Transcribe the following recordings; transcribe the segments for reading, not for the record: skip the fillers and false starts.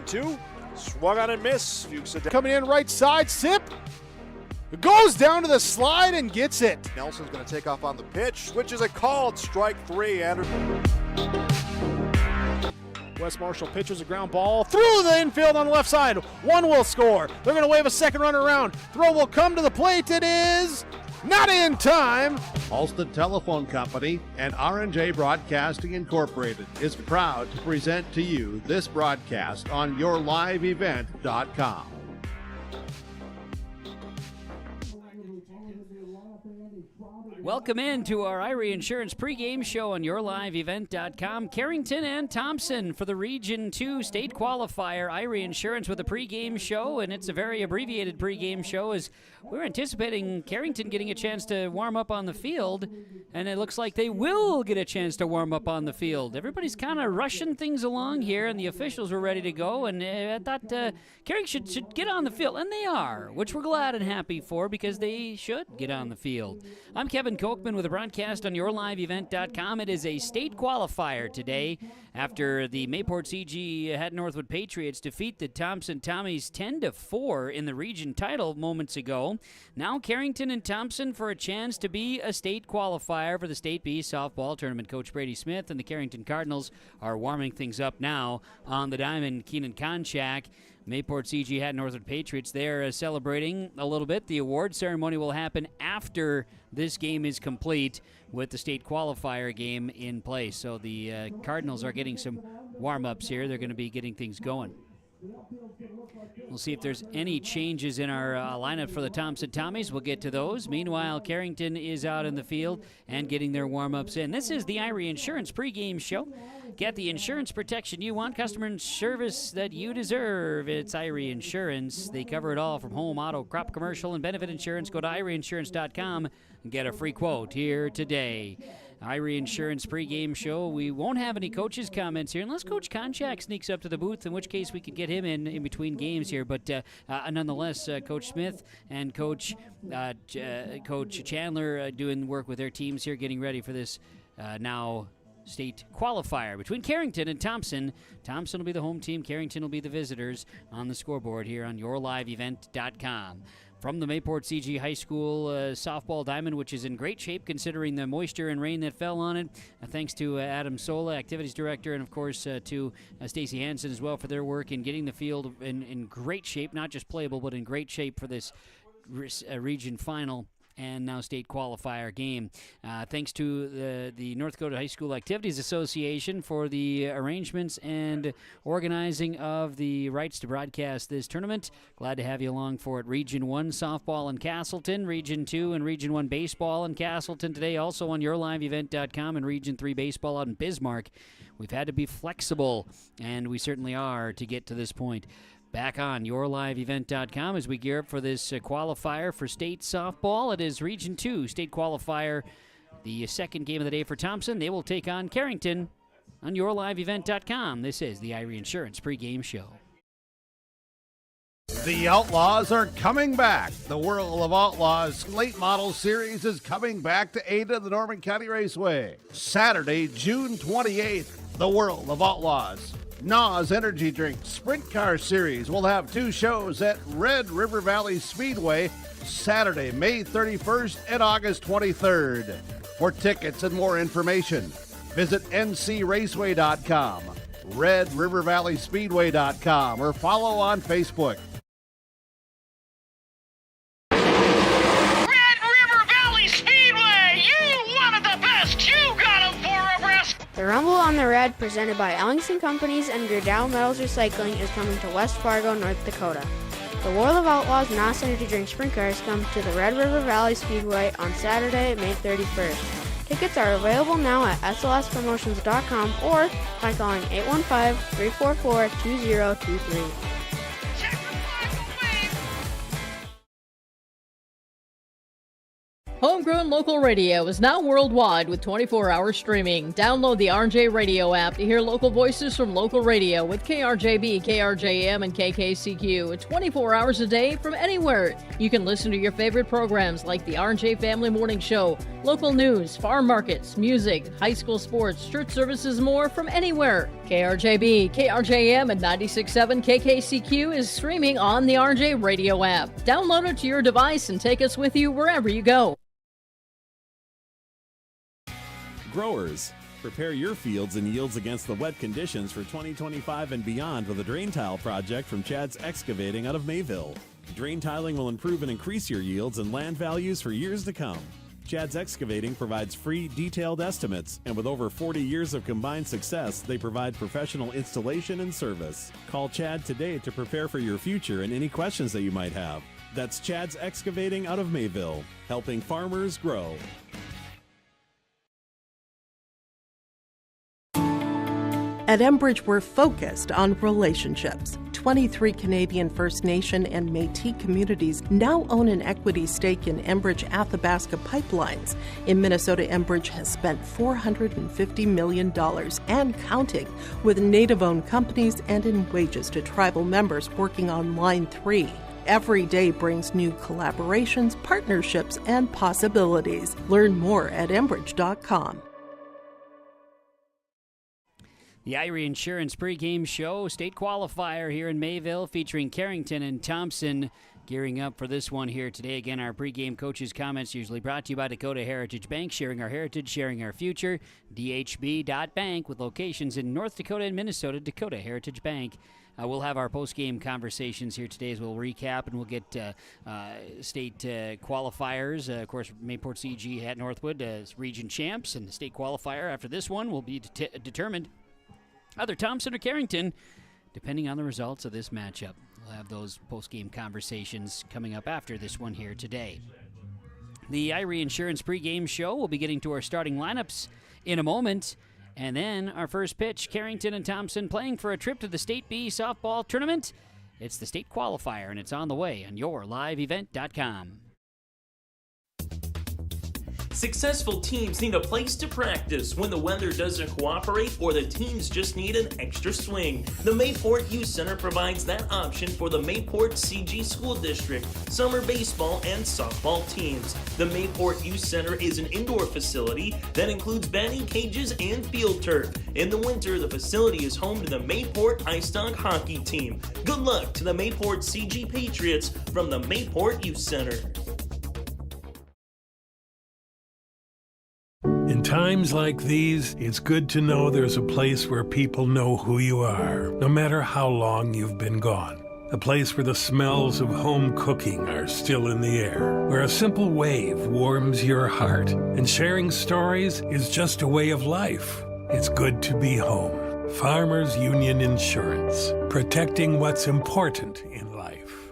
1-2. Swung on and miss. Fuchs coming in right side. Sip. Goes down to the slide and gets it. Nelson's going to take off on the pitch. Switches it called. Strike 3. Wes Marshall pitches a ground ball through the infield on the left side. One will score. They're going to wave a second runner around. Throw will come to the plate. It is not in time. Alston Telephone Company and R&J Broadcasting Incorporated is proud to present to you this broadcast on yourliveevent.com. Welcome in to our Irie Insurance pregame show on yourliveevent.com. Carrington and Thompson for the Region 2 state qualifier. Irie Insurance with a pregame show, and it's a very abbreviated pregame show as we're anticipating Carrington getting a chance to warm up on the field, and it looks like they will get a chance to warm up on the field. Everybody's kind of rushing things along here, and the officials were ready to go, and I thought Carrington should get on the field, and they are, which we're glad and happy for because they should get on the field. I'm Kevin Kochman with a broadcast on yourliveevent.com. It is a state qualifier today after the Mayport CG Hatton Northwood Patriots defeat the Thompson Tommies 10-4 in the region title moments ago. Now Carrington and Thompson for a chance to be a state qualifier for the State B softball tournament. Coach Brady Smith and the Carrington Cardinals are warming things up now on the diamond. Keenan Konchak, Mayport CG Hatton Northwood Patriots, they're celebrating a little bit. The award ceremony will happen after this game is complete with the state qualifier game in place. So the Cardinals are getting some warm-ups here. They're going to be getting things going. We'll see if there's any changes in our lineup for the Thompson Tommies. We'll get to those. Meanwhile, Carrington is out in the field and getting their warm-ups in. This is the Irie Insurance pregame show. Get the insurance protection you want, customer service that you deserve. It's Irie Insurance. They cover it all from home, auto, crop, commercial, and benefit insurance. Go to IrieInsurance.com and get a free quote here today. Irie Insurance pregame show. We won't have any coaches' comments here unless Coach Konchak sneaks up to the booth, in which case we could get him in between games here. But nonetheless, Coach Smith and Coach Chandler doing work with their teams here, getting ready for this now state qualifier between Carrington and Thompson. Thompson will be the home team. Carrington will be the visitors on the scoreboard here on yourliveevent.com. From the Mayport CG High School softball diamond, which is in great shape considering the moisture and rain that fell on it. Thanks to Adam Sola, activities director, and of course to Stacy Hansen as well for their work in getting the field in great shape, not just playable, but in great shape for this region final and now state qualifier game. Thanks to the North Dakota High School Activities Association for the arrangements and organizing of the rights to broadcast this tournament. Glad to have you along for it. Region 1 softball in Castleton, Region 2 and Region 1 baseball in Castleton today, also on yourliveevent.com, and Region 3 baseball out in Bismarck. We've had to be flexible, and we certainly are to get to this point. Back on yourliveevent.com as we gear up for this qualifier for state softball. It is Region 2 state qualifier, the second game of the day for Thompson. They will take on Carrington on yourliveevent.com. This is the Irie Insurance pregame show. The Outlaws are coming back. The World of Outlaws Late Model Series is coming back to Ada, the Norman County Raceway. Saturday, June 28th, the World of Outlaws NOS Energy Drink Sprint Car Series will have two shows at Red River Valley Speedway Saturday, May 31st and August 23rd. For tickets and more information, visit ncraceway.com, redrivervalleyspeedway.com, or follow on Facebook. The Rumble on the Red, presented by Ellingson Companies and Gerdau Metals Recycling, is coming to West Fargo, North Dakota. The World of Outlaws NOS Energy Drink Sprint Cars come to the Red River Valley Speedway on Saturday, May 31st. Tickets are available now at slspromotions.com or by calling 815-344-2023. Homegrown local radio is now worldwide with 24-hour streaming. Download the RJ Radio app to hear local voices from local radio with KRJB, KRJM, and KKCQ 24 hours a day from anywhere. You can listen to your favorite programs like the RJ Family Morning Show, local news, farm markets, music, high school sports, church services, more from anywhere. KRJB, KRJM, and 96.7 KKCQ is streaming on the RJ Radio app. Download it to your device and take us with you wherever you go. Growers, prepare your fields and yields against the wet conditions for 2025 and beyond with a drain tile project from Chad's Excavating out of Mayville. Drain tiling will improve and increase your yields and land values for years to come. Chad's Excavating provides free, detailed estimates, and with over 40 years of combined success, they provide professional installation and service. Call Chad today to prepare for your future and any questions that you might have. That's Chad's Excavating out of Mayville, helping farmers grow. At Enbridge, we're focused on relationships. 23 Canadian First Nation and Métis communities now own an equity stake in Enbridge Athabasca Pipelines. In Minnesota, Enbridge has spent $450 million and counting with Native-owned companies and in wages to tribal members working on Line 3. Every day brings new collaborations, partnerships, and possibilities. Learn more at Enbridge.com. The Irie Insurance pregame show, state qualifier here in Mayville, featuring Carrington and Thompson gearing up for this one here today. Again, our pregame coaches' comments usually brought to you by Dakota Heritage Bank, sharing our heritage, sharing our future. DHB.bank with locations in North Dakota and Minnesota. Dakota Heritage Bank. We'll have our post-game conversations here today as we'll recap and we'll get state qualifiers. Of course, Mayport CG at Northwood as region champs, and the state qualifier after this one will be determined either Thompson or Carrington, depending on the results of this matchup. We'll have those post-game conversations coming up after this one here today. The Irie Insurance pregame show, we'll be getting to our starting lineups in a moment. And then our first pitch, Carrington and Thompson playing for a trip to the State B softball tournament. It's the state qualifier, and it's on the way on yourliveevent.com. Successful teams need a place to practice when the weather doesn't cooperate or the teams just need an extra swing. The Mayport Youth Center provides that option for the Mayport CG School District, summer baseball and softball teams. The Mayport Youth Center is an indoor facility that includes batting cages and field turf. In the winter, the facility is home to the Mayport Ice Dog hockey team. Good luck to the Mayport CG Patriots from the Mayport Youth Center. In times like these, it's good to know there's a place where people know who you are, no matter how long you've been gone. A place where the smells of home cooking are still in the air, where a simple wave warms your heart, and sharing stories is just a way of life. It's good to be home. Farmers Union Insurance, protecting what's important in life.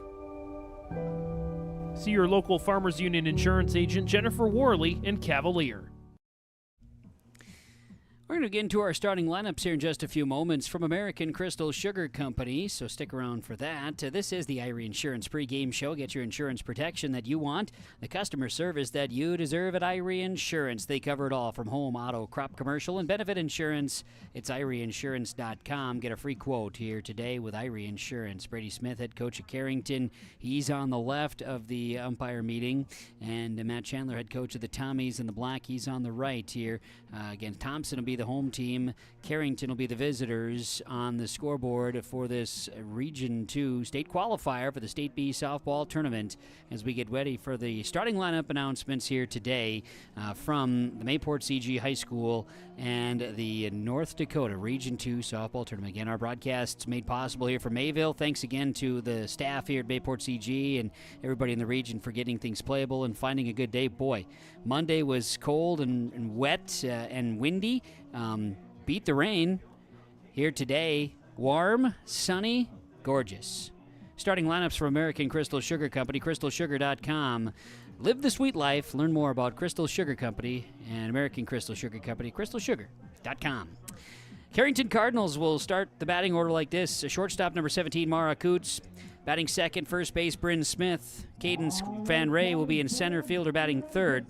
See your local Farmers Union Insurance agent, Jennifer Worley, in Cavalier. We're going to get into our starting lineups here in just a few moments from American Crystal Sugar Company, so stick around for that. This is the Irie Insurance pregame show. Get your insurance protection that you want, the customer service that you deserve at Irie Insurance. They cover it all from home, auto, crop, commercial, and benefit insurance. It's IrieInsurance.com. Get a free quote here today with Irie Insurance. Brady Smith, head coach at Carrington. He's on the left of the umpire meeting, and Matt Chandler, head coach of the Tommies in the black. He's on the right here. Again, Thompson will be the home team. Carrington will be the visitors on the scoreboard for this Region 2 state qualifier for the State B softball tournament as we get ready for the starting lineup announcements here today from the Mayport CG High School and the North Dakota Region 2 softball tournament. Again, our broadcast's made possible here from Mayville. Thanks again to the staff here at Mayport CG and everybody in the region for getting things playable and finding a good day. Boy, Monday was cold and wet and windy. Beat the rain. Here today, warm, sunny, gorgeous. Starting lineups for American Crystal Sugar Company, crystalsugar.com. Live the sweet life. Learn more about Crystal Sugar Company and American Crystal Sugar Company, crystalsugar.com. Carrington Cardinals will start the batting order like this. Shortstop number 17, Mara Coots. Batting second, first base, Bryn Smith. Cadence Van Ray will be in center fielder batting third.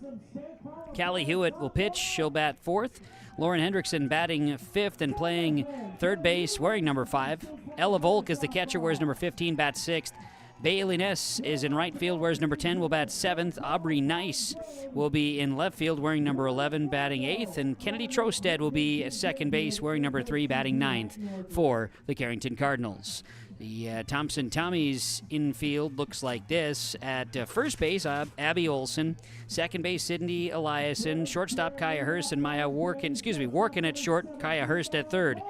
Callie Hewitt will pitch. She'll bat fourth. Lauren Hendrickson batting fifth and playing third base, wearing number 5. Ella Volk is the catcher, wears number 15, bats sixth. Bailey Ness is in right field, wears number 10, will bat 7th. Aubrey Nice will be in left field, wearing number 11, batting 8th. And Kennedy Trosted will be at second base, wearing number 3, batting 9th for the Carrington Cardinals. The Thompson Tommies infield looks like this. At first base, Abby Olson. Second base, Sydney Eliason. Shortstop, Kaya Hurst, and Maya Workin at short, Kaya Hurst at third.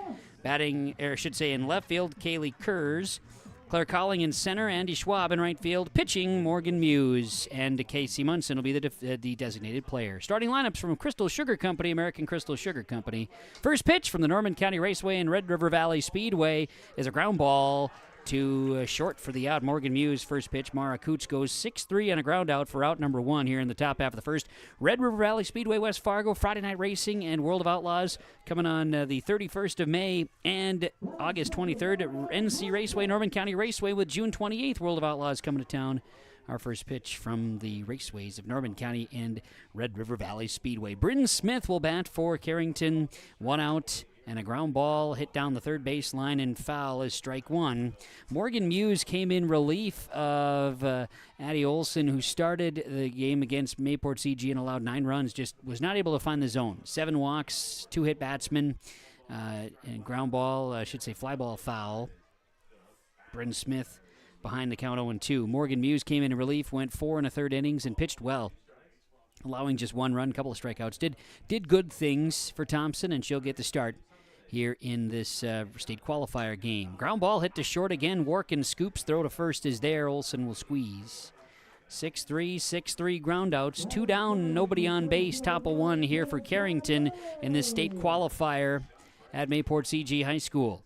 Batting, or I should say in left field, Kaylee Kurz. Claire Colling in center, Andy Schwab in right field. Pitching, Morgan Muse, and Casey Munson will be the designated player. Starting lineups from Crystal Sugar Company, American Crystal Sugar Company. First pitch from the Norman County Raceway and Red River Valley Speedway is a ground ball to short for the out. Morgan Muse, first pitch. Mara Coots goes 6-3 on a ground out for out number 1 here in the top half of the first. Red River Valley Speedway, West Fargo, Friday Night Racing, and World of Outlaws coming on the 31st of May and August 23rd at NC Raceway, Norman County Raceway, with June 28th, World of Outlaws coming to town. Our first pitch from the raceways of Norman County and Red River Valley Speedway. Bryn Smith will bat for Carrington. 1 out. And a ground ball hit down the third baseline and foul is strike 1. Morgan Muse came in relief of Addie Olson, who started the game against Mayport CG and allowed 9 runs, just was not able to find the zone. 7 walks, 2 hit batsmen, and ground ball, I should say fly ball foul. Bryn Smith behind the count 0-2. Morgan Muse came in relief, went 4 1/3 innings, and pitched well, allowing just 1 run, couple of strikeouts. Did good things for Thompson, and she'll get the start here in this state qualifier game. Ground ball hit to short again. Workin scoops, throw to first is there. Olson will squeeze. 6-3 ground outs. 2 down, nobody on base. Top of 1 here for Carrington in this state qualifier at Mayport CG High School.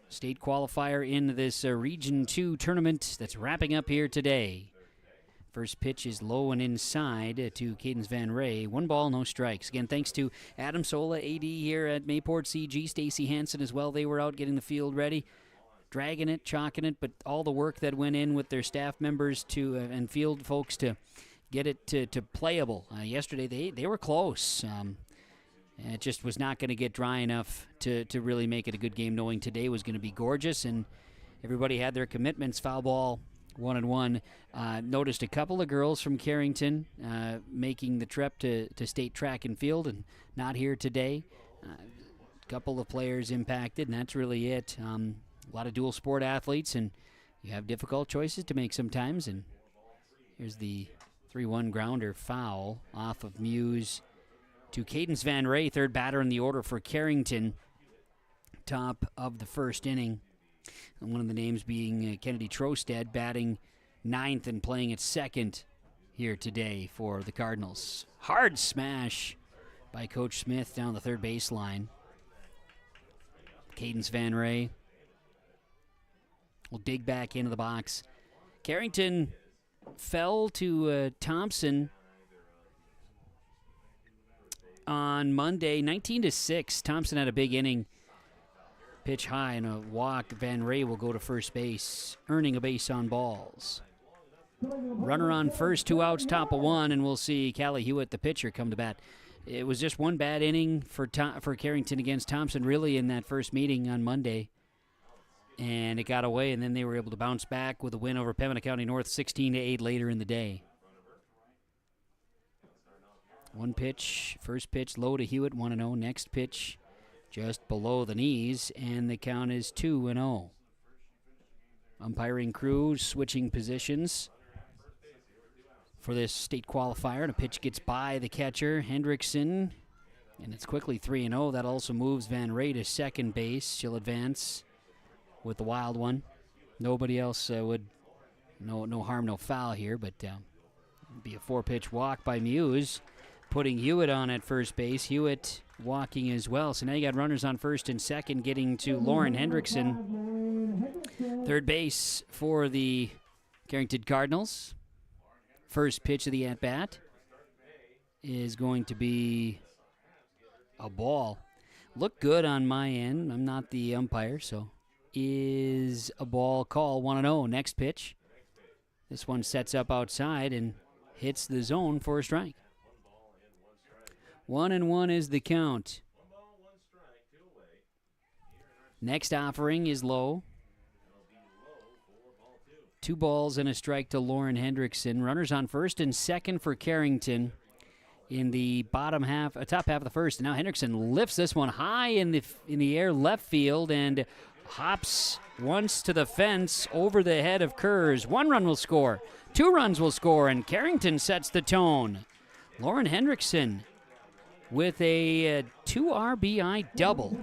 State qualifier in this Region 2 tournament that's wrapping up here today. First pitch is low and inside to Cadence Van Ray. 1 ball, no strikes. Again, thanks to Adam Sola, AD here at Mayport CG. Stacy Hansen as well. They were out getting the field ready, dragging it, chalking it, but all the work that went in with their staff members to and field folks to get it to playable. Yesterday they were close. It just was not going to get dry enough to really make it a good game, knowing today was going to be gorgeous, and everybody had their commitments. Foul ball, 1-1. Noticed a couple of girls from Carrington making the trip to state track and field and not here today. A couple of players impacted, and that's really it. A lot of dual sport athletes, and you have difficult choices to make sometimes. And here's the 3-1 grounder foul off of Muse to Cadence Van Ray, third batter in the order for Carrington. Top of the first inning. And one of the names being Kennedy Trosted, batting 9th and playing at second here today for the Cardinals. Hard smash by Coach Smith down the third baseline. Cadence Van Ray will dig back into the box. Carrington fell to Thompson on Monday, 19-6. Thompson had a big inning. Pitch high and a walk. Van Ray will go to first base, earning a base on balls. Runner on first, 2 outs, top of 1, and we'll see Callie Hewitt, the pitcher, come to bat. It was just one bad inning for Carrington against Thompson, really, in that first meeting on Monday. And it got away, and then they were able to bounce back with a win over Pembina County North, 16-8 later in the day. One pitch, first pitch, low to Hewitt, 1-0. Next pitch, just below the knees, and the count is 2-0. Umpiring crew switching positions for this state qualifier. And a pitch gets by the catcher, Hendrickson, and it's quickly 3-0. That also moves Van Ray to second base. She'll advance with the wild one. Nobody else would, no harm, no foul here, but be a 4-pitch walk by Muse, putting Hewitt on at first base. Hewitt walking as well. So now you got runners on first and second, getting to Lauren Hendrickson. Third base for the Carrington Cardinals. First pitch of the at-bat is going to be a ball. Looked good on my end. I'm not the umpire, so is a ball call, 1-0. Next pitch. This one sets up outside and hits the zone for a strike. 1-1 is the count. Next offering is low. 2 balls and a strike to Lauren Hendrickson. Runners on first and second for Carrington in the top half of the first. And now Hendrickson lifts this one high in the air left field and hops once to the fence over the head of Kurz. 1 run will score. 2 runs will score, and Carrington sets the tone. Lauren Hendrickson with a 2 RBI double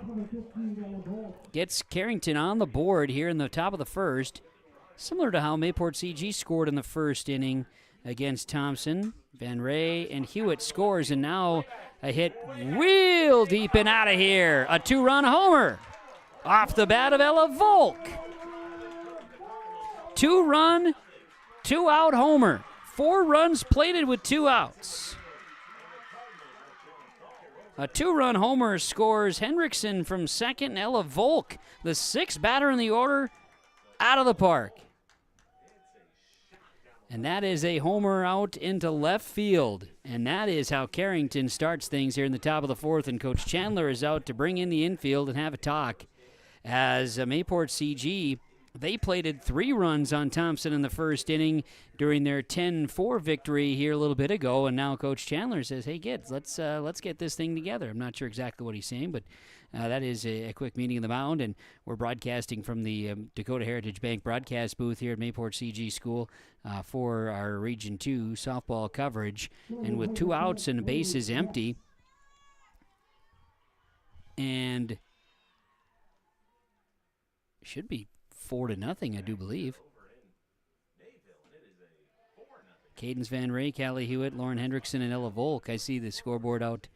gets Carrington on the board here in the top of the first. Similar to how Mayport CG scored in the first inning against Thompson. Van Ray and Hewitt scores, and now a hit real deep and out of here. A 2-run homer off the bat of Ella Volk. 2-run, 2-out homer. 4 runs plated with 2 outs. A 2-run homer scores Hendrickson from second, and Ella Volk, the 6th batter in the order, out of the park. And that is a homer out into left field. And that is how Carrington starts things here in the top of the 4th. And Coach Chandler is out to bring in the infield and have a talk. As Mayport CG, they plated 3 runs on Thompson in the first inning during their 10-4 victory here a little bit ago. And now Coach Chandler says, hey, kids, let's get this thing together. I'm not sure exactly what he's saying, but that is a quick meeting of the mound, and we're broadcasting from the Dakota Heritage Bank broadcast booth here at Mayport CG School for our Region 2 softball coverage. And with 2 outs and the bases empty, and should be 4-0, I do believe. Cadence Van Ray, Callie Hewitt, Lauren Hendrickson, and Ella Volk. I see the scoreboard out.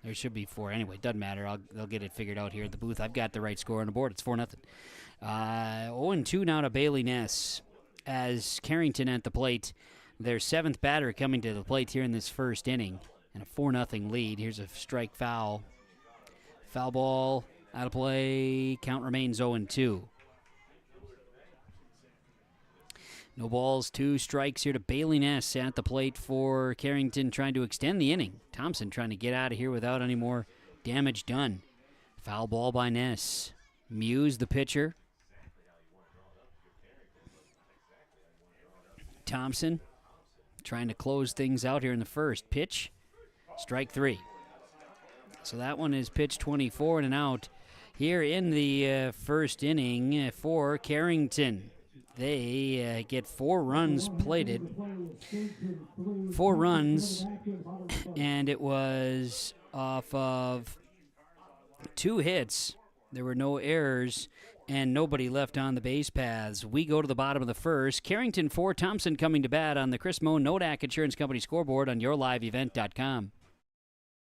There should be 4. Anyway, doesn't matter. They'll get it figured out here at the booth. I've got the right score on the board. It's 4-0. 0-2 now to Bailey Ness as Carrington at the plate. Their 7th batter coming to the plate here in this first inning. And a 4-0 lead. Here's a strike foul. Foul ball out of play. Count remains 0-2. No balls, 2 strikes here to Bailey Ness at the plate for Carrington, trying to extend the inning. Thompson trying to get out of here without any more damage done. Foul ball by Ness. Muse, the pitcher. Thompson trying to close things out here in the first. Pitch, strike 3. So that one is pitch 24 and an out here in the first inning for Carrington. They get 4 runs plated. 4 runs, and it was off of 2 hits. There were no errors, and nobody left on the base paths. We go to the bottom of the first. Carrington 4, Thompson coming to bat on the Chris Moe Nodak Insurance Company scoreboard on yourliveevent.com.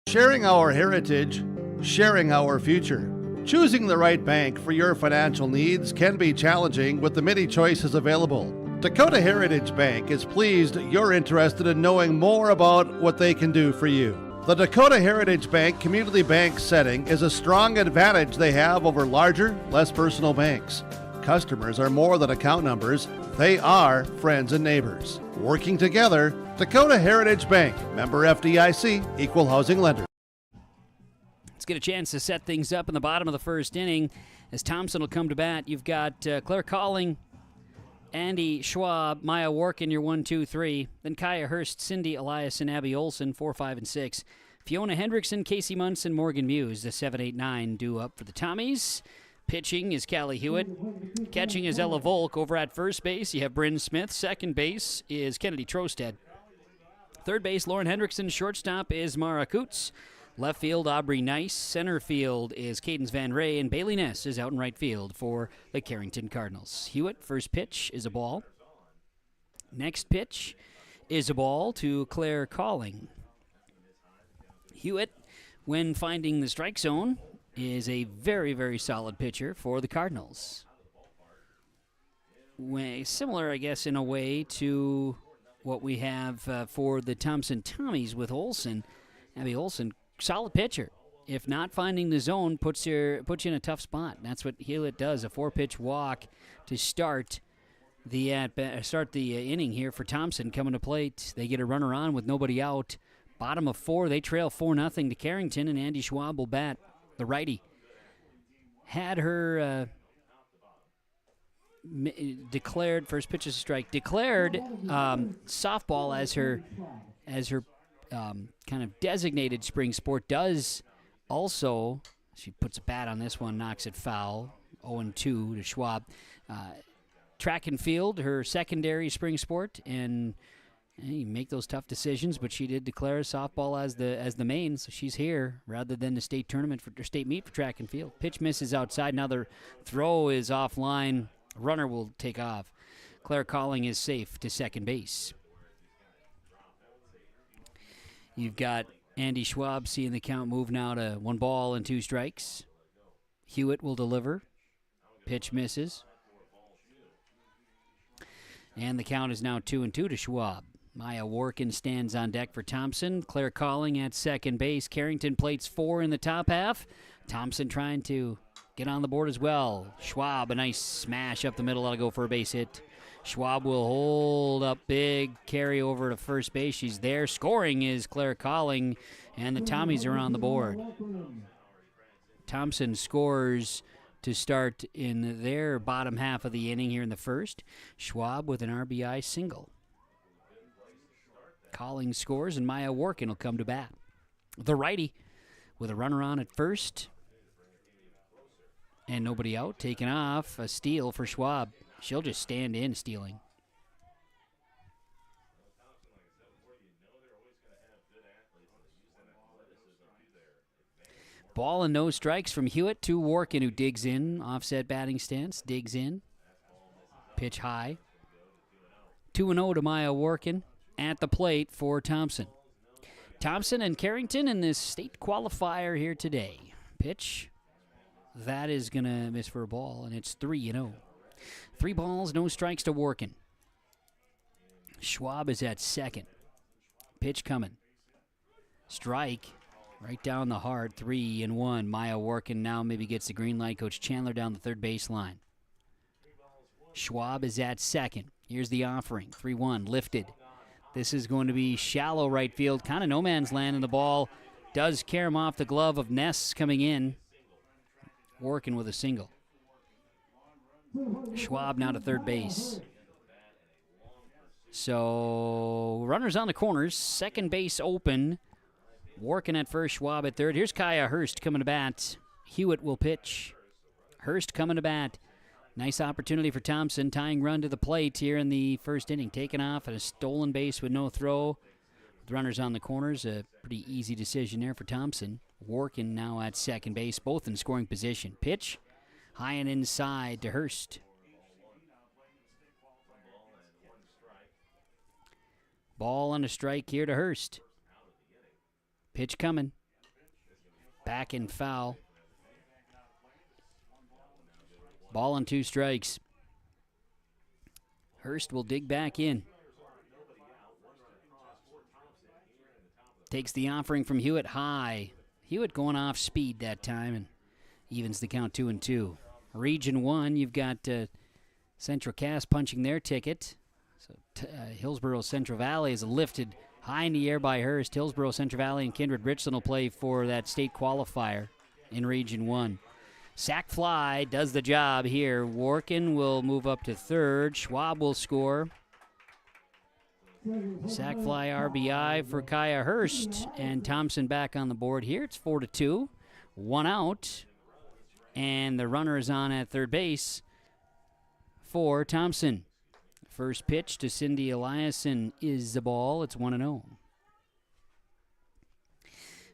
Sharing our heritage, sharing our future. Choosing the right bank for your financial needs can be challenging with the many choices available. Dakota Heritage Bank is pleased you're interested in knowing more about what they can do for you. The Dakota Heritage Bank community bank setting is a strong advantage they have over larger, less personal banks. Customers are more than account numbers, they are friends and neighbors. Working together, Dakota Heritage Bank, member FDIC, equal housing lender. Let's get a chance to set things up in the bottom of the first inning as Thompson will come to bat. You've got Claire Calling, Andy Schwab, Maya Workin, your 1, 2, 3. Then Kaya Hurst, Cindy Elias, and Abby Olson, 4, 5, and 6. Fiona Hendrickson, Casey Munson, Morgan Muse, the 7, 8, 9 due up for the Tommies. Pitching is Callie Hewitt. Catching is Ella Volk. Over at first base, you have Bryn Smith. Second base is Kennedy Trosted. Third base, Lauren Hendrickson. Shortstop is Mara Coots. Left field, Aubrey Nice. Center field is Cadence Van Ray, and Bailey Ness is out in right field for the Carrington Cardinals. Hewitt, first pitch is a ball. Next pitch is a ball to Claire Calling. Hewitt, when finding the strike zone, is a very, very solid pitcher for the Cardinals. Similar, I guess, in a way to what we have for the Thompson Tommies with Olson. Abby Olson, solid pitcher. If not finding the zone, puts you in a tough spot. That's what Hewitt does. A 4-pitch walk to start the inning here for Thompson coming to plate. They get a runner on with nobody out. Bottom of 4, they trail 4-0 to Carrington, and Andy Schwab will bat. The righty had her declared first pitch is a strike. Declared softball as her kind of designated spring sport. Does also, she puts a bat on this one, knocks it foul. 0-2 to Schwab. Track and field, her secondary spring sport, and you make those tough decisions. But she did declare softball as the main, so she's here rather than the state tournament for state meet for track and field. Pitch misses outside. Now the throw is offline. Runner will take off. Claire Calling is safe to second base. You've got Andy Schwab seeing the count move now to 1 ball and 2 strikes. Hewitt will deliver. Pitch misses. And the count is now 2-2 to Schwab. Maya Workin stands on deck for Thompson. Claire Calling at second base. Carrington plates 4 in the top half. Thompson trying to get on the board as well. Schwab, a nice smash up the middle. That'll go for a base hit. Schwab will hold up big, carry over to first base. She's there. Scoring is Claire Calling, and the Tommies are on the board. Thompson scores to start in their bottom half of the inning here in the first. Schwab with an RBI single. Calling scores, and Maya Workin will come to bat. The righty with a runner on at first. And nobody out. Taken off. A steal for Schwab. She'll just stand in stealing. Ball and no strikes from Hewitt to Workin, who digs in. Offset batting stance. Digs in. Pitch high. 2-0 to Maya Workin at the plate for Thompson. Thompson and Carrington in this state qualifier here today. Pitch. That is going to miss for a ball, and it's 3-0. 3 balls, no strikes to Workin. Schwab is at second. Pitch coming. Strike right down the heart, 3-1. Maya Workin now maybe gets the green light. Coach Chandler down the third baseline. Schwab is at second. Here's the offering. 3-1, lifted. This is going to be shallow right field, kind of no man's land, and the ball does carry him off the glove of Ness coming in. Workin with a single. Schwab now to third base. So runners on the corners. Second base open. Workin at first, Schwab at third. Here's Kaya Hurst coming to bat. Hewitt will pitch. Hurst coming to bat. Nice opportunity for Thompson. Tying run to the plate here in the first inning. Taken off at a stolen base with no throw. With runners on the corners. A pretty easy decision there for Thompson. Workin now at second base, both in scoring position. Pitch, high and inside to Hurst. Ball on a strike here to Hurst. Pitch coming. Back and foul. Ball on 2 strikes. Hurst will dig back in. Takes the offering from Hewitt high. Hewitt going off speed that time and evens the count 2-2. Region 1, you've got Central Cass punching their ticket. So Hillsborough Central Valley is lifted high in the air by Hurst. Hillsborough Central Valley and Kindred Richland will play for that state qualifier in Region 1. Sack fly does the job here. Workin will move up to third. Schwab will score. Sack fly RBI for Kaya Hurst, and Thompson back on the board here. It's 4-2, 1 out, and the runner is on at third base for Thompson. First pitch to Cindy Eliason is the ball. It's 1-0.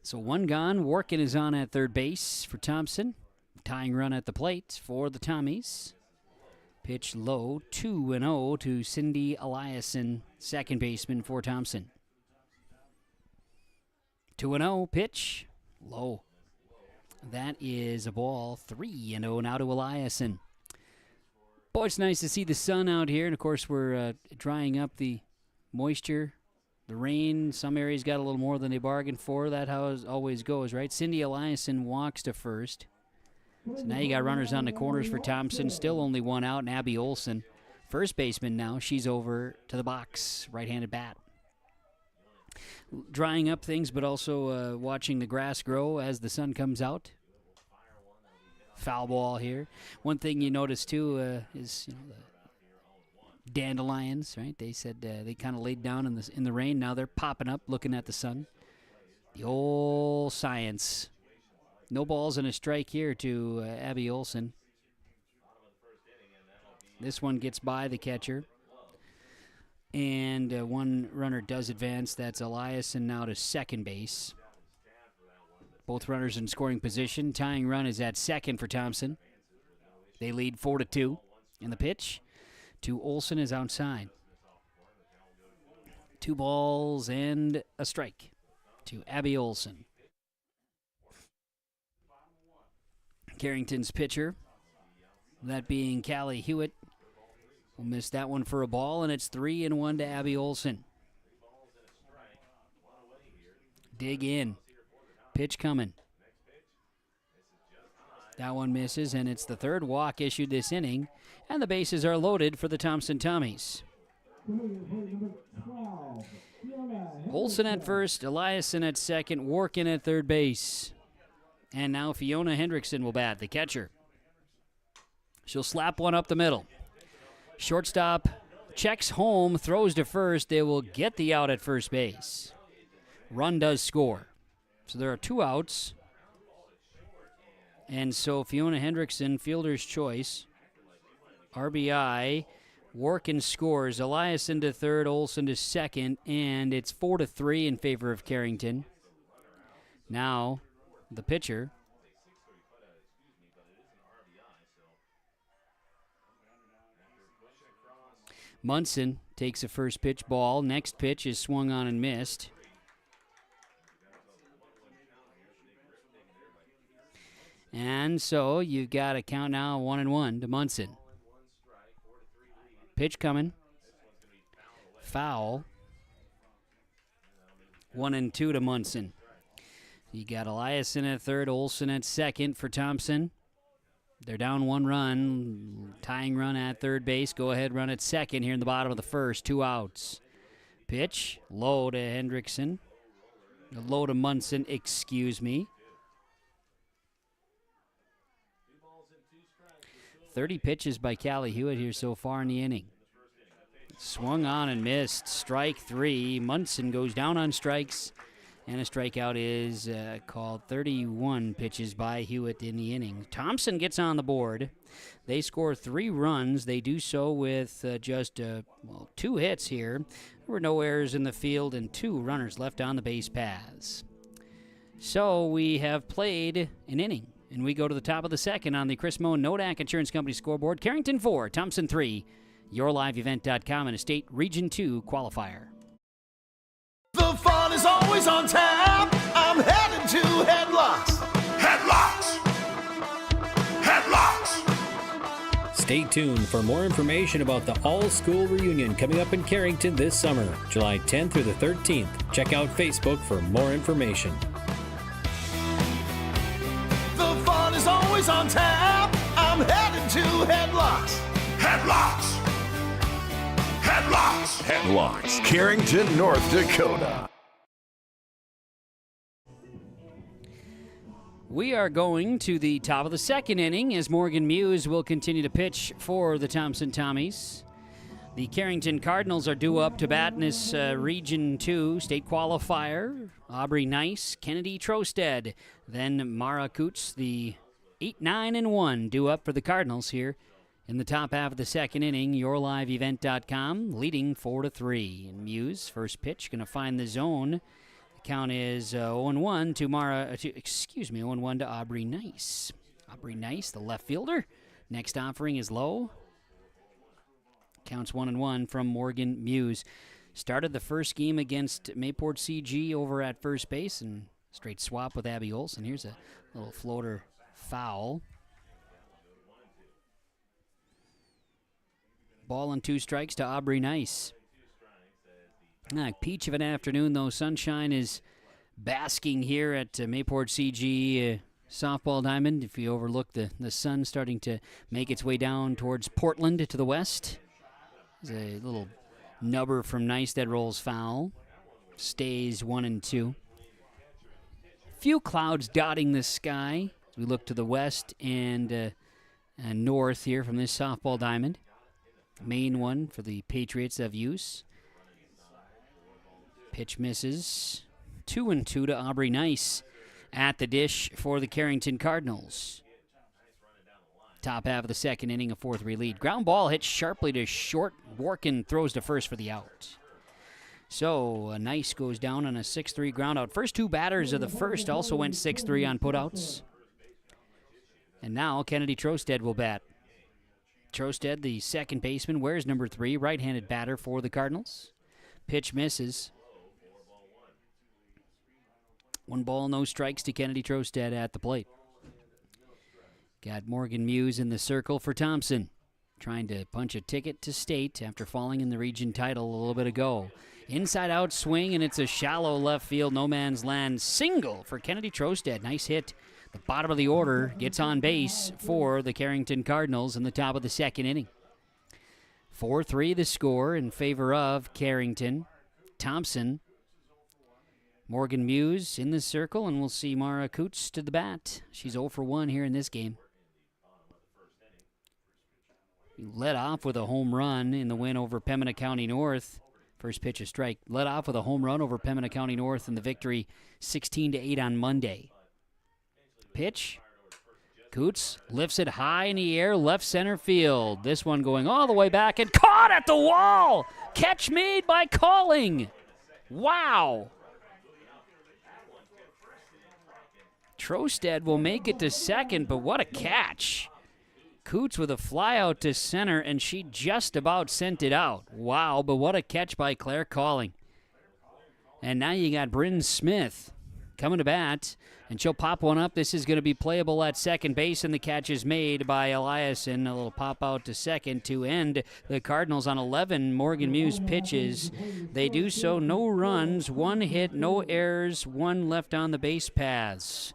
So 1 gone. Workin is on at third base for Thompson. Tying run at the plate for the Tommies. Pitch low, 2-0 to Cindy Eliason, second baseman for Thompson. 2-0, pitch, low. That is a ball, 3-0 now to Eliason. Boy, it's nice to see the sun out here, and of course we're drying up the moisture, the rain. Some areas got a little more than they bargained for. That's how it always goes, right? Cindy Eliason walks to first. So now you got runners on the corners for Thompson. Still only one out, and Abby Olson, first baseman now. She's over to the box, right-handed bat. Drying up things, but also watching the grass grow as the sun comes out. Foul ball here. One thing you notice, too, is the dandelions, right? They said they kind of laid down in the rain. Now they're popping up, looking at the sun. The old science. No balls and a strike here to Abby Olson. This one gets by the catcher. And one runner does advance. That's Eliason now to second base. Both runners in scoring position. Tying run is at second for Thompson. They lead 4-2. And the pitch to Olson is outside. 2 balls and a strike to Abby Olson. Carrington's pitcher, that being Callie Hewitt, will miss that one for a ball, and it's 3-1 to Abby Olson. Dig in. Pitch coming. That one misses, and it's the third walk issued this inning, and the bases are loaded for the Thompson Tommies. Olson at first, Eliason at second, Workin at third base. And now Fiona Hendrickson will bat, the catcher. She'll slap one up the middle. Shortstop checks home, throws to first. They will get the out at first base. Run does score. So there are 2 outs. And so Fiona Hendrickson, fielder's choice. RBI. Workin scores. Eliason to third, Olson to second. And it's 4-3 in favor of Carrington. Now the pitcher. Munson takes a first pitch ball. Next pitch is swung on and missed. And so you've got a count now 1-1 to Munson. Pitch coming. Foul. 1-2 to Munson. You got Eliason at third, Olson at second for Thompson. They're down 1 run. Tying run at third base. Go ahead run at second here in the bottom of the first. 2 outs. Pitch. Low to Hendrickson. Low to Munson, excuse me. 30 pitches by Callie Hewitt here so far in the inning. Swung on and missed. Strike 3. Munson goes down on strikes. And a strikeout is called. 31 pitches by Hewitt in the inning. Thompson gets on the board. They score 3 runs. They do so with just 2 hits here. There were no errors in the field and 2 runners left on the base paths. So we have played an inning. And we go to the top of the second on the Chris Moe Nodak Insurance Company scoreboard. Carrington 4, Thompson 3. YourLiveEvent.com and a State Region 2 qualifier. The fun is always on tap. I'm headed to Headlocks. Headlocks. Headlocks. Stay tuned for more information about the all-school reunion coming up in Carrington this summer, July 10th through the 13th. Check out Facebook for more information. The fun is always on tap. I'm headed to Headlocks. Headlocks. Headlocks. Headlocks, Carrington, North Dakota. We are going to the top of the second inning as Morgan Muse will continue to pitch for the Thompson Tommies. The Carrington Cardinals are due up to bat in this Region 2 state qualifier. Aubrey Nice, Kennedy Trosted, then Mara Coots, the 8-9-1 due up for the Cardinals here in the top half of the second inning. YourLiveEvent.com leading 4-3. And Muse, first pitch, going to find the zone. The count is 0-1 to 0-1 to Aubrey Nice. Aubrey Nice, the left fielder. Next offering is low. Counts 1-1 from Morgan Muse. Started the first game against Mayport CG over at first base and straight swap with Abby Olson. Here's a little floater foul. Ball and 2 strikes to Aubrey Nice. Peach of an afternoon, though. Sunshine is basking here at Mayport CG softball diamond. If you overlook the sun starting to make its way down towards Portland to the west. There's a little nubber from Nice that rolls foul. Stays 1-2. Few clouds dotting the sky as we look to the west and north here from this softball diamond. Main one for the Patriots of use. Pitch misses. 2-2 to Aubrey Nice at the dish for the Carrington Cardinals. Top half of the second inning, a 4-3 lead. Ground ball hits sharply to short. Workin throws to first for the out. So Nice goes down on a 6-3 ground out. First two batters of the first also went 6-3 on putouts. And now Kennedy Trosted will bat. Trosted, the second baseman, wears number 3, right-handed batter for the Cardinals. Pitch misses. 1 ball, no strikes to Kennedy Trosted at the plate. Got Morgan Muse in the circle for Thompson, trying to punch a ticket to state after falling in the region title a little bit ago. Inside-out swing, and it's a shallow left field, no man's land single for Kennedy Trosted. Nice hit. The bottom of the order gets on base for the Carrington Cardinals in the top of the second inning. 4-3 the score in favor of Carrington. Thompson. Morgan Muse in the circle, and we'll see Mara Coots to the bat. She's 0 for 1 here in this game. Led off with a home run in the win over Pembina County North. First pitch, a strike. Led off with a home run over Pembina County North in the victory 16-8 on Monday. Pitch. Coots lifts it high in the air, left center field. This one going all the way back and caught at the wall. Catch made by Calling. Wow. Trosted will make it to second, but what a catch. Coots with a fly out to center, and she just about sent it out. Wow, but what a catch by Claire Calling. And now you got Bryn Smith coming to bat, and she'll pop one up. This is going to be playable at second base, and the catch is made by Eliason. A little pop out to second to end the Cardinals on 11 Morgan Muse pitches. They do so, no runs, 1 hit, no errors, 1 left on the base paths.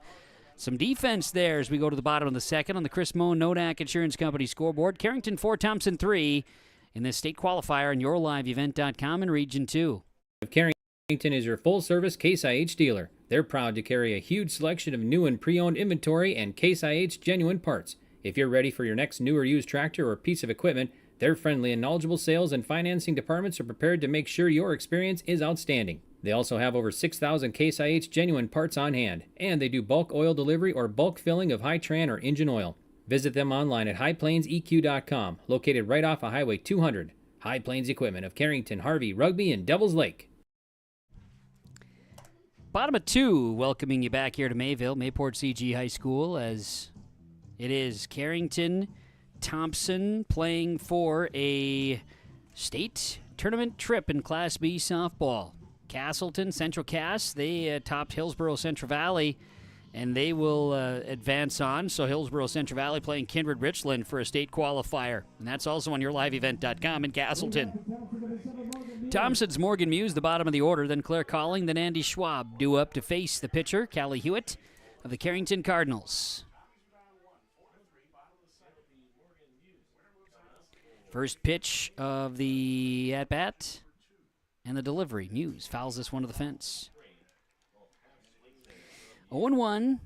Some defense there as we go to the bottom of the second on the Chris Moe Nodak Insurance Company scoreboard. Carrington 4, Thompson 3 in the state qualifier on yourliveevent.com in Region 2. Carrington is your full-service Case IH dealer. They're proud to carry a huge selection of new and pre-owned inventory and Case IH genuine parts. If you're ready for your next new or used tractor or piece of equipment, their friendly and knowledgeable sales and financing departments are prepared to make sure your experience is outstanding. They also have over 6,000 Case IH genuine parts on hand, and they do bulk oil delivery or bulk filling of Hi-Tran or engine oil. Visit them online at highplainseq.com, located right off of Highway 200. High Plains Equipment of Carrington, Harvey, Rugby, and Devils Lake. Bottom of 2, welcoming you back here to Mayville, Mayport CG High School, as it is Carrington, Thompson playing for a state tournament trip in Class B softball. Castleton, Central Cass, they topped Hillsborough Central Valley, and they will advance on. So Hillsborough Central Valley playing Kindred Richland for a state qualifier. And that's also on yourliveevent.com in Castleton. Thompson's Morgan Muse, the bottom of the order, then Claire Calling, then Andy Schwab due up to face the pitcher, Callie Hewitt of the Carrington Cardinals. First pitch of the at-bat. And the delivery, Muse fouls this one to the fence. 0-1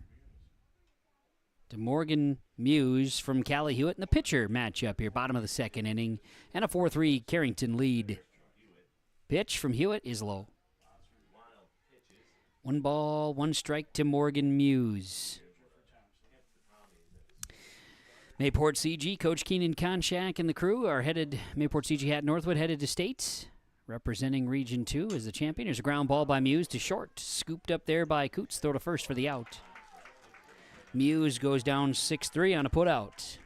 to Morgan Muse from Callie Hewitt in the pitcher matchup here, bottom of the second inning, and a 4-3 Carrington lead. Pitch from Hewitt is low. 1 ball, 1 strike to Morgan Muse. Mayport CG, Coach Keenan Konchak and the crew are headed, Mayport CG Hat Northwood headed to state. Representing Region 2 as the champion. There's a ground ball by Muse to short. Scooped up there by Coots. Throw to first for the out. Muse goes down 6-3 on a putout.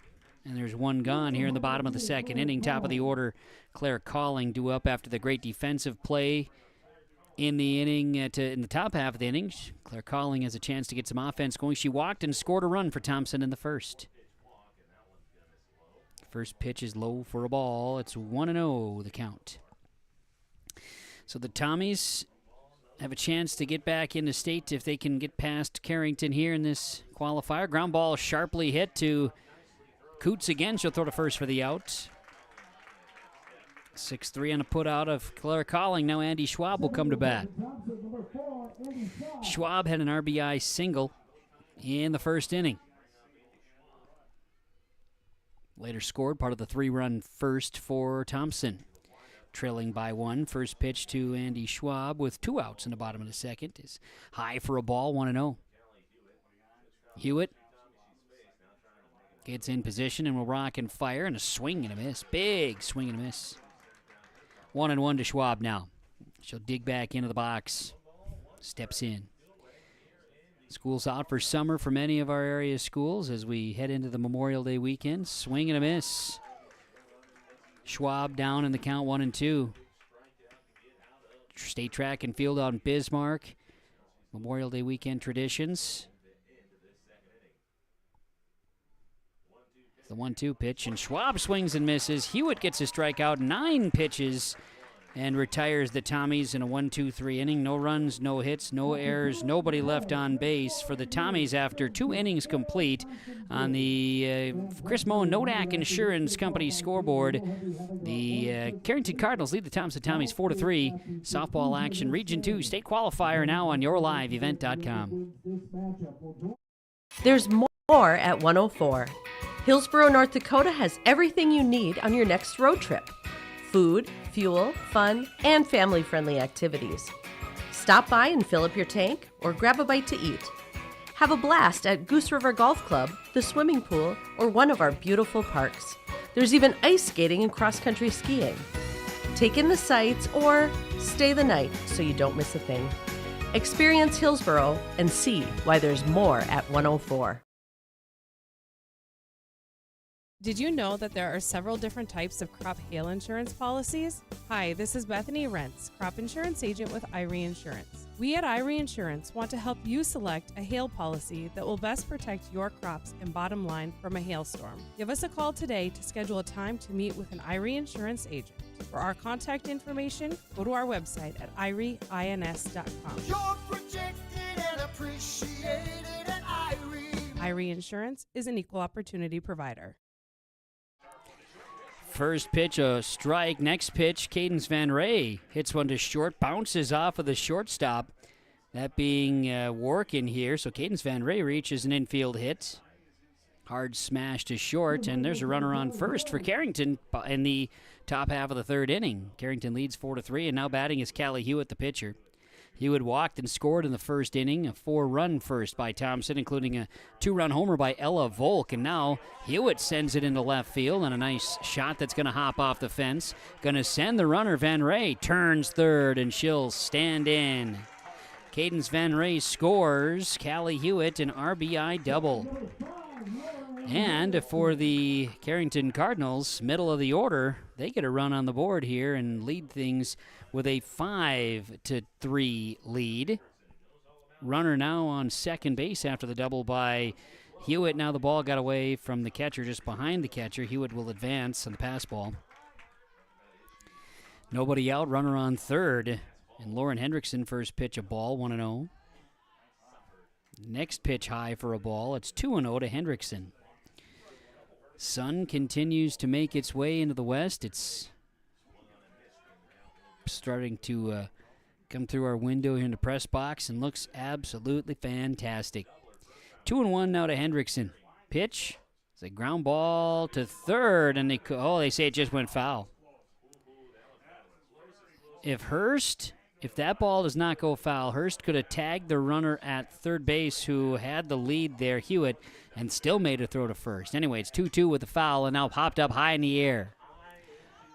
And there's 1 gone here in the bottom of the second inning. Top of the order, Claire Calling due up after the great defensive play in the inning. In the top half of the inning, Claire Calling has a chance to get some offense going. She walked and scored a run for Thompson in the first. First pitch is low for a ball. It's 1-0 the count. So the Tommies have a chance to get back into state if they can get past Carrington here in this qualifier. Ground ball sharply hit to Coots again. She'll throw to first for the out. 6-3 on a put out of Claire Calling. Now Andy Schwab will come to bat. Schwab had an RBI single in the first inning. Later scored part of the 3-run first for Thompson. Trailing by 1. First pitch to Andy Schwab with 2 outs in the bottom of the second is high for a ball, 1-0. Hewitt gets in position and will rock and fire, and a swing and a miss. Big swing and a miss. 1-1 to Schwab now. She'll dig back into the box. Steps in. School's out for summer for many of our area schools as we head into the Memorial Day weekend. Swing and a miss. Schwab down in the count, 1-2. State track and field out in Bismarck. Memorial Day weekend traditions. The 1-2 pitch, and Schwab swings and misses. Hewitt gets a strikeout, 9 pitches, and retires the Tommies in a 1-2-3 inning. No runs, no hits, no errors, nobody left on base for the Tommies after 2 innings complete on the Chris Moe Nodak Insurance Company scoreboard. The Carrington Cardinals lead the Thompson Tommies 4-3. Softball action, Region 2 state qualifier now on yourliveevent.com. There's more at 104. Hillsborough, North Dakota has everything you need on your next road trip. Food, fuel, fun, and family-friendly activities. Stop by and fill up your tank or grab a bite to eat. Have a blast at Goose River Golf Club, the swimming pool, or one of our beautiful parks. There's even ice skating and cross-country skiing. Take in the sights or stay the night so you don't miss a thing. Experience Hillsborough and see why there's more at 104. Did you know that there are several different types of crop hail insurance policies? Hi, this is Bethany Rentz, crop insurance agent with Irie Insurance. We at Irie Insurance want to help you select a hail policy that will best protect your crops and bottom line from a hailstorm. Give us a call today to schedule a time to meet with an Irie Insurance agent. For our contact information, go to our website at irieins.com. You're protected and appreciated at Irie. Irie Insurance is an equal opportunity provider. First pitch, a strike. Next pitch, Cadence Van Ray hits one to short, bounces off of the shortstop. That being Workin here, so Cadence Van Ray reaches an infield hit. Hard smash to short, and there's a runner on first for Carrington in the top half of the third inning. Carrington leads 4-3, and now batting is Callie Hewitt, the pitcher. Hewitt walked and scored in the first inning, a 4-run first by Thompson, including a 2-run homer by Ella Volk. And now Hewitt sends it into left field on a nice shot that's going to hop off the fence. Going to send the runner, Van Ray, turns third, and she'll stand in. Cadence Van Ray scores. Callie Hewitt an RBI double. And for the Carrington Cardinals, middle of the order, they get a run on the board here and lead things with a 5-3 lead. Runner now on second base after the double by Hewitt. Now the ball got away from the catcher just behind the catcher. Hewitt will advance on the pass ball. Nobody out, runner on third. And Lauren Hendrickson first pitch a ball, 1-0. Next pitch high for a ball. It's 2-0 to Hendrickson. Sun continues to make its way into the west. It's starting to come through our window here in the press box and looks absolutely fantastic. 2-1 now to Hendrickson. Pitch. It's a ground ball to third, and they say it just went foul. If that ball does not go foul, Hurst could have tagged the runner at third base who had the lead there, Hewitt, and still made a throw to first. Anyway, it's 2-2 with the foul, and now popped up high in the air.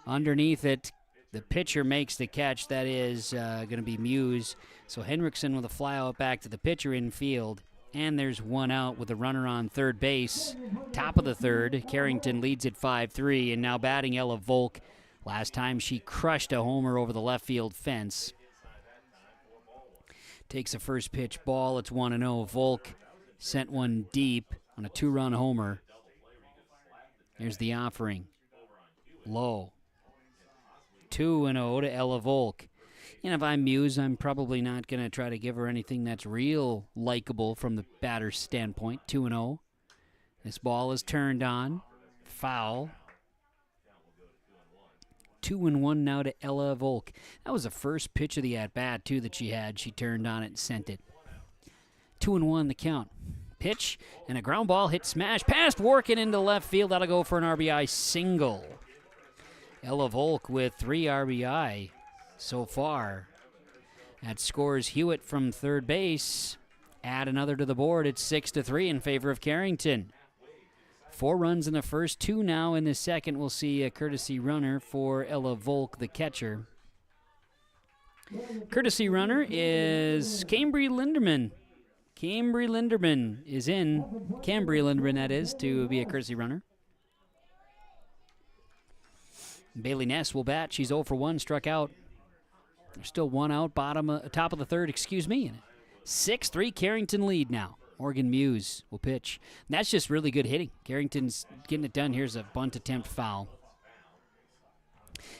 Underneath it, the pitcher makes the catch. That is going to be Muse. So Hendrickson with a fly out back to the pitcher in field. And there's one out with a runner on third base. Top of the third. Carrington leads at 5-3, and now batting Ella Volk. Last time she crushed a homer over the left field fence. Takes a first pitch ball. It's 1-0. Volk sent one deep on a 2-run homer. Here's the offering. Low. 2-0 to Ella Volk. And if I'm Muse, I'm probably not going to try to give her anything that's real likable from the batter's standpoint. 2-0. This ball is turned on. Foul. 2-1 now to Ella Volk. That was the first pitch of the at-bat, too, that she had. She turned on it and sent it. 2-1 the count. Pitch and a ground ball hit smash past Workin into left field. That'll go for an RBI single. Ella Volk with 3 RBI so far. That scores Hewitt from third base. Add another to the board. It's 6-3 in favor of Carrington. 4 runs in the first, 2 now in the second. We'll see a courtesy runner for Ella Volk, the catcher. Courtesy runner is Cambry Linderman. Cambry Linderman is in. Cambry Linderman, that is, to be a courtesy runner. Bailey Ness will bat. She's 0 for 1, struck out. There's still 1 out, top of the third, 6-3 Carrington lead now. Morgan Muse will pitch. And that's just really good hitting. Carrington's getting it done. Here's a bunt attempt foul.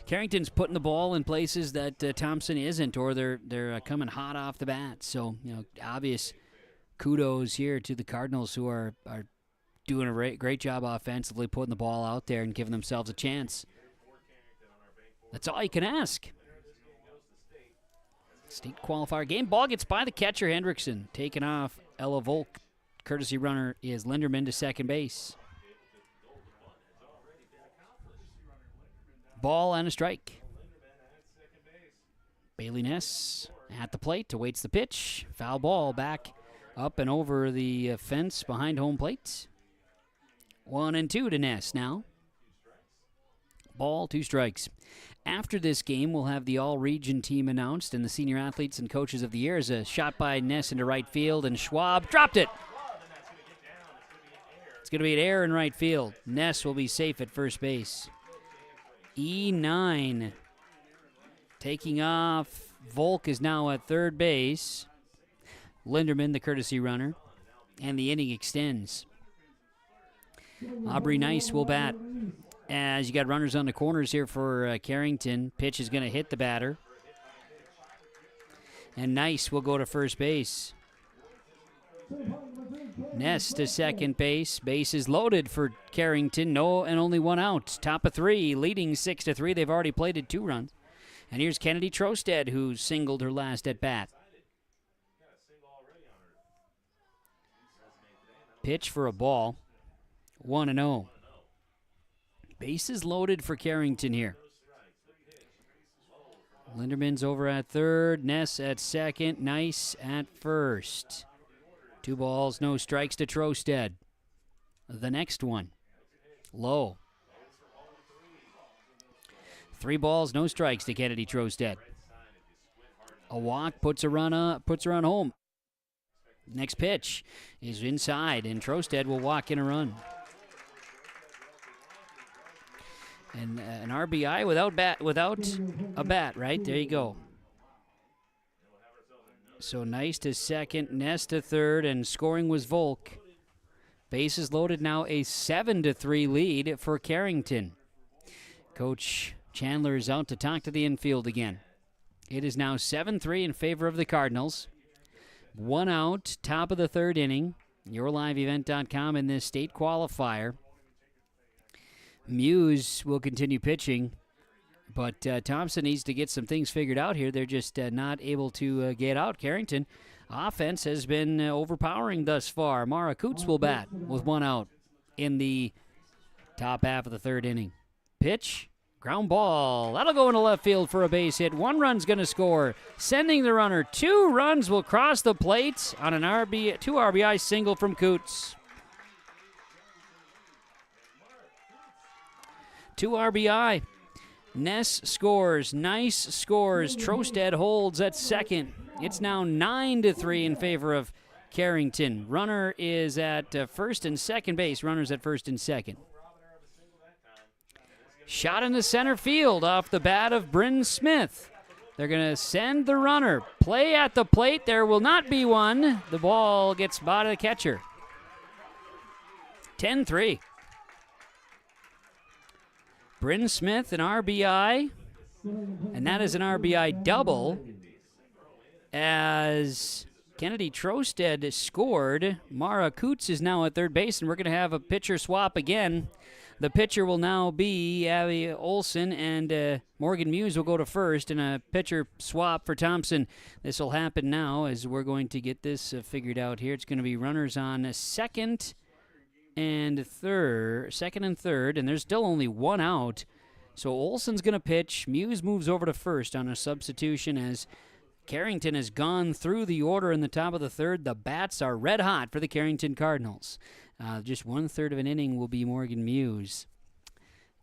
Carrington's putting the ball in places that Thompson isn't, or they're coming hot off the bat. So, obvious kudos here to the Cardinals, who are doing a great job offensively, putting the ball out there and giving themselves a chance. That's all you can ask. State qualifier game. Ball gets by the catcher, Hendrickson. Taken off Ella Volk. Courtesy runner is Linderman to second base. Ball and a strike. Bailey Ness at the plate, awaits the pitch. Foul ball back up and over the fence behind home plate. 1-2 to Ness now. Ball, 2 strikes. After this game, we'll have the all-region team announced, and the senior athletes and coaches of the year is a shot by Ness into right field, and Schwab dropped it. It's going to be an error in right field. Ness will be safe at first base. E9 taking off. Volk is now at third base. Linderman, the courtesy runner, and the inning extends. Aubrey Nice will bat. As you got runners on the corners here for Carrington. Pitch is going to hit the batter. And Nice will go to first base. Ness to second base. Base is loaded for Carrington. No, and only 1 out. Top of 3, leading 6-3. They've already plated 2 runs. And here's Kennedy Trosted, who singled her last at bat. Pitch for a ball. 1-0. Bases loaded for Carrington here. Linderman's over at third. Ness at second. Nice at first. 2 balls, no strikes to Trosted. The next one. Low. 3 balls, no strikes to Kennedy Trosted. A walk puts her on home. Next pitch is inside, and Trosted will walk in a run. And an RBI without a bat, right? There you go. So Nice to second, Ness to third, and scoring was Volk. Bases loaded now, a 7-3 lead for Carrington. Coach Chandler is out to talk to the infield again. It is now 7-3 in favor of the Cardinals. 1 out, top of the third inning. YourLiveEvent.com in this state qualifier. Muse will continue pitching, but Thompson needs to get some things figured out here. They're just not able to get out. Carrington offense has been overpowering thus far. Mara Coots will bat with 1 out in the top half of the third inning. Pitch, ground ball. That'll go into left field for a base hit. 1 run's going to score, sending the runner. 2 runs will cross the plate on an 2 RBI single from Coots. 2 RBI. Ness scores. Nice scores. Trosted holds at second. It's now 9-3 in favor of Carrington. Runner is at first and second base. Runners at first and second. Shot into center field off the bat of Bryn Smith. They're going to send the runner. Play at the plate. There will not be one. The ball gets by the catcher. 10-3. Bryn Smith, an RBI, and that is an RBI double. as Kennedy Trosted scored. Mara Coots is now at third base, and we're going to have a pitcher swap again. The pitcher will now be Abby Olson, and Morgan Muse will go to first, and a pitcher swap for Thompson. This will happen now as we're going to get this figured out here. It's going to be runners on second and third, and there's still only one out. So Olson's going to pitch. Muse moves over to first on a substitution as Carrington has gone through the order in the top of the third. The bats are red hot for the Carrington Cardinals. Just 1/3 of an inning will be Morgan Muse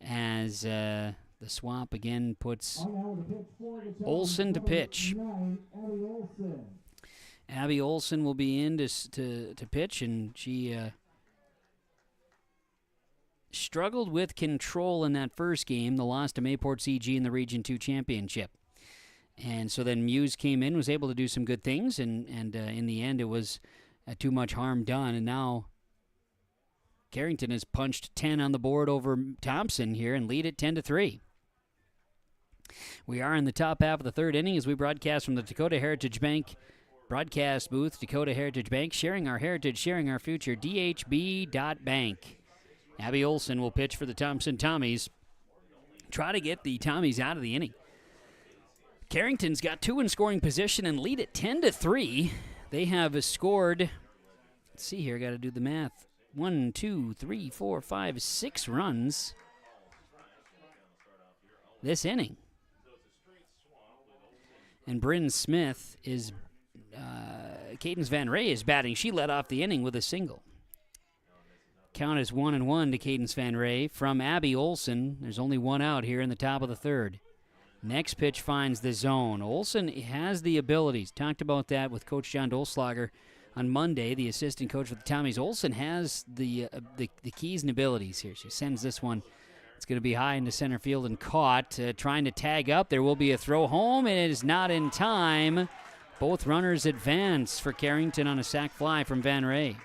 as the swap again puts Olson to pitch. Abby Olson will be in to pitch, and she struggled with control in that first game, the loss to Mayport CG in the Region 2 championship. And so then Muse came in, was able to do some good things, and in the end it was too much harm done, and now Carrington has punched 10 on the board over Thompson here and lead it 10-3. We are in the top half of the third inning as we broadcast from the Dakota Heritage Bank broadcast booth. Dakota Heritage Bank, sharing our heritage, sharing our future. DHB.bank. Abby Olson will pitch for the Thompson Tommies. Try to get the Tommies out of the inning. Carrington's got 2 in scoring position and lead it 10-3. They have scored, let's see here, got to do the math. 1, 2, 3, 4, 5, 6 runs this inning. And Bryn Smith is, Cadence Van Ray is batting. She led off the inning with a single. Count is 1-1 to Cadence Van Ray from Abby Olson. There's only one out here in the top of the third. Next pitch finds the zone. Olson has the abilities. Talked about that with Coach John Dolslager on Monday, the assistant coach for the Tommies. Olson has the keys and abilities here. She sends this one. It's going to be high into center field and caught. Trying to tag up. There will be a throw home, and it is not in time. Both runners advance for Carrington on a sac fly from Van Ray.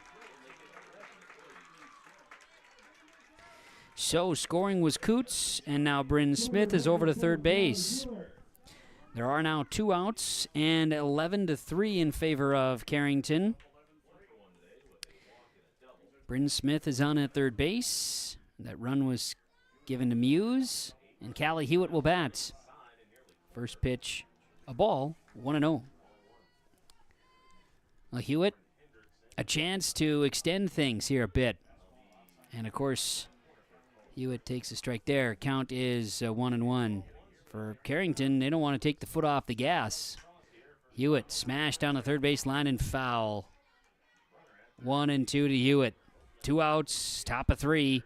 So scoring was Coots, and now Bryn Smith is over to third base. There are now 2 outs and 11-3 in favor of Carrington. Bryn Smith is on at third base. That run was given to Muse, and Callie Hewitt will bat. First pitch, a ball, 1-0. Well, Hewitt, a chance to extend things here a bit. And, of course, Hewitt takes a strike there. Count is 1-1. For Carrington, they don't want to take the foot off the gas. Hewitt smashed down the third base line and foul. 1-2 to Hewitt. 2 outs, top of 3.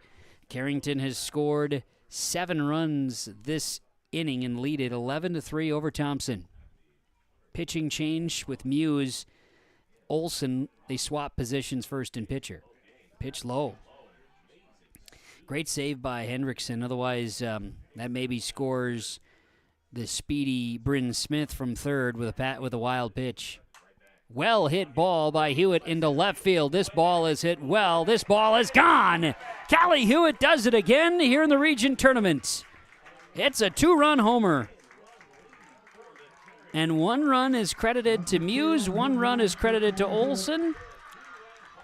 Carrington has scored 7 runs this inning and lead it 11-3 over Thompson. Pitching change with Muse. Olson, they swap positions first in pitcher. Pitch low. Great save by Hendrickson. Otherwise, that maybe scores the speedy Bryn Smith from third with a wild pitch. Well hit ball by Hewitt into left field. This ball is hit well. This ball is gone. Callie Hewitt does it again here in the region tournament. It's a 2-run homer. And 1 run is credited to Muse. 1 run is credited to Olson.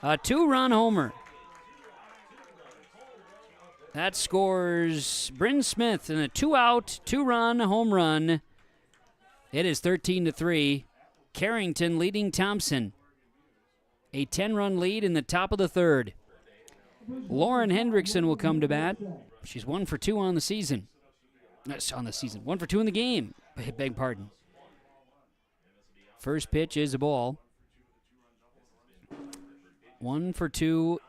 A 2-run homer. That scores Bryn Smith in a 2-out, 2-run home run. It is 13-3. Carrington leading Thompson. A 10-run lead in the top of the third. Lauren Hendrickson will come to bat. She's 1 for 2 on the season. 1 for 2 in the game. Beg pardon. First pitch is a ball. 1 for 2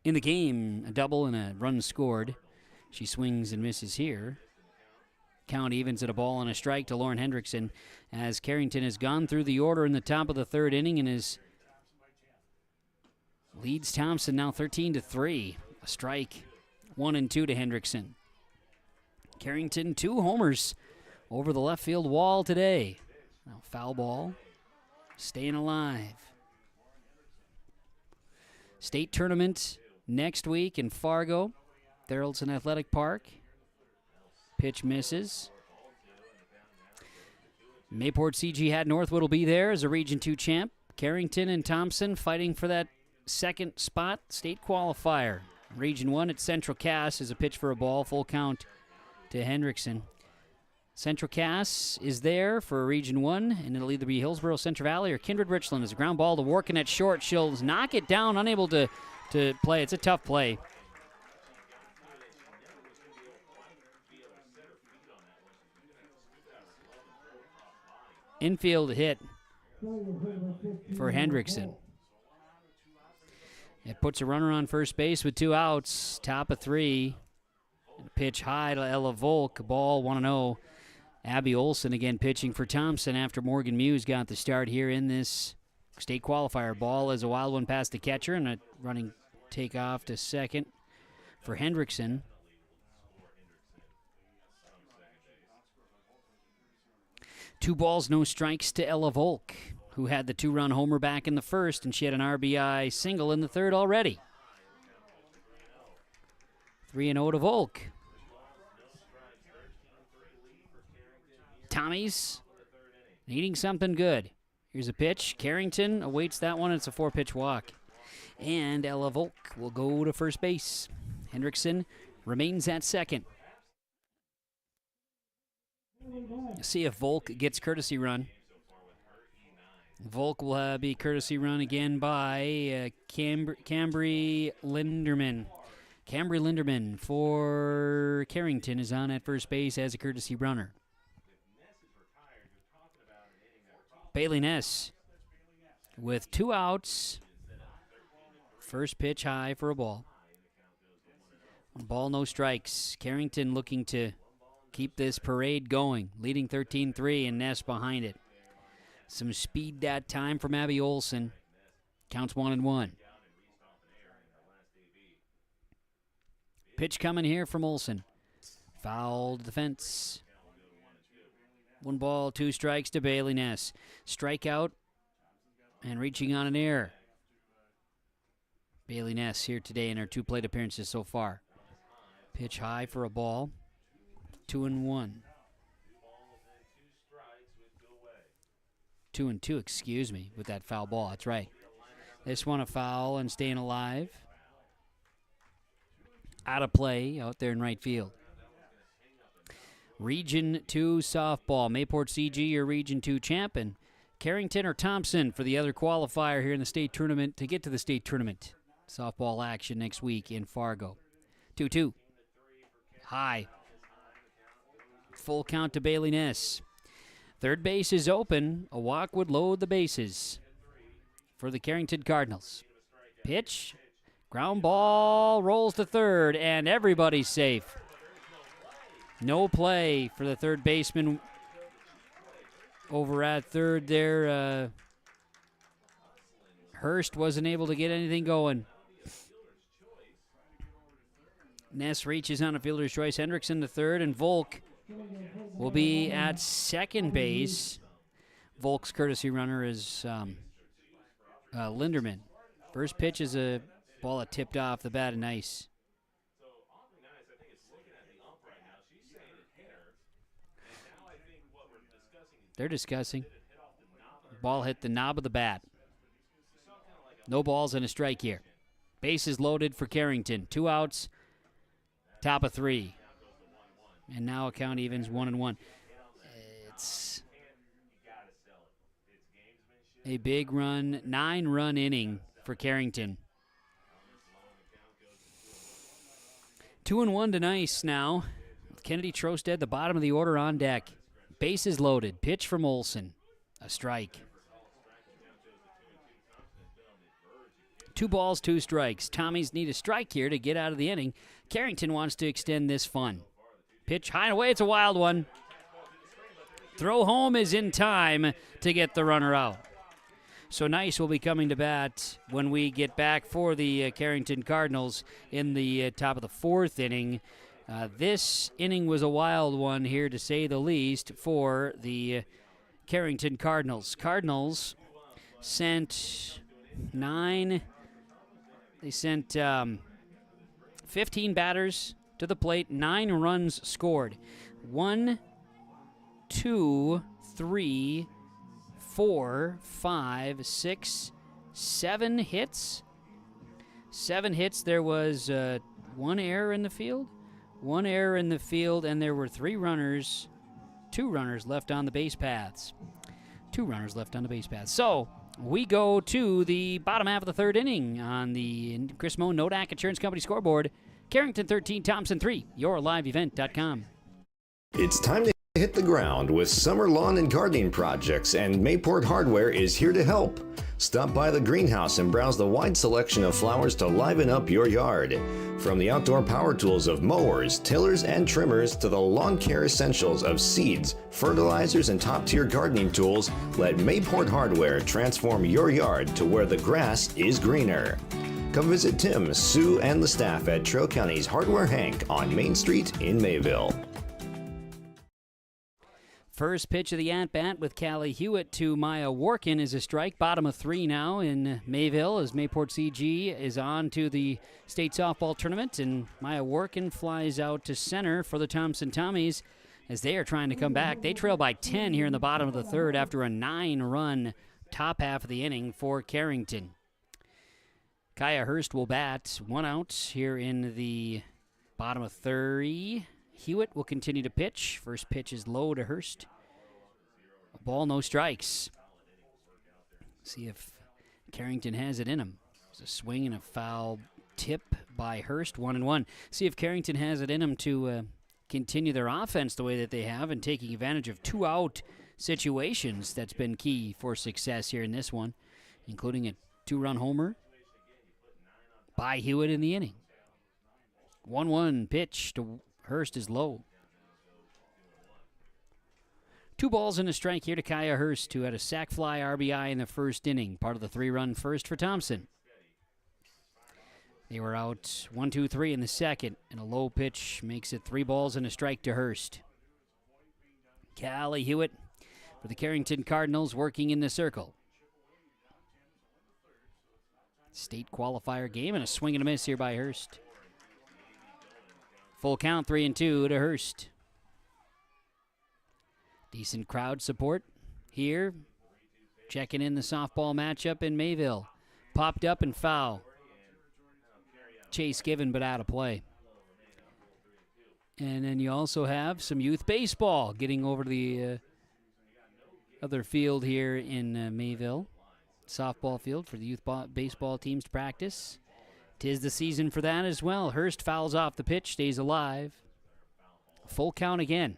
in the game, a double and a run scored. She swings and misses here. Count evens at a ball and a strike to Lauren Hendrickson as Carrington has gone through the order in the top of the third inning and leads Thompson now 13-3. A strike, 1-2 to Hendrickson. Carrington 2 homers over the left field wall today. Now foul ball, staying alive. State tournament next week in Fargo, Theraldson Athletic Park. Pitch misses. Mayport CG had Northwood will be there as a Region 2 champ. Carrington and Thompson fighting for that second spot, state qualifier. Region 1 at Central Cass is a pitch for a ball, full count to Hendrickson. Central Cass is there for Region 1, and it'll either be Hillsborough, Central Valley, or Kindred Richland. As a ground ball to Workin at short. She'll knock it down, unable to play. It's a tough play. Infield hit for Hendrickson. It puts a runner on first base with 2 outs, top of 3. Pitch high to Ella Volk, ball 1-0. Abby Olson again pitching for Thompson after Morgan Muse got the start here in this state qualifier. Ball is a wild one past the catcher and a running takeoff to second for Hendrickson. Two balls, no strikes to Ella Volk, who had the 2-run homer back in the first, and she had an RBI single in the third already. 3-0 to Volk. Tommy's needing something good. Here's a pitch. Carrington awaits that one. It's a 4-pitch walk. And Ella Volk will go to first base. Hendrickson remains at second. See if Volk gets courtesy run. Volk will be courtesy run again by Cambry Linderman. Cambry Linderman for Carrington is on at first base as a courtesy runner. Bailey Ness with 2 outs. First pitch high for a ball. 1 ball, no strikes. Carrington looking to keep this parade going, leading 13-3 and Ness behind it. Some speed that time from Abby Olson. Counts 1-1. Pitch coming here from Olson. Fouled the fence. 1 ball, 2 strikes to Bailey Ness. Strikeout and reaching on an error. Bailey Ness here today in her 2 plate appearances so far. Pitch high for a ball. 2-1. 2-2, excuse me, with that foul ball. That's right. This one a foul and staying alive. Out of play out there in right field. Region 2 softball. Mayport CG, your Region 2 champ, and Carrington or Thompson for the other qualifier here in the state tournament to get to the state tournament. Softball action next week in Fargo. 2-2. High. Full count to Bailey Ness. Third base is open. A walk would load the bases for the Carrington Cardinals. Pitch. Ground ball rolls to third, and everybody's safe. No play for the third baseman over at third there. Hurst wasn't able to get anything going. Ness reaches on a fielder's choice. Hendrickson to third, and Volk will be at second base. Volk's courtesy runner is Linderman. First pitch is a ball that tipped off the bat and ice. They're discussing. Ball hit the knob of the bat. No balls and a strike here. Bases loaded for Carrington. 2 outs, top of 3. And now a count evens 1-1. It's a big run, 9-run inning for Carrington. 2-1 to Nice now. Kennedy Trosted, the bottom of the order on deck. Bases loaded. Pitch from Olson. A strike. 2 balls, 2 strikes. Tommies need a strike here to get out of the inning. Carrington wants to extend this fun. Pitch high and away. It's a wild one. Throw home is in time to get the runner out. So Nice will be coming to bat when we get back for the Carrington Cardinals in the top of the 4th inning. This inning was a wild one here, to say the least, for the Carrington Cardinals. Cardinals sent 15 batters to the plate, 9 runs scored. 1 2, 3, 4, 5, 6, 7 hits. 7 hits. There was 1 error in the field. 1 error in the field, and there were 2 runners left on the base paths. 2 runners left on the base paths. So we go to the bottom half of the third inning on the Chris Moe Nodak Insurance Company scoreboard. Carrington 13, Thompson 3, yourliveevent.com. It's time to hit the ground with summer lawn and gardening projects, and Mayport Hardware is here to help. Stop by the greenhouse and browse the wide selection of flowers to liven up your yard. From the outdoor power tools of mowers, tillers, and trimmers to the lawn care essentials of seeds, fertilizers, and top-tier gardening tools, let Mayport Hardware transform your yard to where the grass is greener. Come visit Tim, Sue, and the staff at Trail County's Hardware Hank on Main Street in Mayville. First pitch of the at-bat with Callie Hewitt to Maya Workin is a strike. Bottom of 3 now in Mayville as Mayport CG is on to the state softball tournament, and Maya Workin flies out to center for the Thompson Tommies as they are trying to come back. They trail by 10 here in the bottom of the third after a 9-run top half of the inning for Carrington. Kaya Hurst will bat. 1 out here in the bottom of 3. Hewitt will continue to pitch. First pitch is low to Hurst. A ball, no strikes. See if Carrington has it in him. There's a swing and a foul tip by Hurst, 1-1. See if Carrington has it in him to continue their offense the way that they have and taking advantage of 2-out situations. That's been key for success here in this one, including a 2-run homer by Hewitt in the inning. 1-1 pitch to Hurst is low. 2 balls and a strike here to Kaya Hurst, who had a sac fly RBI in the first inning, part of the 3-run first for Thompson. They were out 1-2-3 in the second, and a low pitch makes it 3 balls and a strike to Hurst. Callie Hewitt for the Carrington Cardinals working in the circle. State qualifier game and a swing and a miss here by Hurst. Full count, 3-2 to Hurst. Decent crowd support here. Checking in the softball matchup in Mayville. Popped up and foul. Chase given but out of play. And then you also have some youth baseball getting over to the other field here in Mayville. Softball field for the youth baseball teams to practice. 'Tis the season for that as well. Hurst fouls off the pitch, stays alive. Full count again.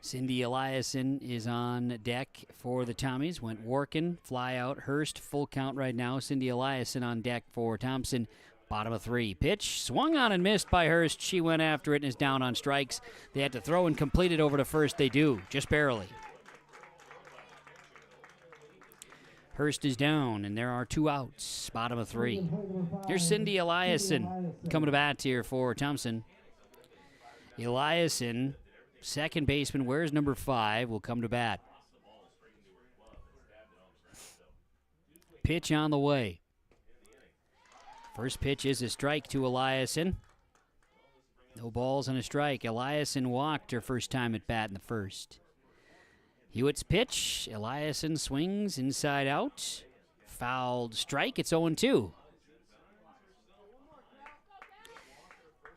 Cindy Eliason is on deck for the Tommies. Went Workin, fly out. Hurst, full count right now. Cindy Eliason on deck for Thompson. Bottom of 3. Pitch swung on and missed by Hurst. She went after it and is down on strikes. They had to throw and complete it over to first. They do, just barely. Hurst is down, and there are 2 outs. Bottom of 3. Here's Cindy Eliason coming to bat here for Thompson. Eliason, second baseman, wears number 5, will come to bat. Pitch on the way. First pitch is a strike to Eliason. No balls and a strike. Eliason walked her first time at bat in the first. Hewitt's pitch. Eliason swings inside out. Fouled strike. It's 0-2.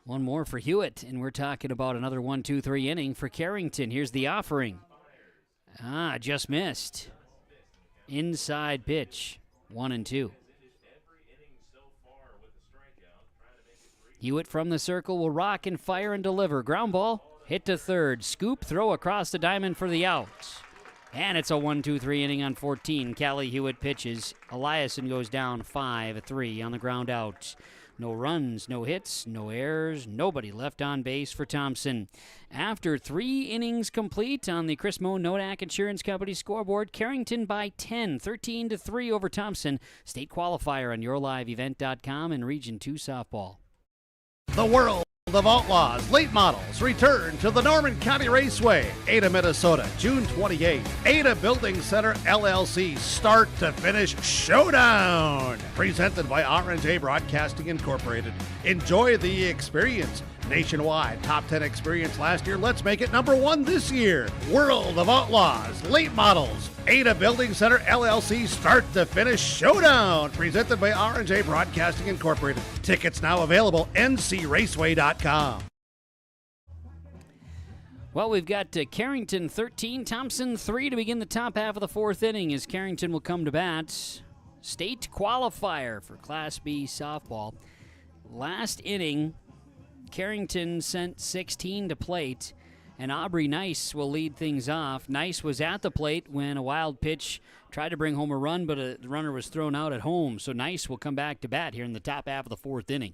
One more for Hewitt, and we're talking about another 1-2-3 inning for Carrington. Here's the offering. Just missed. Inside pitch. 1-2. Hewitt from the circle will rock and fire and deliver. Ground ball. Hit to third. Scoop, throw across the diamond for the out. And it's a 1-2-3 inning on 14. Callie Hewitt pitches. Eliason goes down 5-3 on the ground out. No runs, no hits, no errors, nobody left on base for Thompson. After 3 innings complete on the Chris Moe Nodak Insurance Company scoreboard, Carrington by 10, 13-3 over Thompson. State qualifier on yourliveevent.com and Region 2 softball. The world of outlaws late models return to the Norman County Raceway, Ada, Minnesota, June 28th. Ada Building Center LLC start to finish showdown. Presented by R&J Broadcasting Incorporated. Enjoy the experience. Nationwide top 10 experience last year. Let's make it number 1 this year. World of Outlaws, late models, Ada Building Center LLC start to finish showdown. Presented by R&J Broadcasting Incorporated. Tickets now available. ncraceway.com. Well, we've got Carrington 13, Thompson 3 to begin the top half of the fourth inning as Carrington will come to bat. State qualifier for Class B softball. Last inning, Carrington sent 16 to plate, and Aubrey Nice will lead things off. Nice was at the plate when a wild pitch tried to bring home a run, but the runner was thrown out at home. So Nice will come back to bat here in the top half of the fourth inning.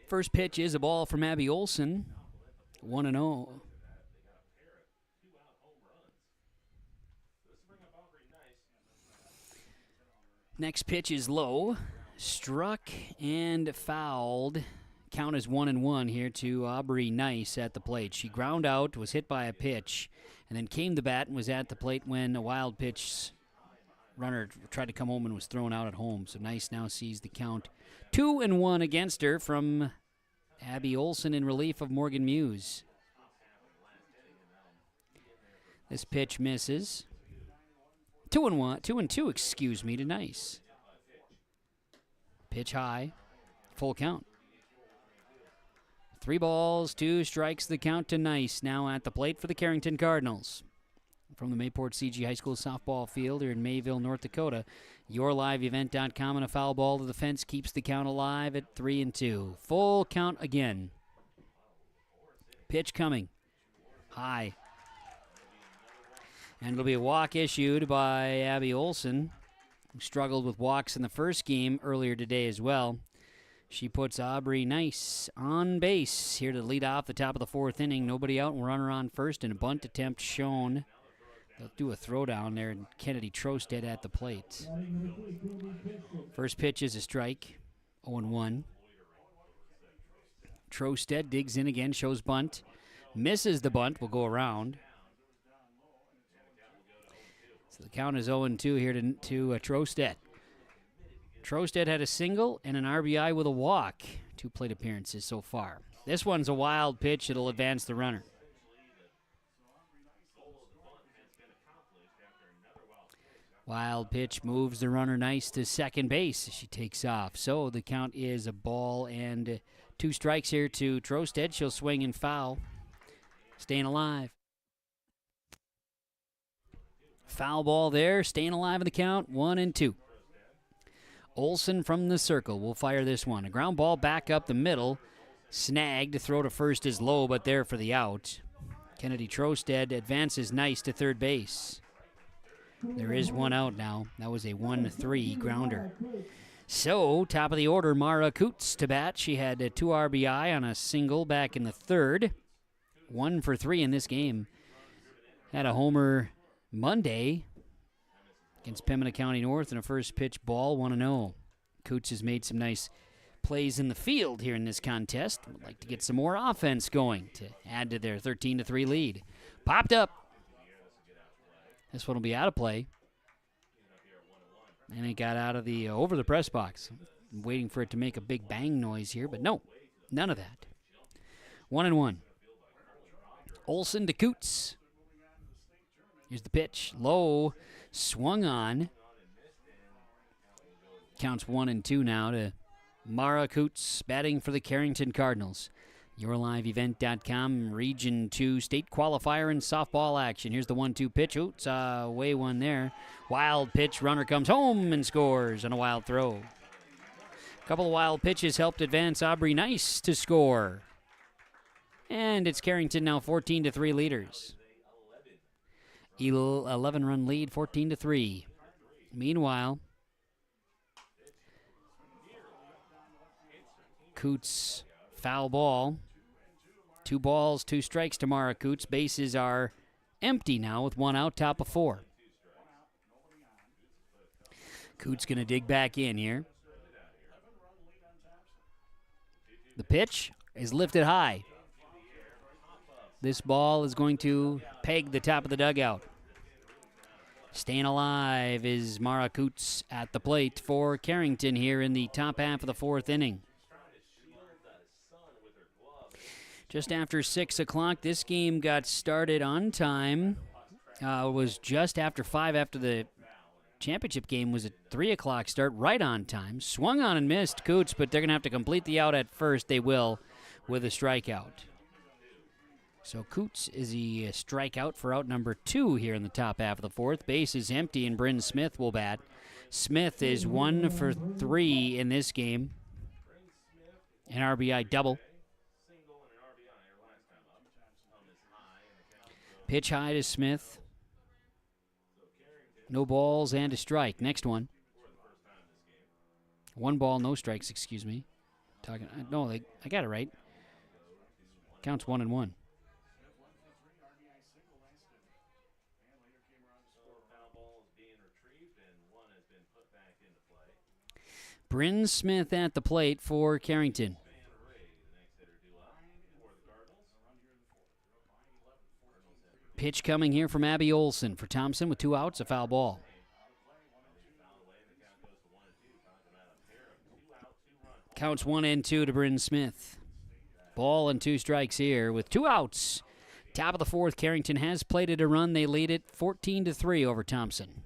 First pitch is a ball from Abby Olson, 1-0. Next pitch is low, struck and fouled. Count is 1-1 here to Aubrey Nice at the plate. She ground out, was hit by a pitch, and then came to bat and was at the plate when a wild pitch runner tried to come home and was thrown out at home. So Nice now sees the count 2-1 against her from Abby Olson in relief of Morgan Muse. This pitch misses. 2-2, excuse me, to Nice. Pitch high, full count. 3 balls, 2 strikes, the count to Nice. Now at the plate for the Carrington Cardinals. From the Mayport CG High School softball field here in Mayville, North Dakota, yourliveevent.com, and a foul ball to the fence keeps the count alive at 3-2. Full count again. Pitch coming. High. And it'll be a walk issued by Abby Olson, who struggled with walks in the first game earlier today as well. She puts Aubrey Nice on base here to lead off the top of the fourth inning. Nobody out, and runner on first, and a bunt attempt shown. They'll do a throwdown there, and Kennedy Trosted at the plate. First pitch is a strike, 0-1. Trosted digs in again, shows bunt. Misses the bunt, will go around. So the count is 0-2 here to Trosted. Trosted had a single and an RBI with a walk. 2 plate appearances so far. This one's a wild pitch. It'll advance the runner. Wild pitch moves the runner Nice to second base as she takes off. So the count is a ball and 2 strikes here to Trosted. She'll swing and foul. Staying alive. Foul ball there. Staying alive in the count. 1-2. Olson from the circle will fire this one. A ground ball back up the middle. Snagged. Throw to first is low, but there for the out. Kennedy Trosted advances Nice to third base. There is 1 out now. That was a 1-3 grounder. So, top of the order, Mara Coots to bat. She had 2 RBI on a single back in the third. 1 for 3 in this game. Had a homer Monday against Pembina County North in a first pitch ball, 1-0. Coots has made some nice plays in the field here in this contest. Would like to get some more offense going to add to their 13-3 lead. Popped up. This one will be out of play. And it got out of the over the press box. I'm waiting for it to make a big bang noise here, but no, none of that. 1-1. Olson to Coots. Here's the pitch. Low, swung on. Counts 1-2 now to Mara Coots batting for the Carrington Cardinals. YourLiveEvent.com, Region 2 State Qualifier in softball action. Here's the 1-2 pitch. Oops, way one there. Wild pitch, runner comes home and scores on a wild throw. A couple of wild pitches helped advance Aubrey Nice to score. And it's Carrington now 14-3 leaders. 11-run lead, 14-3. Meanwhile, Coots foul ball. 2 balls, 2 strikes to Mara Coots. Bases are empty now with 1 out, top of 4. Coots going to dig back in here. The pitch is lifted high. This ball is going to peg the top of the dugout. Staying alive is Mara Coots at the plate for Carrington here in the top half of the fourth inning. Just after 6 o'clock, this game got started on time. It was just after 5 after the championship game was at 3 o'clock start, right on time. Swung on and missed Coots, but they're going to have to complete the out at first. They will with a strikeout. So Coots is a strikeout for out number 2 here in the top half of the fourth. Base is empty, and Bryn Smith will bat. Smith is 1 for 3 in this game. An RBI double. Pitch high to Smith. No balls and a strike. Next one. 1 ball, no strikes, excuse me. I got it right. Counts 1-1. Bryn Smith at the plate for Carrington. Pitch coming here from Abby Olson for Thompson with 2 outs, a foul ball. Counts 1-2 to Bryn Smith. Ball and 2 strikes here with 2 outs. Top of the fourth, Carrington has plated a run. They lead it 14-3 over Thompson.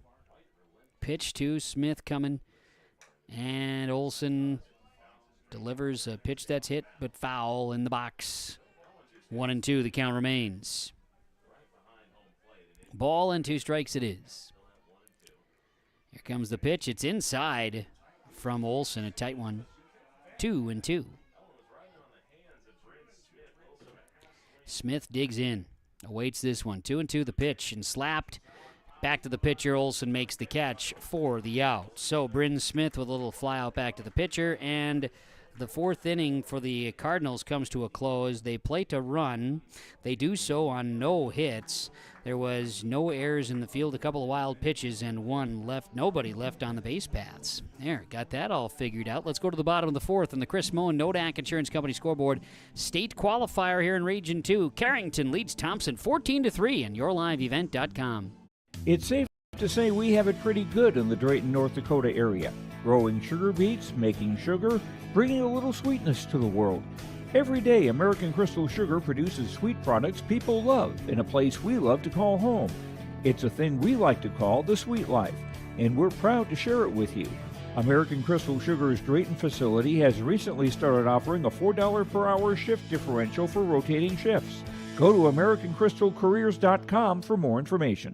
Pitch to Smith coming. And Olson delivers a pitch that's hit, but foul in the box. 1-2, the count remains. Ball and 2 strikes it is. Here comes the pitch. It's inside from Olson, a tight one. 2-2. Smith digs in, awaits this one. 2-2 the pitch, and slapped. Back to the pitcher. Olson makes the catch for the out. So Bryn Smith with a little fly out back to the pitcher, and the fourth inning for the Cardinals comes to a close. They plate a run. They do so on no hits. There was no errors in the field, a couple of wild pitches, and nobody left on the base paths. There, got that all figured out. Let's go to the bottom of the fourth on the Chris Moen Nodak Insurance Company scoreboard. State qualifier here in Region 2. Carrington leads Thompson 14-3 on yourliveevent.com. It's safe to say we have it pretty good in the Drayton, North Dakota area. Growing sugar beets, making sugar, bringing a little sweetness to the world. Every day, American Crystal Sugar produces sweet products people love in a place we love to call home. It's a thing we like to call the sweet life, and we're proud to share it with you. American Crystal Sugar's Drayton facility has recently started offering a $4 per hour shift differential for rotating shifts. Go to AmericanCrystalCareers.com for more information.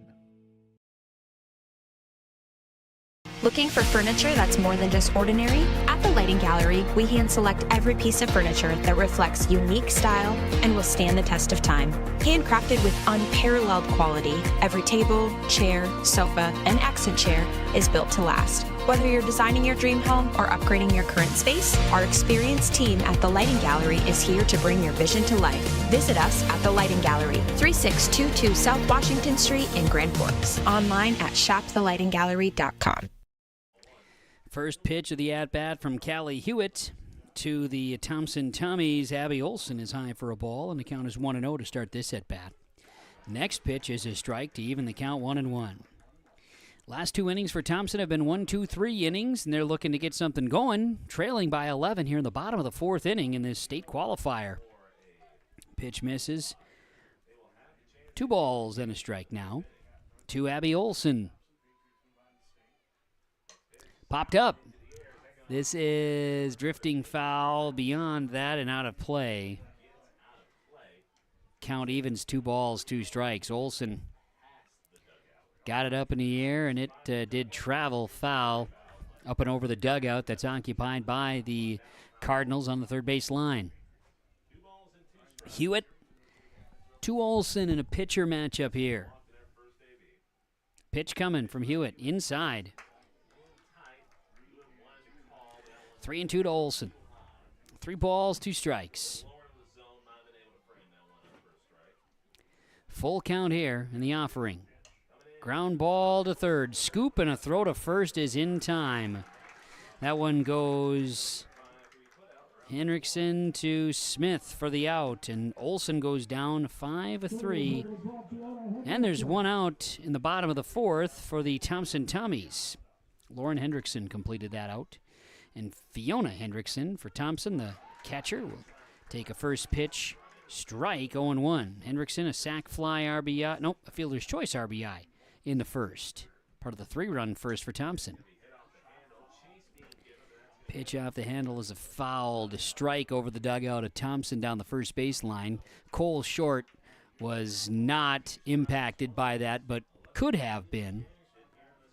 Looking for furniture that's more than just ordinary? At the Lighting Gallery, we hand select every piece of furniture that reflects unique style and will stand the test of time. Handcrafted with unparalleled quality, every table, chair, sofa, and accent chair is built to last. Whether you're designing your dream home or upgrading your current space, our experienced team at the Lighting Gallery is here to bring your vision to life. Visit us at the Lighting Gallery, 3622 South Washington Street in Grand Forks. Online at shopthelightinggallery.com. First pitch of the at-bat from Callie Hewitt to the Thompson Tommies. Abby Olson is high for a ball, and the count is 1-0 to start this at-bat. Next pitch is a strike to even the count 1-1. Last 2 innings for Thompson have been 1-2-3 innings, and they're looking to get something going, trailing by 11 here in the bottom of the 4th inning in this state qualifier. Pitch misses. 2 balls and a strike now to Abby Olson. Popped up. This is drifting foul beyond that and out of play. Count evens, 2 balls, 2 strikes. Olson got it up in the air, and it did travel foul up and over the dugout that's occupied by the Cardinals on the third base line. Hewitt to Olson in a pitcher matchup here. Pitch coming from Hewitt inside. 3-2 to Olson. 3 balls, 2 strikes. Full count here in the offering. Ground ball to third. Scoop and a throw to first is in time. That one goes Hendrickson to Smith for the out, and Olson goes down 5-3. And there's 1 out in the bottom of the 4th for the Thompson Tommies. Lauren Hendrickson completed that out. And Fiona Hendrickson for Thompson, the catcher, will take a first pitch Strike, 0-1. Hendrickson, a sac fly RBI. Nope, a fielder's choice RBI in the first. Part of the 3-run first for Thompson. Pitch off the handle is a foul to strike over the dugout of Thompson down the first baseline. Cole Short was not impacted by that, but could have been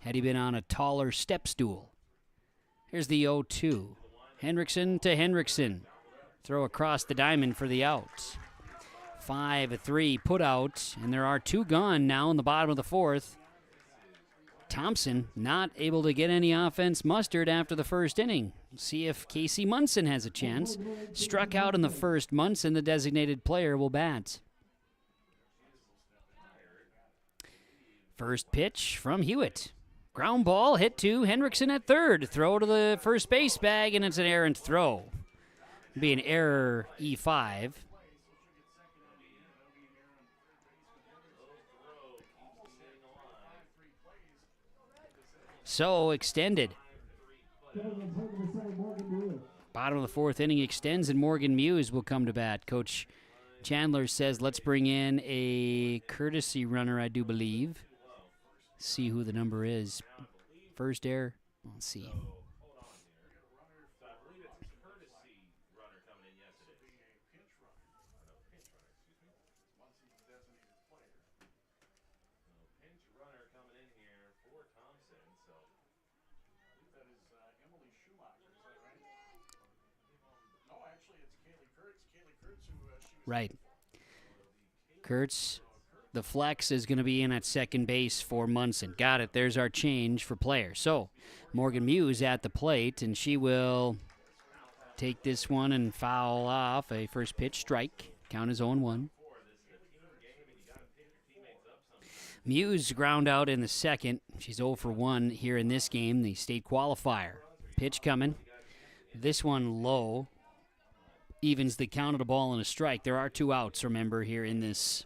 had he been on a taller step stool. Here's the 0-2. Hendrickson to Hendrickson. Throw across the diamond for the out. 5-3 put out, and there are 2 gone now in the bottom of the 4th. Thompson not able to get any offense mustered after the first inning. See if Casey Munson has a chance. Struck out in the first. Munson, the designated player, will bat. First pitch from Hewitt. Ground ball hit to Hendrickson at third. Throw to the first base bag, and it's an errant throw. Be an error E5. So extended. Bottom of the 4th inning extends, and Morgan Muse will come to bat. Coach Chandler says, let's bring in a courtesy runner, I do believe. See who the number is. First error. Let's see. Right. Kurtz, the flex is going to be in at second base for Munson. Got it. There's our change for player. So, Morgan Muse at the plate, and she will take this one and foul off a first pitch strike. Count is 0-1. Muse ground out in the second. She's 0 for 1 here in this game, the state qualifier. Pitch coming. This one low. Evens the count of the ball and a strike. There are 2 outs, remember, here in this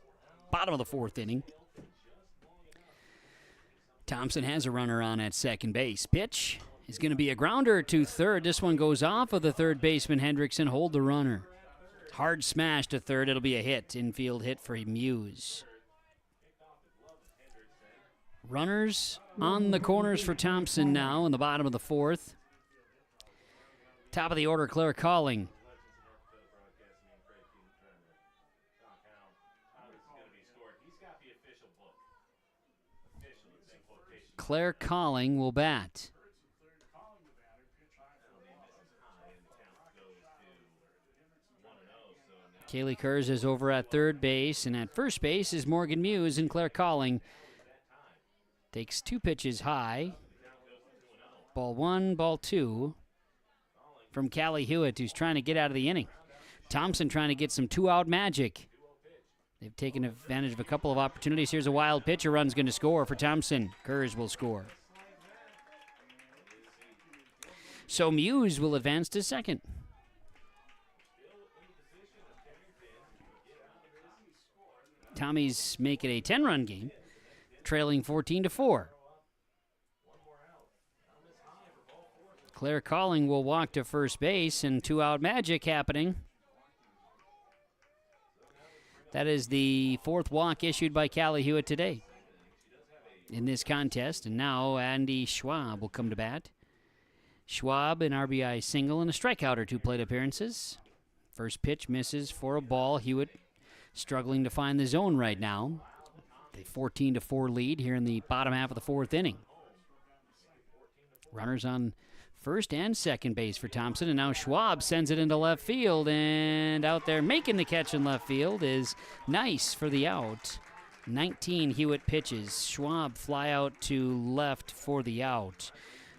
bottom of the 4th inning. Thompson has a runner on at second base. Pitch is going to be a grounder to third. This one goes off of the third baseman, Hendrickson. Hold the runner. Hard smash to third. It'll be a hit. Infield hit for Muse. Runners on the corners for Thompson now in the bottom of the 4th. Top of the order, Claire Calling. Claire Calling will bat. Kaylee Kurz is over at third base, and at first base is Morgan Muse, and Claire Calling takes 2 pitches high. Ball 1, ball 2 from Callie Hewitt, who's trying to get out of the inning. Thompson trying to get some 2-out magic. They've taken advantage of a couple of opportunities. Here's a wild pitch. A run's going to score for Thompson. Kurz will score. So Muse will advance to second. Tommies make it a 10-run game, trailing 14-4. Claire Calling will walk to first base, and 2-out magic happening. That is the 4th walk issued by Callie Hewitt today in this contest. And now Andy Schwab will come to bat. Schwab, an RBI single and a strikeout or 2 plate appearances. First pitch misses for a ball. Hewitt struggling to find the zone right now. The 14-4 lead here in the bottom half of the 4th inning. Runners on first and second base for Thompson, and now Schwab sends it into left field, and out there making the catch in left field is Nice for the out. 19 Hewitt pitches. Schwab fly out to left for the out.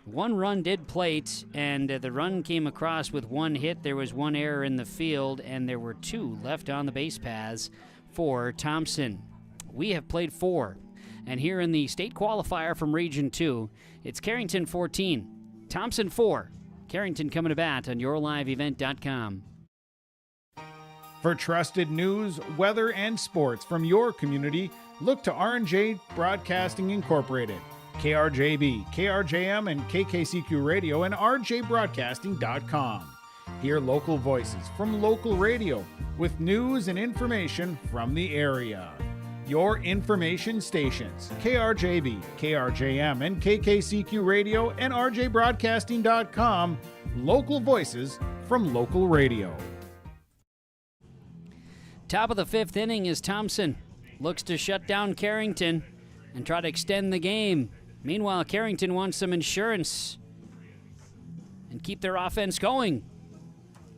1 run did plate, and the run came across with 1 hit. There was 1 error in the field, and there were 2 left on the base paths for Thompson. We have played 4, and here in the state qualifier from Region 2, it's Carrington 14. Thompson 4. Carrington coming to bat on YourLiveEvent.com. For trusted news, weather, and sports from your community, look to R&J Broadcasting Incorporated, KRJB, KRJM, and KKCQ Radio, and RJBroadcasting.com. Hear local voices from local radio with news and information from the area. Your information stations, KRJB, KRJM, and KKCQ Radio and RJBroadcasting.com. Local voices from local radio. Top of the fifth inning is Thompson. Looks to shut down Carrington and try to extend the game. Meanwhile, Carrington wants some insurance and keep their offense going.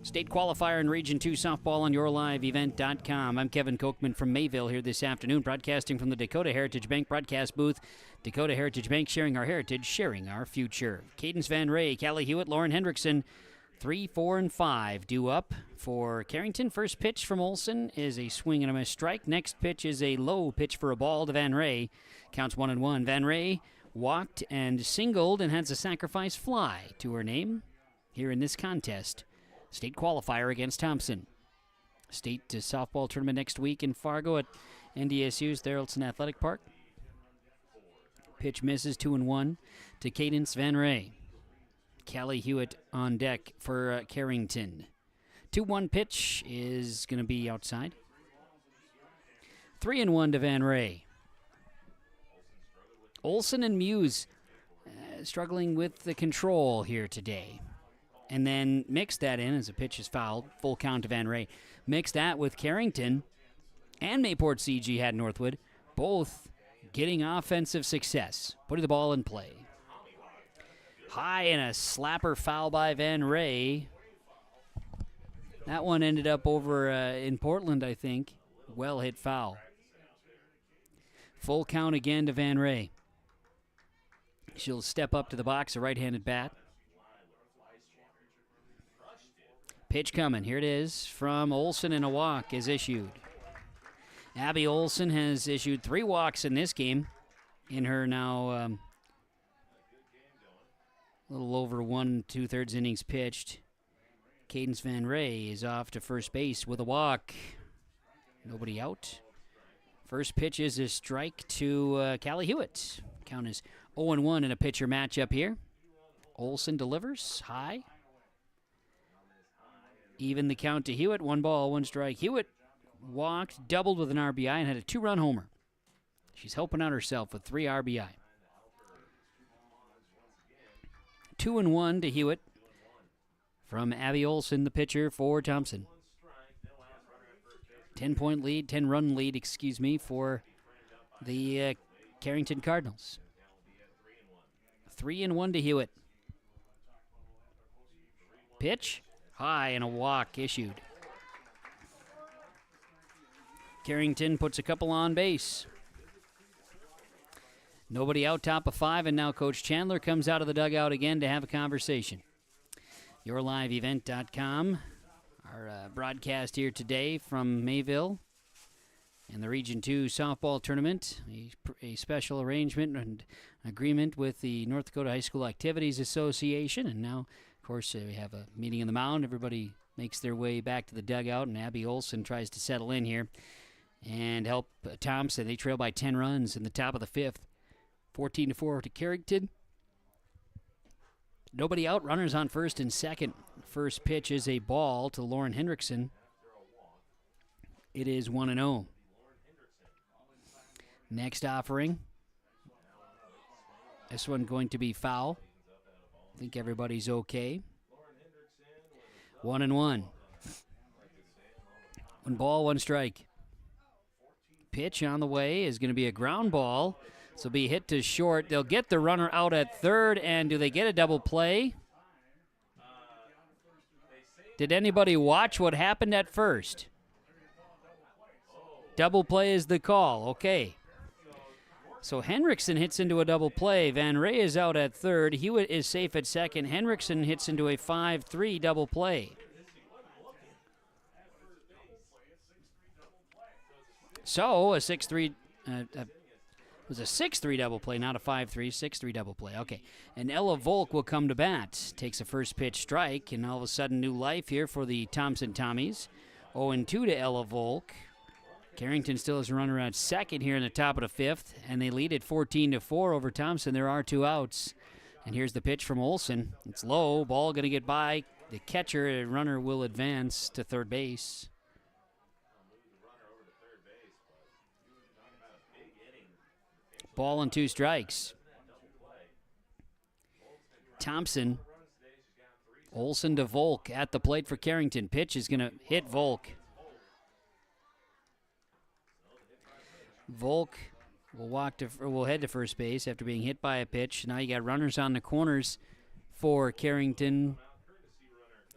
State Qualifier in Region 2 softball on yourliveevent.com. I'm Kevin Kochman from Mayville here this afternoon, broadcasting from the Dakota Heritage Bank broadcast booth. Dakota Heritage Bank, sharing our heritage, sharing our future. Cadence Van Ray, Callie Hewitt, Lauren Hendrickson, 3, 4, and 5 due up for Carrington. First pitch from Olson is a swing and a miss strike. Next pitch is a low pitch for a ball to Van Ray. Counts 1-1. Van Ray walked and singled and has a sacrifice fly to her name here in this contest. State Qualifier against Thompson. State softball tournament next week in Fargo at NDSU's Theraldson Athletic Park. Pitch misses 2-1 to Cadence Van Ray. Callie Hewitt on deck for Carrington. 2-1 pitch is going to be outside. 3-1 to Van Ray. Olson and Muse struggling with the control here today. And then mix that in as a pitch is fouled. Full count to Van Ray. Mix that with Carrington and Mayport CG had Northwood, both getting offensive success, putting the ball in play. High and a slapper foul by Van Ray. That one ended up over in Portland, I think. Well hit foul. Full count again to Van Ray. She'll step up to the box, a right-handed bat. Pitch coming. Here it is from Olson, and a walk is issued. Abby Olson has issued 3 walks in this game in her now a little over 1 2/3 innings pitched. Cadence Van Ray is off to first base with a walk. Nobody out. First pitch is a strike to Callie Hewitt. Count is 0-1 in a pitcher matchup here. Olson delivers high. Even the count to Hewitt. 1 ball, 1 strike. Hewitt walked, doubled with an RBI, and had a 2-run homer. She's helping out herself with 3 RBI. 2-1 to Hewitt from Abby Olson, the pitcher for Thompson. 10-point lead, 10-run lead, for the Carrington Cardinals. 3-1 to Hewitt. Pitch. High and a walk issued. Carrington puts a couple on base. Nobody out, top of 5, and now Coach Chandler comes out of the dugout again to have a conversation. YourLiveEvent.com. Our broadcast here today from Mayville and the Region 2 softball tournament. A special arrangement and agreement with the North Dakota High School Activities Association, and now of course, we have a meeting in the mound. Everybody makes their way back to the dugout, and Abby Olson tries to settle in here and help Thompson. They trail by 10 runs in the top of the 5th. 14-4 to Carrington. Nobody out. Runners on first and second. First pitch is a ball to Lauren Hendrickson. It is 1-0. Next offering. This one going to be foul. I think everybody's okay. 1-1. 1 ball, 1 strike. Pitch on the way is going to be a ground ball. So be hit to short. They'll get the runner out at third, and do they get a double play? Did anybody watch what happened at first? Double play is the call. Okay. So Henriksen hits into a double play. Van Ray is out at third. Hewitt is safe at second. Henriksen hits into a 5-3 double play. So a 6-3 was a 6-3 double play, not a 5-3, 6-3 double play. Okay. And Ella Volk will come to bat. Takes a first pitch strike, and all of a sudden new life here for the Thompson Tommies. 0-2 to Ella Volk. Carrington still has a runner at second here in the top of the 5th, and they lead it 14-4 over Thompson. There are 2 outs. And here's the pitch from Olson. It's low. Ball going to get by the catcher, runner will advance to third base. Ball and 2 strikes. Thompson. Olson to Volk at the plate for Carrington. Pitch is going to hit Volk. Volk will head to first base after being hit by a pitch. Now you got runners on the corners for Carrington.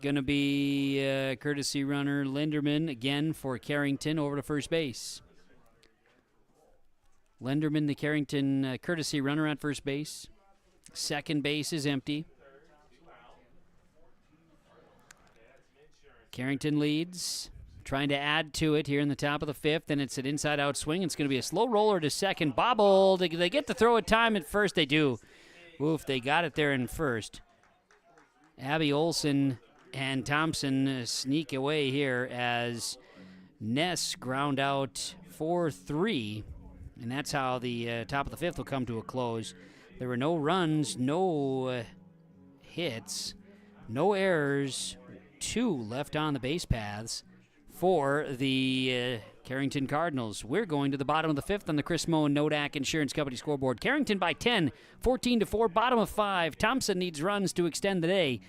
Going to be courtesy runner Linderman again for Carrington over to first base. Linderman, the Carrington courtesy runner at first base. Second base is empty. Carrington leads, trying to add to it here in the top of the 5th, and it's an inside-out swing. It's going to be a slow roller to second. Bobbled. They get to throw it time at first. They do. Oof, they got it there in first. Abby Olson and Thompson sneak away here as Ness ground out 4-3, and that's how the top of the 5th will come to a close. There were no runs, no hits, no errors, 2 left on the base paths for the Carrington Cardinals. We're going to the bottom of the 5th on the Chris Moe and Nodak Insurance Company scoreboard. Carrington by 10, 14-4, bottom of 5. Thompson needs runs to extend the day.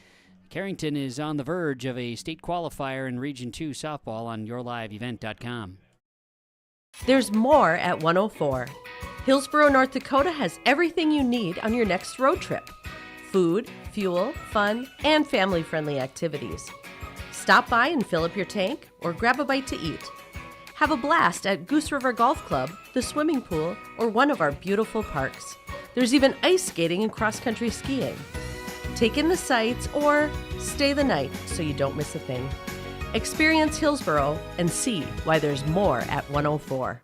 Carrington is on the verge of a state qualifier in Region 2 softball on yourliveevent.com. There's more at 104. Hillsborough, North Dakota has everything you need on your next road trip. Food, fuel, fun, and family-friendly activities. Stop by and fill up your tank or grab a bite to eat. Have a blast at Goose River Golf Club, the swimming pool, or one of our beautiful parks. There's even ice skating and cross-country skiing. Take in the sights or stay the night so you don't miss a thing. Experience Hillsborough and see why there's more at 104.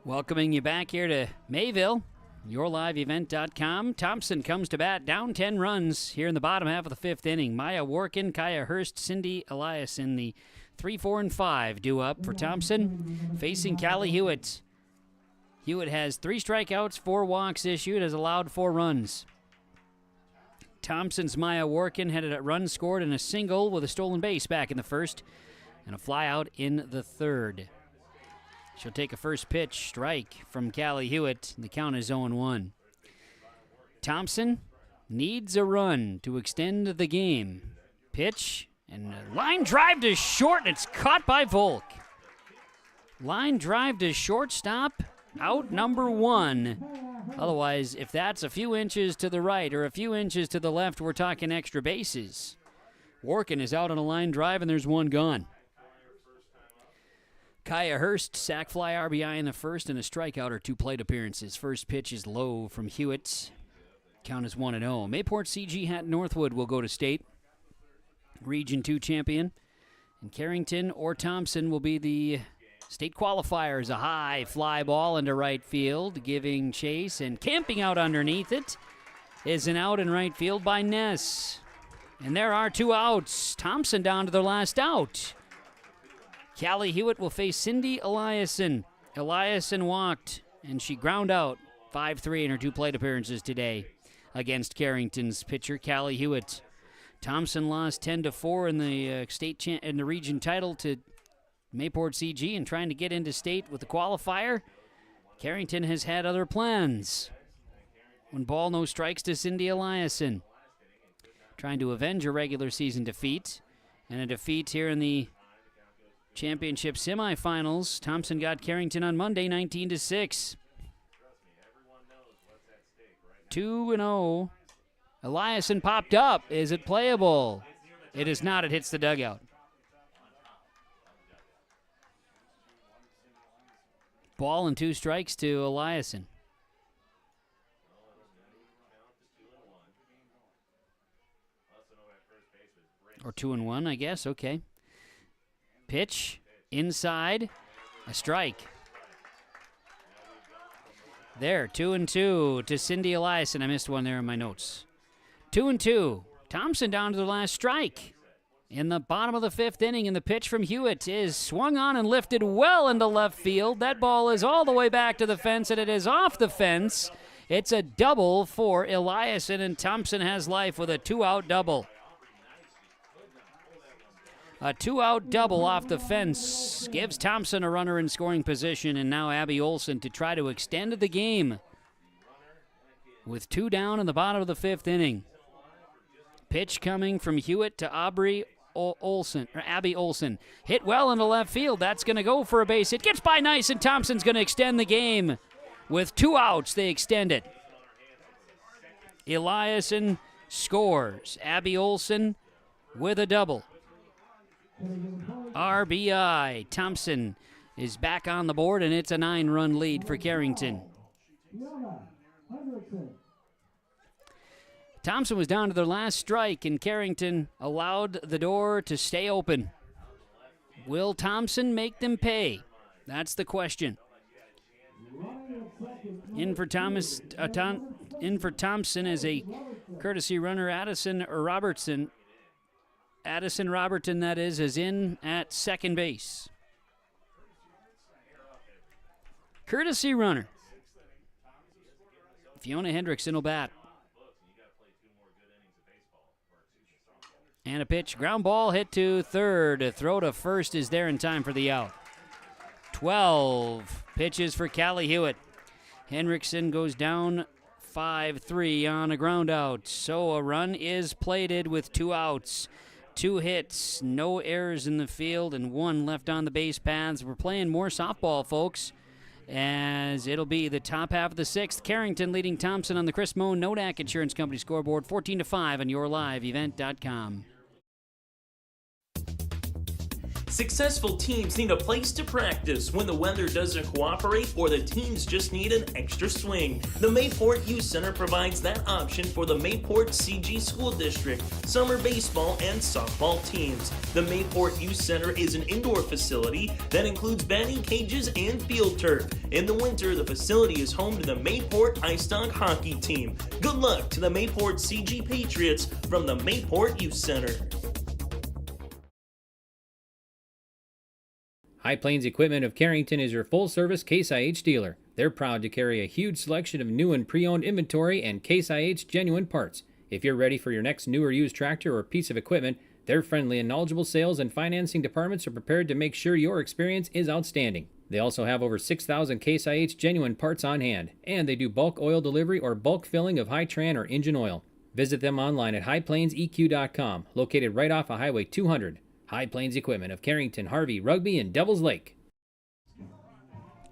Welcoming you back here to Mayville, yourliveevent.com. Thompson comes to bat, down 10 runs here in the bottom half of the 5th inning. Maya Workin, Kaya Hurst, Cindy Eliason, the 3, 4, and 5 due up for Thompson, facing Callie Hewitt. Hewitt has 3 strikeouts, 4 walks issued, has allowed 4 runs. Thompson's Maya Workin had a run scored and a single with a stolen base back in the 1st and a fly out in the 3rd. She'll take a first pitch strike from Callie Hewitt. The count is 0-1. Thompson needs a run to extend the game. Pitch and a line drive to short, and it's caught by Volk. Line drive to shortstop, out number 1. Otherwise, if that's a few inches to the right or a few inches to the left, we're talking extra bases. Workin is out on a line drive, and there's 1 gone. Kaya Hurst, sac fly RBI in the 1st and a strikeout or 2 plate appearances. First pitch is low from Hewitt. Count is 1-0. Mayport CG Hatton Northwood will go to state. Region 2 champion. And Carrington or Thompson will be the state qualifiers. A high fly ball into right field, giving chase, and camping out underneath it is an out in right field by Ness. And there are 2 outs. Thompson down to their last out. Callie Hewitt will face Cindy Eliason. Eliason walked, and she ground out 5-3 in her 2 plate appearances today against Carrington's pitcher, Callie Hewitt. Thompson lost 10-4 in the in the region title to Mayport CG and trying to get into state with the qualifier. Carrington has had other plans. 1 ball, no strikes to Cindy Eliason. Trying to avenge a regular season defeat, and a defeat here in the championship semifinals. Thompson got Carrington on Monday, 19-6. 2-0. Eliason popped up. Is it playable? It is not. It hits the dugout. Ball and 2 strikes to Eliason. Or 2-1, I guess. Okay. Pitch, inside, a strike. There, 2-2 to Cindy Eliason. I missed one there in my notes. 2-2. Thompson down to the last strike. In the bottom of the 5th inning, and the pitch from Hewitt is swung on and lifted well into left field. That ball is all the way back to the fence, and it is off the fence It's a double for Eliason, and Thompson has life with a 2-out double. A 2-out double off the fence gives Thompson a runner in scoring position, and now Abby Olson to try to extend the game with 2 down in the bottom of the 5th inning. Pitch coming from Hewitt to Abby Olson. Hit well into left field. That's going to go for a base hit. Gets by nice, and Thompson's going to extend the game. With 2 outs, they extend it. Eliason scores. Abby Olson with a double. RBI. Thompson is back on the board, and it's a 9-run lead for Carrington. Thompson was down to their last strike, and Carrington allowed the door to stay open. Will Thompson make them pay? That's the question. In for Thompson is a courtesy runner, Addison Robertson, that is in at second base. Courtesy runner. Fiona Hendrickson will bat. And a pitch, ground ball hit to third. A throw to first is there in time for the out. 12 pitches for Callie Hewitt. Hendrickson goes down 5-3 on a ground out. So a run is plated with 2 outs. 2 hits, no errors in the field, and 1 left on the base paths. We're playing more softball, folks, as it'll be the top half of the 6th. Carrington leading Thompson on the Chris Moan Nodak Insurance Company scoreboard, 14-5 on yourliveevent.com. Successful teams need a place to practice when the weather doesn't cooperate or the teams just need an extra swing. The Mayport Youth Center provides that option for the Mayport CG School District, summer baseball, and softball teams. The Mayport Youth Center is an indoor facility that includes batting cages and field turf. In the winter, the facility is home to the Mayport Ice Dog hockey team. Good luck to the Mayport CG Patriots from the Mayport Youth Center. High Plains Equipment of Carrington is your full-service Case IH dealer. They're proud to carry a huge selection of new and pre-owned inventory and Case IH genuine parts. If you're ready for your next new or used tractor or piece of equipment, their friendly and knowledgeable sales and financing departments are prepared to make sure your experience is outstanding. They also have over 6,000 Case IH genuine parts on hand, and they do bulk oil delivery or bulk filling of high-tran or engine oil. Visit them online at highplainseq.com, located right off of Highway 200. High Plains Equipment of Carrington, Harvey, Rugby, and Devils Lake.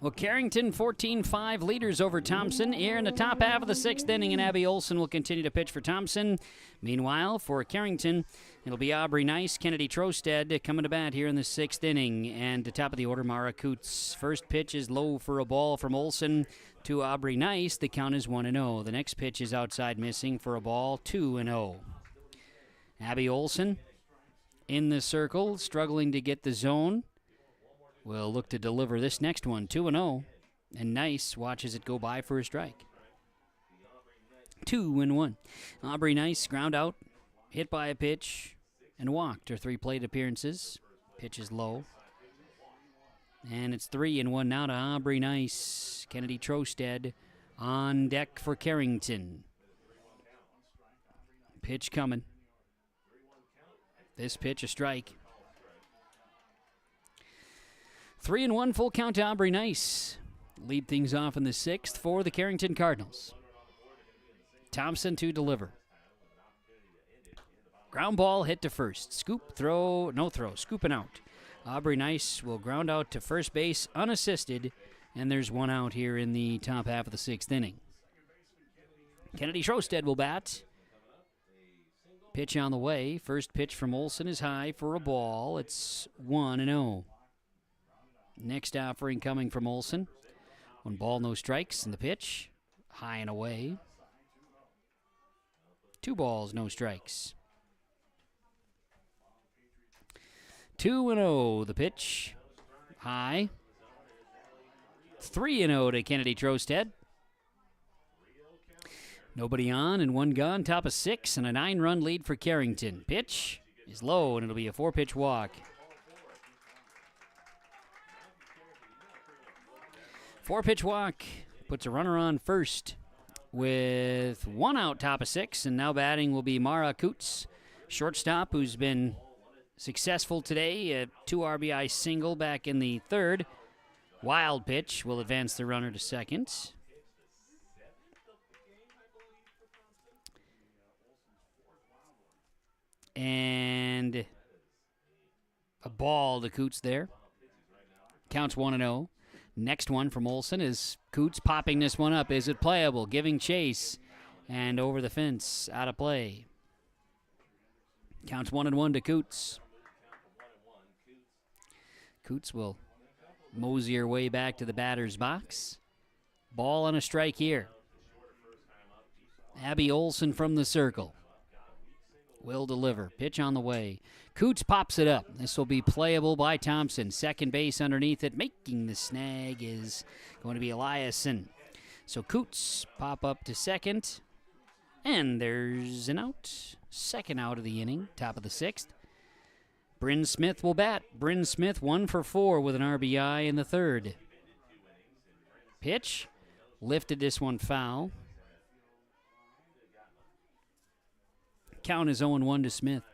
Well, Carrington 14-5 leaders over Thompson here in the top half of the 6th inning, and Abby Olson will continue to pitch for Thompson. Meanwhile, for Carrington, it'll be Aubrey Nice, Kennedy Trosted coming to bat here in the 6th inning. And the top of the order, Mara Coots. First pitch is low for a ball from Olson to Aubrey Nice. The count is 1-0. The next pitch is outside missing for a ball, 2-0. Abby Olson in the circle, struggling to get the zone. Will look to deliver this next one, 2-0. And Nice watches it go by for a strike. 2-1. Aubrey Nice, ground out, hit by a pitch, and walked her 3 plate appearances. Pitch is low. And it's 3-1 now to Aubrey Nice. Kennedy Trosted on deck for Carrington. Pitch coming. This pitch, a strike. 3-1, full count to Aubrey Nice. Lead things off in the 6th for the Carrington Cardinals. Thompson to deliver. Ground ball hit to first. Scoop, throw, no throw, scooping out. Aubrey Nice will ground out to first base unassisted, and there's 1 out here in the top half of the 6th inning. Kennedy Trosted will bat. Pitch on the way. First pitch from Olson is high for a ball. It's 1-0. Next offering coming from Olson. 1 ball, no strikes in the pitch. High and away. 2 balls, no strikes. 2-0 the pitch. High. 3-0 to Kennedy Trosted. Nobody on and 1 gone, top of 6, and a 9-run lead for Carrington. Pitch is low, and it'll be a 4-pitch walk. 4-pitch walk puts a runner on first. with 1 out, top of 6, and now batting will be Mara Coots, shortstop, who's been successful today. A 2 RBI single back in the 3rd. Wild pitch will advance the runner to second. And a ball to Coots there. Counts 1-0. Next one from Olsen is Coots popping this one up. Is it playable? Giving chase. And over the fence. Out of play. Counts 1-1 to Coots. Coots will mosey her way back to the batter's box. Ball on a strike here. Abby Olsen from the circle. Will deliver. Pitch on the way. Coots pops it up. This will be playable by Thompson. Second base underneath it. Making the snag is going to be Eliason. So Coots pop up to second. And there's an out. Second out of the inning. Top of the 6th. Bryn Smith will bat. Bryn Smith 1 for 4 with an RBI in the 3rd. Pitch. Lifted this one foul. Count is 0-1 to Smith.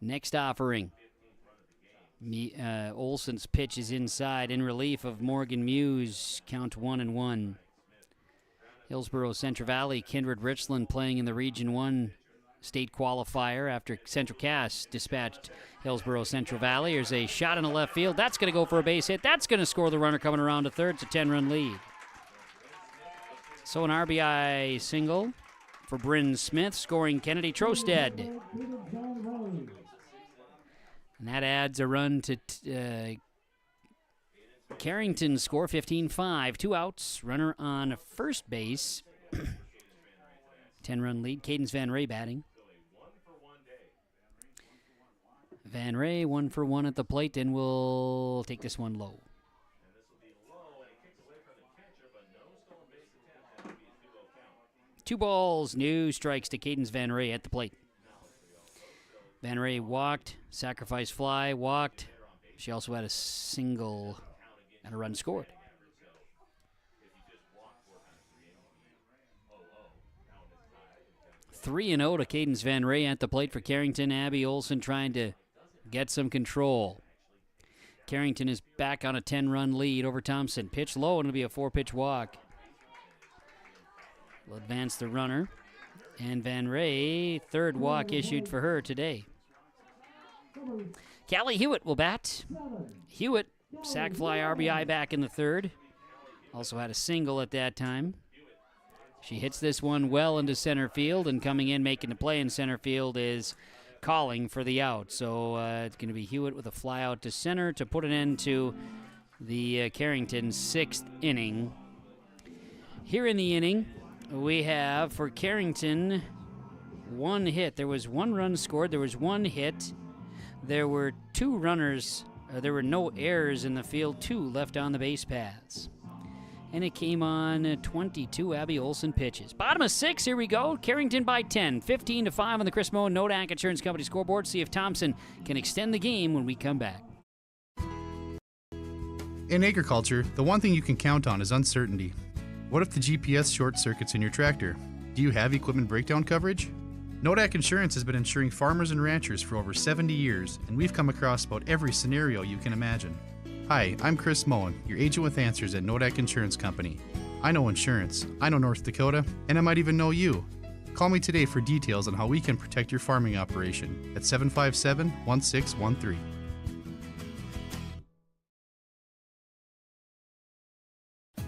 Next offering. Olsen's pitch is inside in relief of Morgan Muse. Count 1-1. Hillsborough Central Valley, Kindred Richland playing in the Region 1 state qualifier after Central Cass dispatched Hillsborough Central Valley. There's a shot in the left field. That's going to go for a base hit. That's going to score the runner coming around to third. It's a 10-run lead. So an RBI single for Bryn Smith, scoring Kennedy Trosted. And that adds a run to Carrington's score, 15-5. 2 outs, runner on first base. 10-run lead. Cadence Van Ray batting. Van Ray 1 for 1 at the plate, and will take this one low. Two balls, no strikes to Cadence Van Ray at the plate. Van Ray walked, sacrifice fly, walked. She also had a single and a run scored. Three and 0 to Cadence Van Ray at the plate for Carrington. Abby Olsen trying to get some control. Carrington is back on a 10-run lead over Thompson. Pitch low, and it'll be a 4-pitch walk. Will advance the runner. And Van Ray, 3rd walk issued for her today. Callie Hewitt will bat. Hewitt, sac fly RBI back in the 3rd. Also had a single at that time. She hits this one well into center field, and coming in making the play in center field is calling for the out. So it's going to be Hewitt with a fly out to center to put an end to the Carrington 6th inning. Here in the inning, we have for Carrington 1 hit. There was 1 run scored. There was 1 hit. There were 2 runners. There were no errors in the field. 2 left on the base paths. And it came on 22 Abby Olsen pitches. Bottom of 6, here we go. Carrington by 10. 15-5 on the Chris Moen Nodak Insurance Company scoreboard. See if Thompson can extend the game when we come back. In agriculture, the one thing you can count on is uncertainty. What if the GPS short circuits in your tractor? Do you have equipment breakdown coverage? Nodak Insurance has been insuring farmers and ranchers for over 70 years, and we've come across about every scenario you can imagine. Hi, I'm Chris Moen, your agent with answers at Nodak Insurance Company. I know insurance, I know North Dakota, and I might even know you. Call me today for details on how we can protect your farming operation at 757-1613.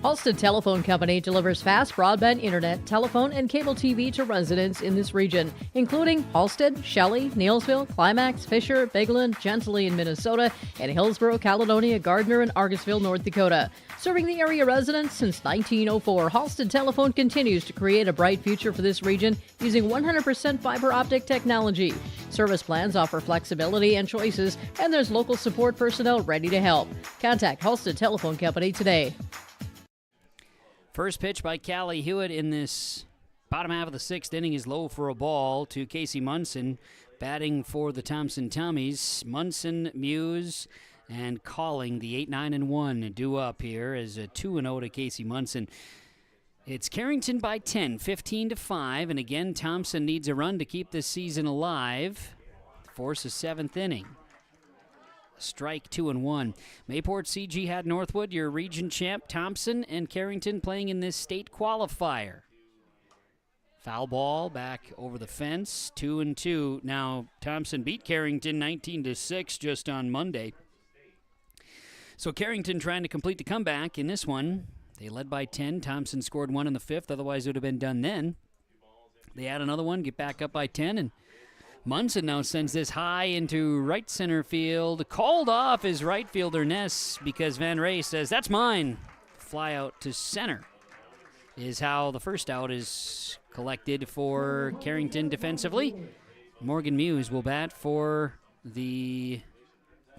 Halstead Telephone Company delivers fast broadband internet, telephone, and cable TV to residents in this region, including Halstead, Shelley, Neilsville, Climax, Fisher, Bigland, Gentilly in Minnesota, and Hillsborough, Caledonia, Gardner, and Argusville, North Dakota. Serving the area residents since 1904, Halstead Telephone continues to create a bright future for this region using 100% fiber optic technology. Service plans offer flexibility and choices, and there's local support personnel ready to help. Contact Halstead Telephone Company today. First pitch by Callie Hewitt in this bottom half of the 6th inning is low for a ball to Casey Munson, batting for the Thompson Tommies. Munson, Muse, and calling the 8-9-1 due up here as a 2-0 to Casey Munson. It's Carrington by 10, 15-5, and again, Thompson needs a run to keep this season alive. Force a 7th inning. Strike 2-1. Mayport CG had Northwood, your region champ, Thompson and Carrington playing in this state qualifier. Foul ball back over the fence, 2-2. Now, Thompson beat Carrington 19-6 just on Monday. So Carrington trying to complete the comeback in this one. They led by 10. Thompson scored 1 in the 5th, otherwise it would have been done then. They add another one, get back up by 10, and Munson now sends this high into right center field. Called off his right fielder Ness because Van Ray says, "That's mine." Fly out to center is how the first out is collected for Carrington defensively. Morgan Muse will bat for the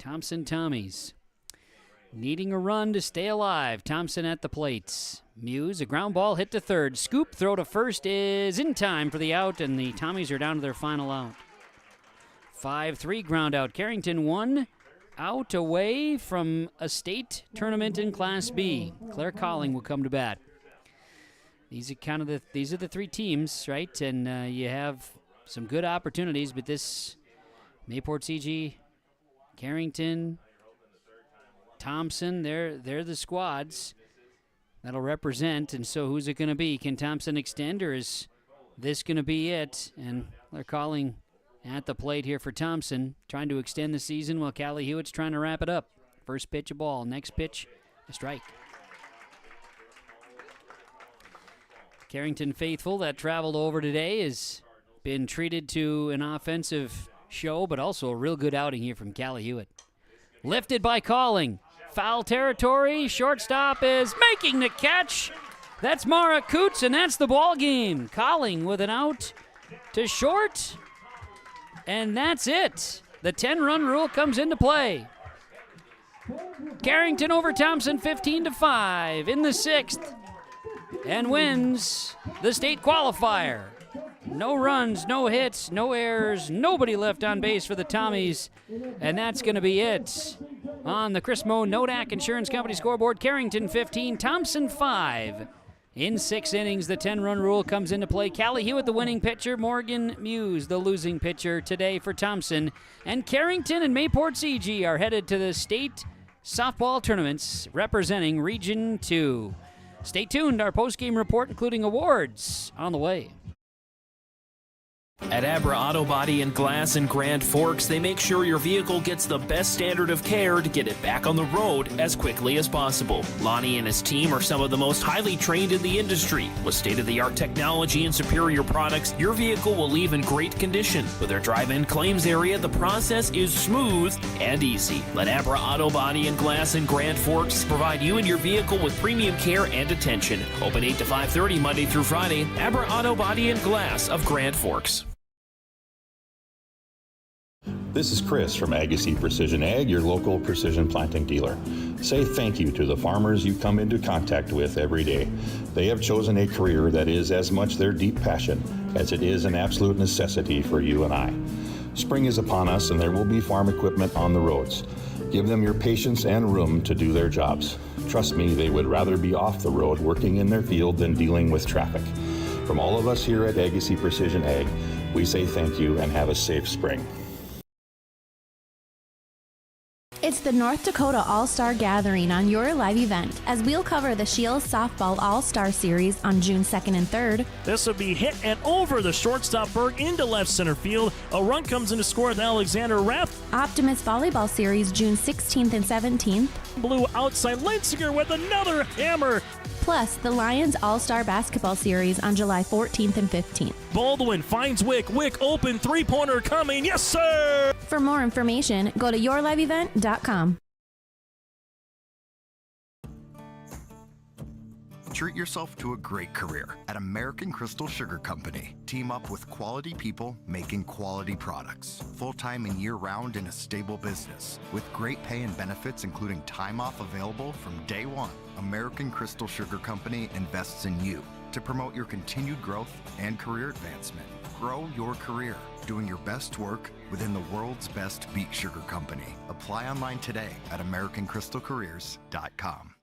Thompson Tommies. Needing a run to stay alive. Thompson at the plate. Muse, a ground ball hit to third. Scoop throw to first is in time for the out, and the Tommies are down to their final out. 5-3 ground out. Carrington 1 out away from a state tournament in Class B. Claire Colling will come to bat. These are the 3 teams, right? And you have some good opportunities, but this Mayport CG, Carrington, Thompson, they're the squads that'll represent. And so who's it going to be? Can Thompson extend, or is this going to be it? And they're calling at the plate here for Thompson, trying to extend the season while Callie Hewitt's trying to wrap it up. First pitch, a ball. Next pitch, a strike. Carrington faithful that traveled over today has been treated to an offensive show, but also a real good outing here from Callie Hewitt. Lifted by Calling. Foul territory. Shortstop is making the catch. That's Mara Coots, and that's the ball game. Calling with an out to short. And that's it. The 10-run rule comes into play. Carrington over Thompson 15-5 in the 6th and wins the state qualifier. No runs, no hits, no errors, nobody left on base for the Tommies, and that's going to be it. On the Chris Moe Nodak Insurance Company scoreboard, Carrington 15, Thompson 5. In 6 innings, the 10-run rule comes into play. Callie Hewitt, the winning pitcher. Morgan Muse, the losing pitcher today for Thompson. And Carrington and Mayport CG are headed to the state softball tournaments representing Region 2. Stay tuned. Our postgame report, including awards, on the way. At Abra Auto Body and Glass in Grand Forks, they make sure your vehicle gets the best standard of care to get it back on the road as quickly as possible. Lonnie and his team are some of the most highly trained in the industry. With state-of-the-art technology and superior products, your vehicle will leave in great condition. With their drive-in claims area, the process is smooth and easy. Let Abra Auto Body and Glass in Grand Forks provide you and your vehicle with premium care and attention. Open 8 to 5:30 Monday through Friday. Abra Auto Body and Glass of Grand Forks. This is Chris from Agassiz Precision Ag, your local precision planting dealer. Say thank you to the farmers you come into contact with every day. They have chosen a career that is as much their deep passion as it is an absolute necessity for you and I. Spring is upon us and there will be farm equipment on the roads. Give them your patience and room to do their jobs. Trust me, they would rather be off the road working in their field than dealing with traffic. From all of us here at Agassiz Precision Ag, we say thank you and have a safe spring. It's the North Dakota All-Star Gathering on your live event, as we'll cover the Shields Softball All-Star Series on June 2nd and 3rd. This will be hit and over the shortstop Berg into left center field. A run comes in to score with Alexander Raff. Optimist Volleyball Series June 16th and 17th. Blue outside Linsinger with another hammer. Plus, the Lions All-Star Basketball Series on July 14th and 15th. Baldwin finds Wick. Wick open, three-pointer coming. Yes, sir! For more information, go to yourliveevent.com. Treat yourself to a great career at American Crystal Sugar Company. Team up with quality people making quality products. Full-time and year-round in a stable business. With great pay and benefits including time off available from day one. American Crystal Sugar Company invests in you to promote your continued growth and career advancement. Grow your career doing your best work within the world's best beet sugar company. Apply online today at AmericanCrystalCareers.com.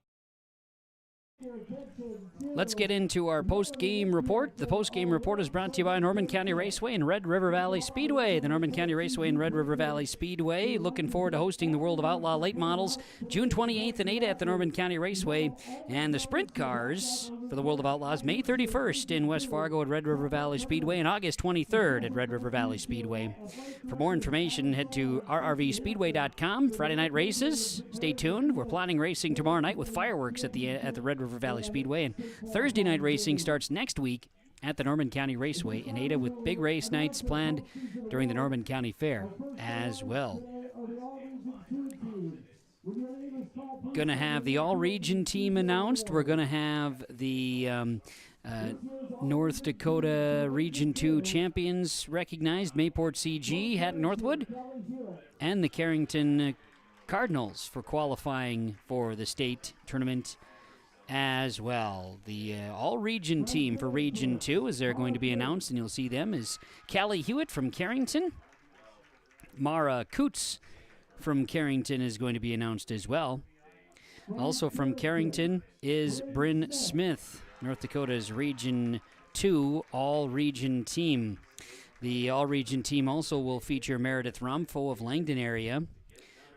Let's get into our post-game report. The post-game report is brought to you by Norman County Raceway and Red River Valley Speedway. The Norman County Raceway and Red River Valley Speedway looking forward to hosting the World of Outlaw Late Models June 28th and 8th at the Norman County Raceway. And the sprint cars for the World of Outlaws May 31st in West Fargo at Red River Valley Speedway and August 23rd at Red River Valley Speedway. For more information, head to rrvspeedway.com. Friday night races. Stay tuned. We're planning racing tomorrow night with fireworks at the Red River Valley Speedway. And Thursday night racing starts next week at the Norman County Raceway in Ada with big race nights planned during the Norman County Fair as well. Going to have the all-region team announced. We're going to have the North Dakota Region 2 champions recognized, Mayport CG, Hatton Northwood, and the Carrington Cardinals for qualifying for the state tournament as well. The all-region team for Region 2 is they're going to be announced, and you'll see them, is Callie Hewitt from Carrington. Mara Coots from Carrington is going to be announced as well. Also from Carrington is Bryn Smith, North Dakota's Region 2 all-region team. The all-region team also will feature Meredith Rumfo of Langdon area,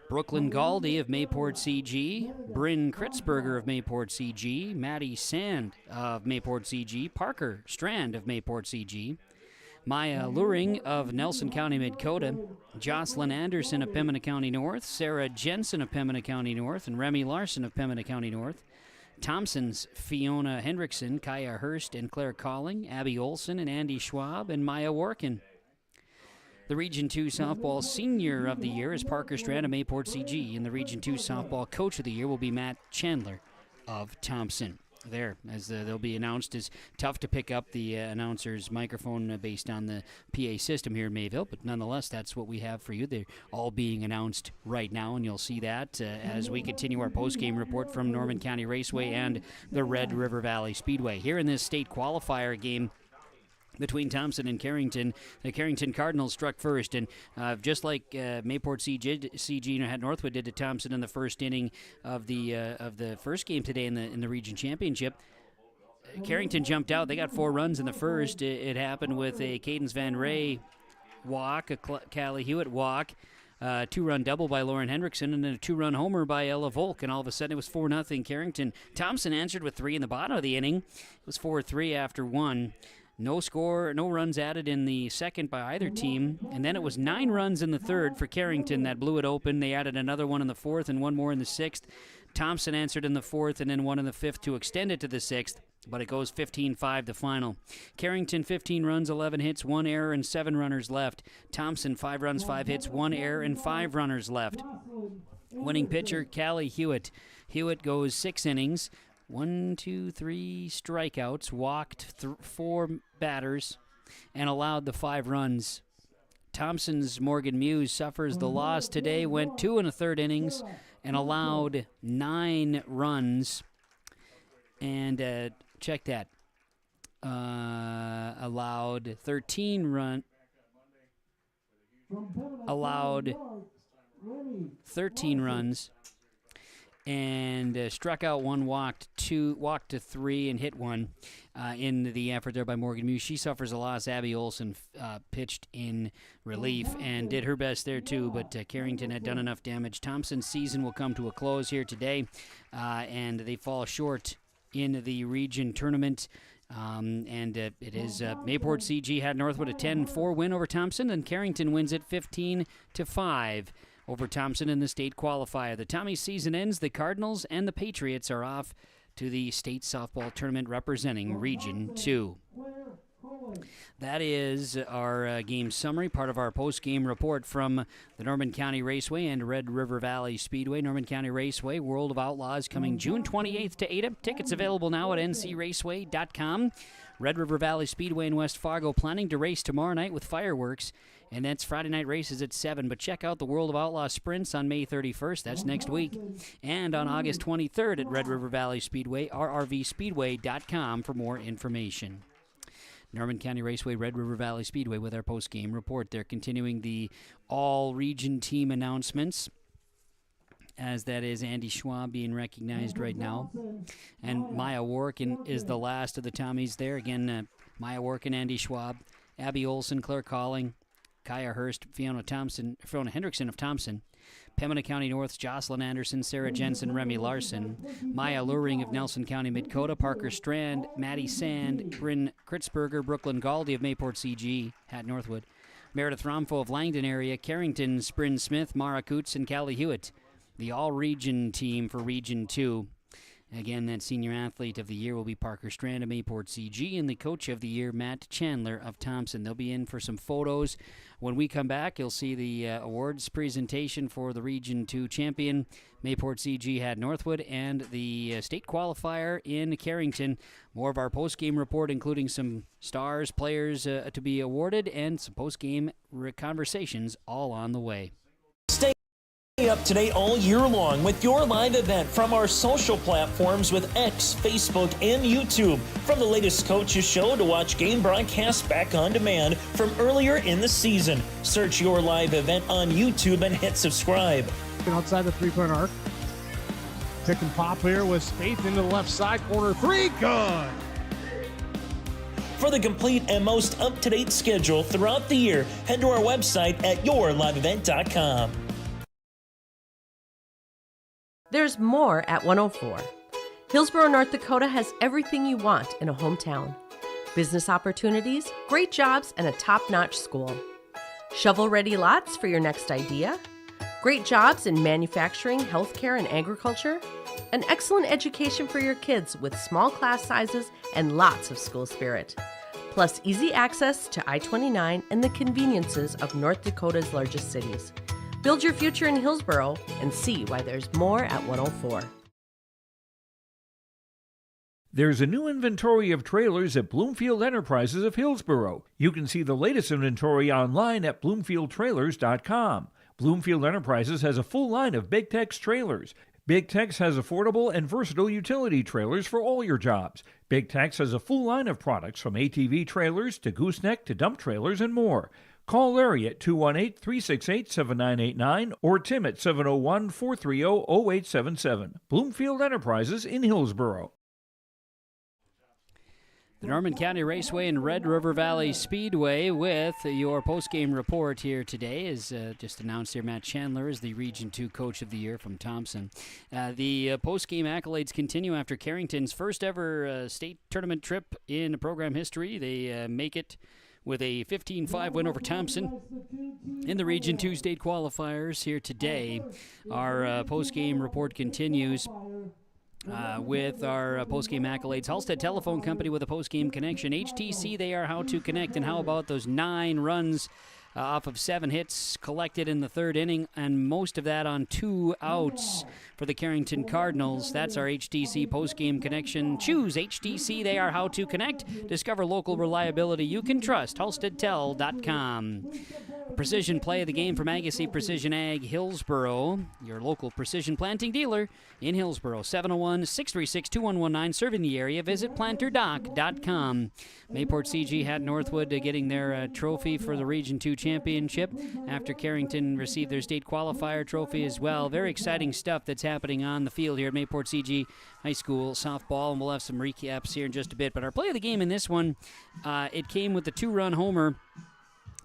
Brooklyn Galdi of Mayport CG, Bryn Kritzberger of Mayport CG, Maddie Sand of Mayport CG, Parker Strand of Mayport CG, Maya Luring of Nelson County Mid-Coda, Jocelyn Anderson of Pembina County North, Sarah Jensen of Pembina County North, and Remy Larson of Pembina County North, Thompson's Fiona Hendrickson, Kaya Hurst and Claire Calling, Abby Olson and Andy Schwab, and Maya Workin. The Region 2 Softball Senior of the Year is Parker Strand of Mayport CG, and the Region 2 Softball Coach of the Year will be Matt Chandler of Thompson. There, as they'll be announced. Is tough to pick up the announcer's microphone based on the PA system here in Mayville, but nonetheless, that's what we have for you. They're all being announced right now, and you'll see that as we continue our post-game report from Norman County Raceway and the Red River Valley Speedway. Here in this state qualifier game between Thompson and Carrington, the Carrington Cardinals struck first, and just like Mayport CG and Northwood did to Thompson in the first inning of the first game today in the region championship, Carrington jumped out. They got 4 runs in the first. It happened with a Cadence Van Ray walk, a Callie Hewitt walk, 2-run double by Lauren Hendrickson, and then a 2-run homer by Ella Volk, and all of a sudden it was 4-0 Carrington. Thompson answered with 3 in the bottom of the inning. It was 4-3 after 1. No score, no runs added in the second by either team, and then it was 9 runs in the third for Carrington that blew it open. They added another one in the fourth and one more in the sixth. Thompson answered in the fourth and then one in the fifth to extend it to the sixth, but it goes 15-5 to final. Carrington 15 runs, 11 hits, 1 error, and 7 runners left. Thompson 5 runs, 5 hits, 1 error, and 5 runners left. Winning pitcher, Callie Hewitt. Hewitt goes 6 innings. 1, 2, 3 strikeouts, walked 4 batters, and allowed the 5 runs. Thompson's Morgan Muse suffers the loss today, went 2 1/3 innings, and allowed 9 runs. And check that. Allowed 13 runs. Allowed 13 runs. And struck out 1, walked to 3, and hit 1 in the effort there by Morgan Muse. She suffers a loss. Abby Olson pitched in relief and did her best there too, but Carrington had done enough damage. Thompson's season will come to a close here today, and they fall short in the region tournament. It is Mayport CG had Northwood a 10-4 win over Thompson, and Carrington wins it 15-5. Over Thompson in the state qualifier. The Tommy season ends. The Cardinals and the Patriots are off to the state softball tournament representing Region 2. That is our game summary, part of our post-game report from the Norman County Raceway and Red River Valley Speedway. Norman County Raceway, World of Outlaws, coming June 28th to Ada. Tickets available now at ncraceway.com. Red River Valley Speedway in West Fargo planning to race tomorrow night with fireworks. And that's Friday night races at 7. But check out the World of Outlaw Sprints on May 31st. That's next week. And on August 23rd at Red River Valley Speedway, rrvspeedway.com for more information. Norman County Raceway, Red River Valley Speedway with our post-game report. They're continuing the all-region team announcements, as that is Andy Schwab being recognized right now. And Maya Workin is the last of the Tommies there. Again, Maya Workin, Andy Schwab, Abby Olson, Claire Calling, Kaya Hurst, Fiona Hendrickson of Thompson, Pembina County North's Jocelyn Anderson, Sarah Jensen, Remy Larson, Maya Luring of Nelson County Midkota, Parker Strand, Maddie Sand, Bryn Kritzberger, Brooklyn Galdi of Mayport CG, Hat Northwood, Meredith Romfo of Langdon area, Carrington, Spryn Smith, Mara Coots, and Callie Hewitt. The all-region team for Region 2. Again, that senior athlete of the year will be Parker Strand of Mayport CG, and the coach of the year, Matt Chandler of Thompson. They'll be in for some photos. When we come back, you'll see the awards presentation for the Region 2 champion, Mayport CG Hat Northwood, and the state qualifier in Carrington. More of our post-game report, including some stars, players to be awarded, and some post-game conversations all on the way. Stay up to date all year long with your live event from our social platforms with X, Facebook, and YouTube. From the latest coaches show to watch game broadcasts back on demand from earlier in the season. Search your live event on YouTube and hit subscribe. Outside the three-point arc. Pick and pop here with Spaeth into the left side corner. 3, good. For the complete and most up-to-date schedule throughout the year, head to our website at yourliveevent.com. There's more at 104. Hillsborough, North Dakota has everything you want in a hometown. Business opportunities, great jobs, and a top-notch school. Shovel-ready lots for your next idea. Great jobs in manufacturing, healthcare, and agriculture. An excellent education for your kids with small class sizes and lots of school spirit. Plus easy access to I-29 and the conveniences of North Dakota's largest cities. Build your future in Hillsborough and see why there's more at 104. There's a new inventory of trailers at Bloomfield Enterprises of Hillsborough. You can see the latest inventory online at bloomfieldtrailers.com. Bloomfield Enterprises has a full line of Big Tex trailers. Big Tex has affordable and versatile utility trailers for all your jobs. Big Tex has a full line of products from ATV trailers to gooseneck to dump trailers and more. Call Larry at 218-368-7989 or Tim at 701-430-0877. Bloomfield Enterprises in Hillsborough. The Norman County Raceway and Red River Valley Speedway with your post-game report here today is just announced here. Matt Chandler is the Region 2 Coach of the Year from Thompson. The post-game accolades continue after Carrington's first ever state tournament trip in program history. They make it with a 15-5 win over Thompson in the Region 2 state qualifiers here today. Our post-game report continues with our post-game accolades. Halstead Telephone Company with a post-game connection. HTC, they are how to connect. And how about those 9 runs off of 7 hits collected in the third inning, and most of that on 2 outs for the Carrington Cardinals. That's our HTC post-game connection. Choose HTC, they are how to connect. Discover local reliability you can trust. HalsteadTel.com. Precision play of the game from Agassiz Precision Ag Hillsborough, your local precision planting dealer in Hillsborough. 701-636-2119, serving the area. Visit planterdoc.com. Mayport CG Hat Northwood getting their trophy for the Region 2 championship after Carrington received their state qualifier trophy as well. Very exciting stuff that's happening on the field here at Mayport CG High School softball, and we'll have some recaps here in just a bit. But our play of the game in this one, it came with the 2-run homer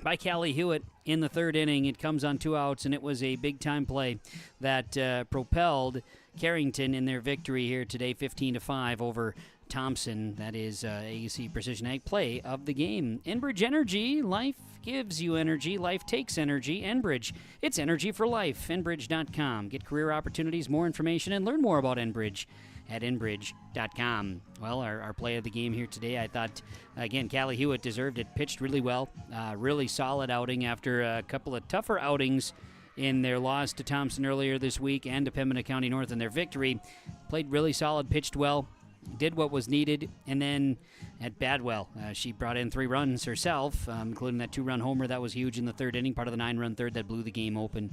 by Callie Hewitt in the third inning. It comes on 2 outs, and it was a big-time play that propelled Carrington in their victory here today, 15-5 over Thompson. That is Agassiz Precision Ag play of the game. Enbridge Energy, life gives you energy, life takes energy. Enbridge, it's energy for life. Enbridge.com. Get career opportunities, more information, and learn more about Enbridge at enbridge.com. Well, our play of the game here today, I thought, again, Callie Hewitt deserved it. Pitched really well. Really solid outing after a couple of tougher outings in their loss to Thompson earlier this week and to Pembina County North in their victory. Played really solid, pitched well. did what was needed. And then at Badwell, she brought in 3 runs herself, including that 2-run homer that was huge in the 3rd inning, part of the 9-run 3rd that blew the game open.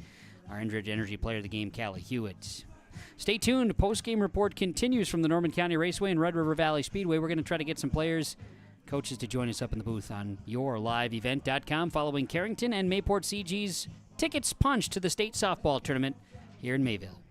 Our Enbridge Energy player of the game, Callie Hewitt. Stay tuned. Post-game report continues from the Norman County Raceway and Red River Valley Speedway. We're going to try to get some players, coaches to join us up in the booth on yourliveevent.com following Carrington and Mayport CG's tickets punched to the state softball tournament here in Mayville.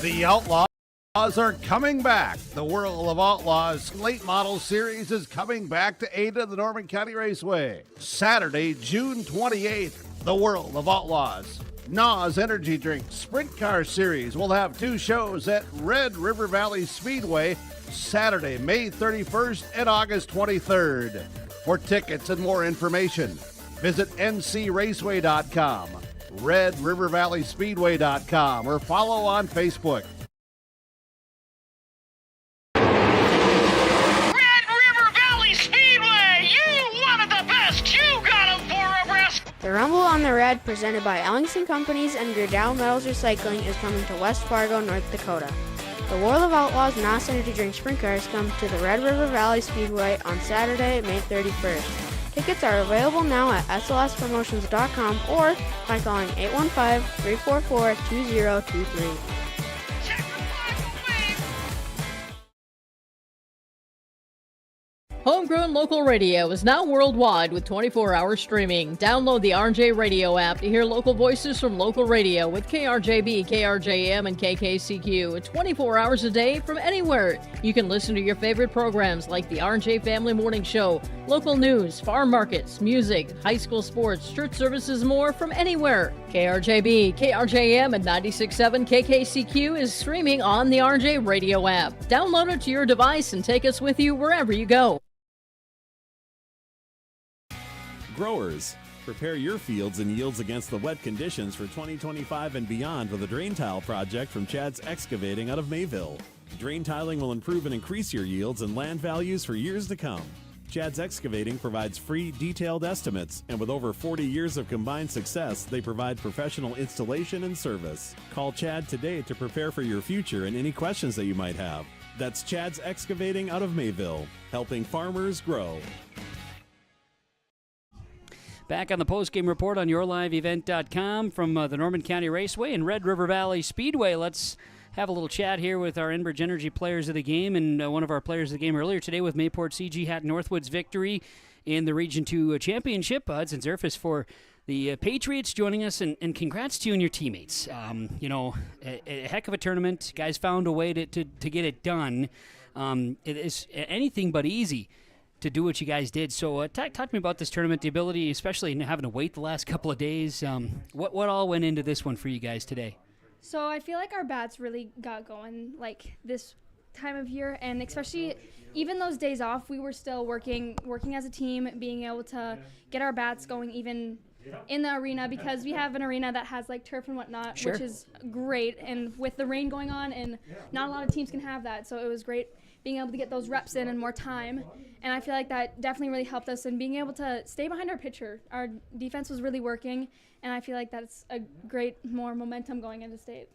The Outlaws are coming back. The World of Outlaws Late Model Series is coming back to Ada, the Norman County Raceway. Saturday, June 28th, the World of Outlaws NOS Energy Drink Sprint Car Series will have 2 shows at Red River Valley Speedway Saturday, May 31st and August 23rd. For tickets and more information, visit ncraceway.com, redrivervalleyspeedway.com, or follow on Facebook. The Rumble on the Red, presented by Ellingson Companies and Gerdau Metals Recycling, is coming to West Fargo, North Dakota. The World of Outlaws NOS Energy Drink Sprint Cars come to the Red River Valley Speedway on Saturday, May 31st. Tickets are available now at slspromotions.com or by calling 815-344-2023. Homegrown local radio is now worldwide with 24-hour streaming. Download the RJ Radio app to hear local voices from local radio with KRJB, KRJM, and KKCQ 24 hours a day from anywhere. You can listen to your favorite programs like the RJ Family Morning Show, local news, farm markets, music, high school sports, church services, more from anywhere. KRJB, KRJM, and 96.7 KKCQ is streaming on the RJ Radio app. Download it to your device and take us with you wherever you go. Growers, prepare your fields and yields against the wet conditions for 2025 and beyond with a drain tile project from Chad's Excavating out of Mayville. Drain tiling will improve and increase your yields and land values for years to come. Chad's Excavating provides free, detailed estimates, and with over 40 years of combined success, they provide professional installation and service. Call Chad today to prepare for your future and any questions that you might have. That's Chad's Excavating out of Mayville, helping farmers grow. Back on the postgame report on yourliveevent.com from the Norman County Raceway and Red River Valley Speedway. Let's have a little chat here with our Enbridge Energy players of the game and one of our players of the game earlier today with Mayport CG had Northwood's victory in the Region 2 Championship. Hudson Zerfus for the Patriots joining us, and congrats to you and your teammates. A heck of a tournament. Guys found a way to get it done. It is anything but easy to do what you guys did. So talk to me about this tournament, the ability, especially in having to wait the last couple of days. What all went into this one for you guys today? So I feel like our bats really got going like this time of year, and especially even those days off, we were still working as a team, being able to get our bats going even in the arena, because we have an arena that has like turf and whatnot, Sure. which is great, and with the rain going on, and not a lot of teams can have that, so it was great being able to get those reps in and more time. And I feel like that definitely really helped us in being able to stay behind our pitcher. Our defense was really working, and I feel like that's a great more momentum going into state.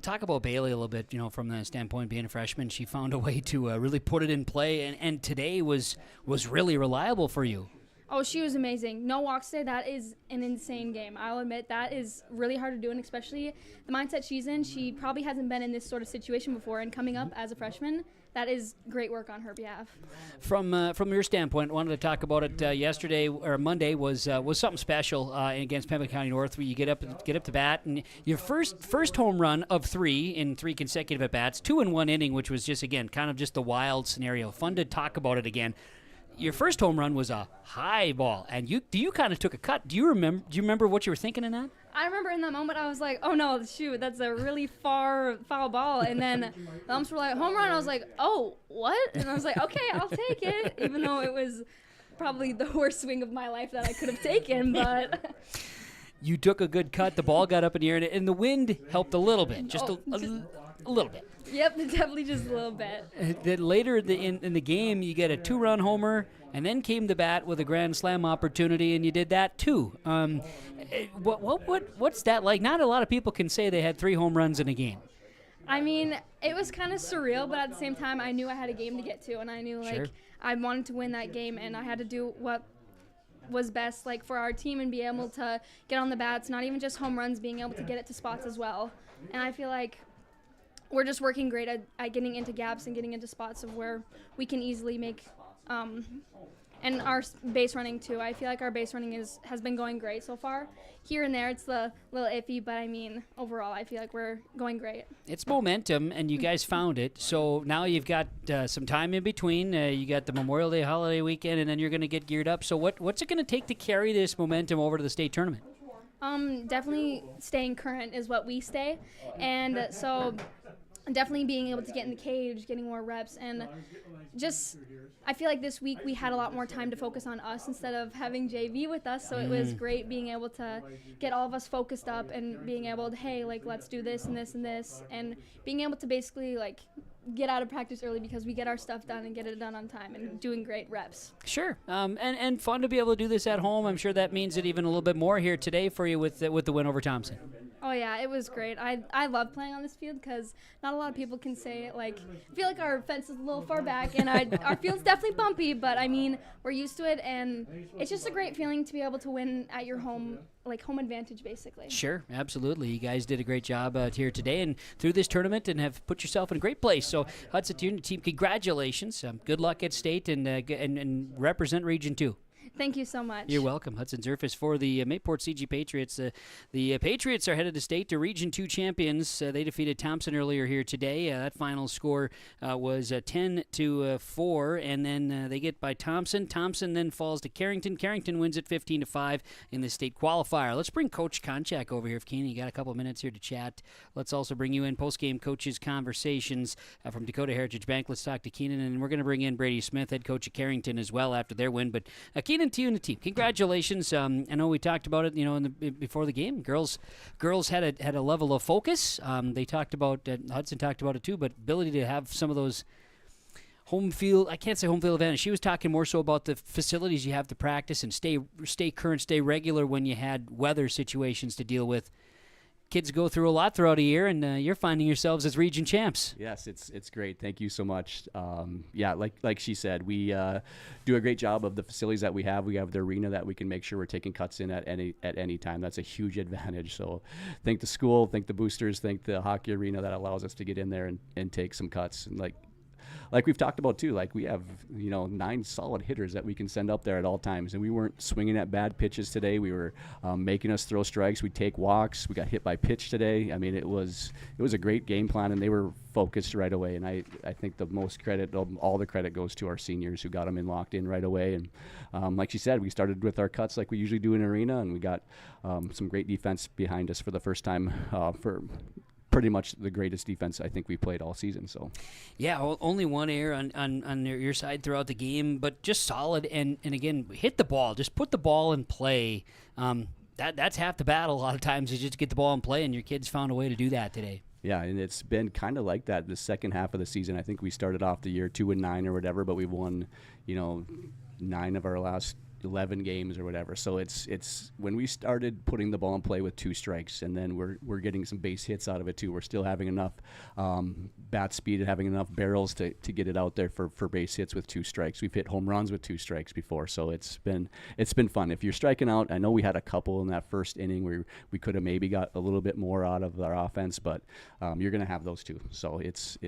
Talk about Bailey a little bit, from the standpoint being a freshman. She found a way to really put it in play, and today was really reliable for you. Oh, she was amazing. No walks today. That is an insane game. I'll admit that is really hard to do, and especially the mindset she's in. She probably hasn't been in this sort of situation before, and coming up as a freshman, that is great work on her behalf. From your standpoint, wanted to talk about it yesterday or Monday was something special against Pembroke County North, where you get up to bat, and your first home run of 3 in 3 consecutive at bats, 2 in 1 inning, which was just again kind of just a wild scenario. Fun to talk about it again. Your first home run was a high ball, and you kind of took a cut. Do you remember what you were thinking in that? I remember in that moment I was like, oh no, shoot, that's a really foul ball. And then the umps were like, home run. I was like, oh, what? And I was like, okay, I'll take it, even though it was probably the worst swing of my life that I could have taken. But you took a good cut. The ball got up in the air, and the wind helped a little bit, just a little bit. Yep, definitely just a little bit. Then later in the game, you get a 2-run homer, and then came the bat with a grand slam opportunity, and you did that too. What's that like? Not a lot of people can say they had 3 home runs in a game. I mean, it was kind of surreal, but at the same time, I knew I had a game to get to, and I knew I wanted to win that game, and I had to do what was best for our team and be able to get on the bats, not even just home runs, being able to get it to spots as well. And I feel like we're just working great at getting into gaps and getting into spots of where we can easily make and our base running too. I feel like our base running has been going great so far. Here and there it's a little iffy, but I mean overall I feel like we're going great. It's momentum, and you guys found it. So now you've got some time in between. You got the Memorial Day holiday weekend, and then you're going to get geared up. So what's it going to take to carry this momentum over to the state tournament? Definitely staying current is what we stay, and so definitely being able to get in the cage, getting more reps, and just I feel like this week we had a lot more time to focus on us instead of having JV with us, so it was great being able to get all of us focused up and being able to, hey, let's do this and this and this, and being able to basically get out of practice early because we get our stuff done and get it done on time and doing great reps. Sure, and fun to be able to do this at home. I'm sure that means it even a little bit more here today for you with the win over Thompson. Oh yeah, it was great. I love playing on this field because not a lot of people can say it. I feel like our fence is a little far back, and our field's definitely bumpy, but I mean we're used to it, and it's just a great feeling to be able to win at your home, home advantage basically. Sure, absolutely. You guys did a great job here today and through this tournament, and have put yourself in a great place. So Hudson team, congratulations. Good luck at state, and represent Region 2. Thank you so much. You're welcome. Hudson Zerfus for the Mayport CG Patriots. The Patriots are headed to state to Region 2 champions. They defeated Thompson earlier here today. That final score was 10-4, and then they get by Thompson. Thompson then falls to Carrington. Carrington wins it 15-5 in the state qualifier. Let's bring Coach Konchak over here. If Keenan, you got a couple of minutes here to chat. Let's also bring you in postgame coaches conversations from Dakota Heritage Bank. Let's talk to Keenan, and we're going to bring in Brady Smith, head coach of Carrington, as well after their win. But Keenan, to you and the team, congratulations. I know we talked about it, before the game. Girls had a level of focus. They talked about Hudson talked about it too, but ability to have some of those home field. I can't say home field advantage. She was talking more so about the facilities you have to practice and stay current, stay regular when you had weather situations to deal with. Kids go through a lot throughout a year, and you're finding yourselves as region champs. Yes, it's great. Thank you so much. Like she said, we do a great job of the facilities that we have. We have the arena that we can make sure we're taking cuts in at any time. That's a huge advantage. So thank the school, thank the boosters, thank the hockey arena that allows us to get in there and take some cuts. And like we've talked about too, we have 9 solid hitters that we can send up there at all times, and we weren't swinging at bad pitches today. We were making us throw strikes. We take walks. We got hit by pitch today. I mean, it was a great game plan, and they were focused right away. And I think the most credit, all the credit, goes to our seniors who got them locked in right away. And like she said, we started with our cuts like we usually do in arena, and we got some great defense behind us for the first time for pretty much the greatest defense I think we played all season. So, yeah, only one error on your side throughout the game, but just solid. And again, hit the ball. Just put the ball in play. That's half the battle. A lot of times is just get the ball in play, and your kids found a way to do that today. Yeah, and it's been kind of like that the second half of the season. I think we started off the year 2-9 or whatever, but we've won 9 of our last 11 games or whatever. So it's when we started putting the ball in play with 2 strikes, and then we're getting some base hits out of it too. We're still having enough bat speed and having enough barrels to get it out there for base hits with 2 strikes. We've hit home runs with 2 strikes before, so it's been fun. If you're striking out, I know we had a couple in that first inning where we could have maybe got a little bit more out of our offense, but you're going to have those too. So it's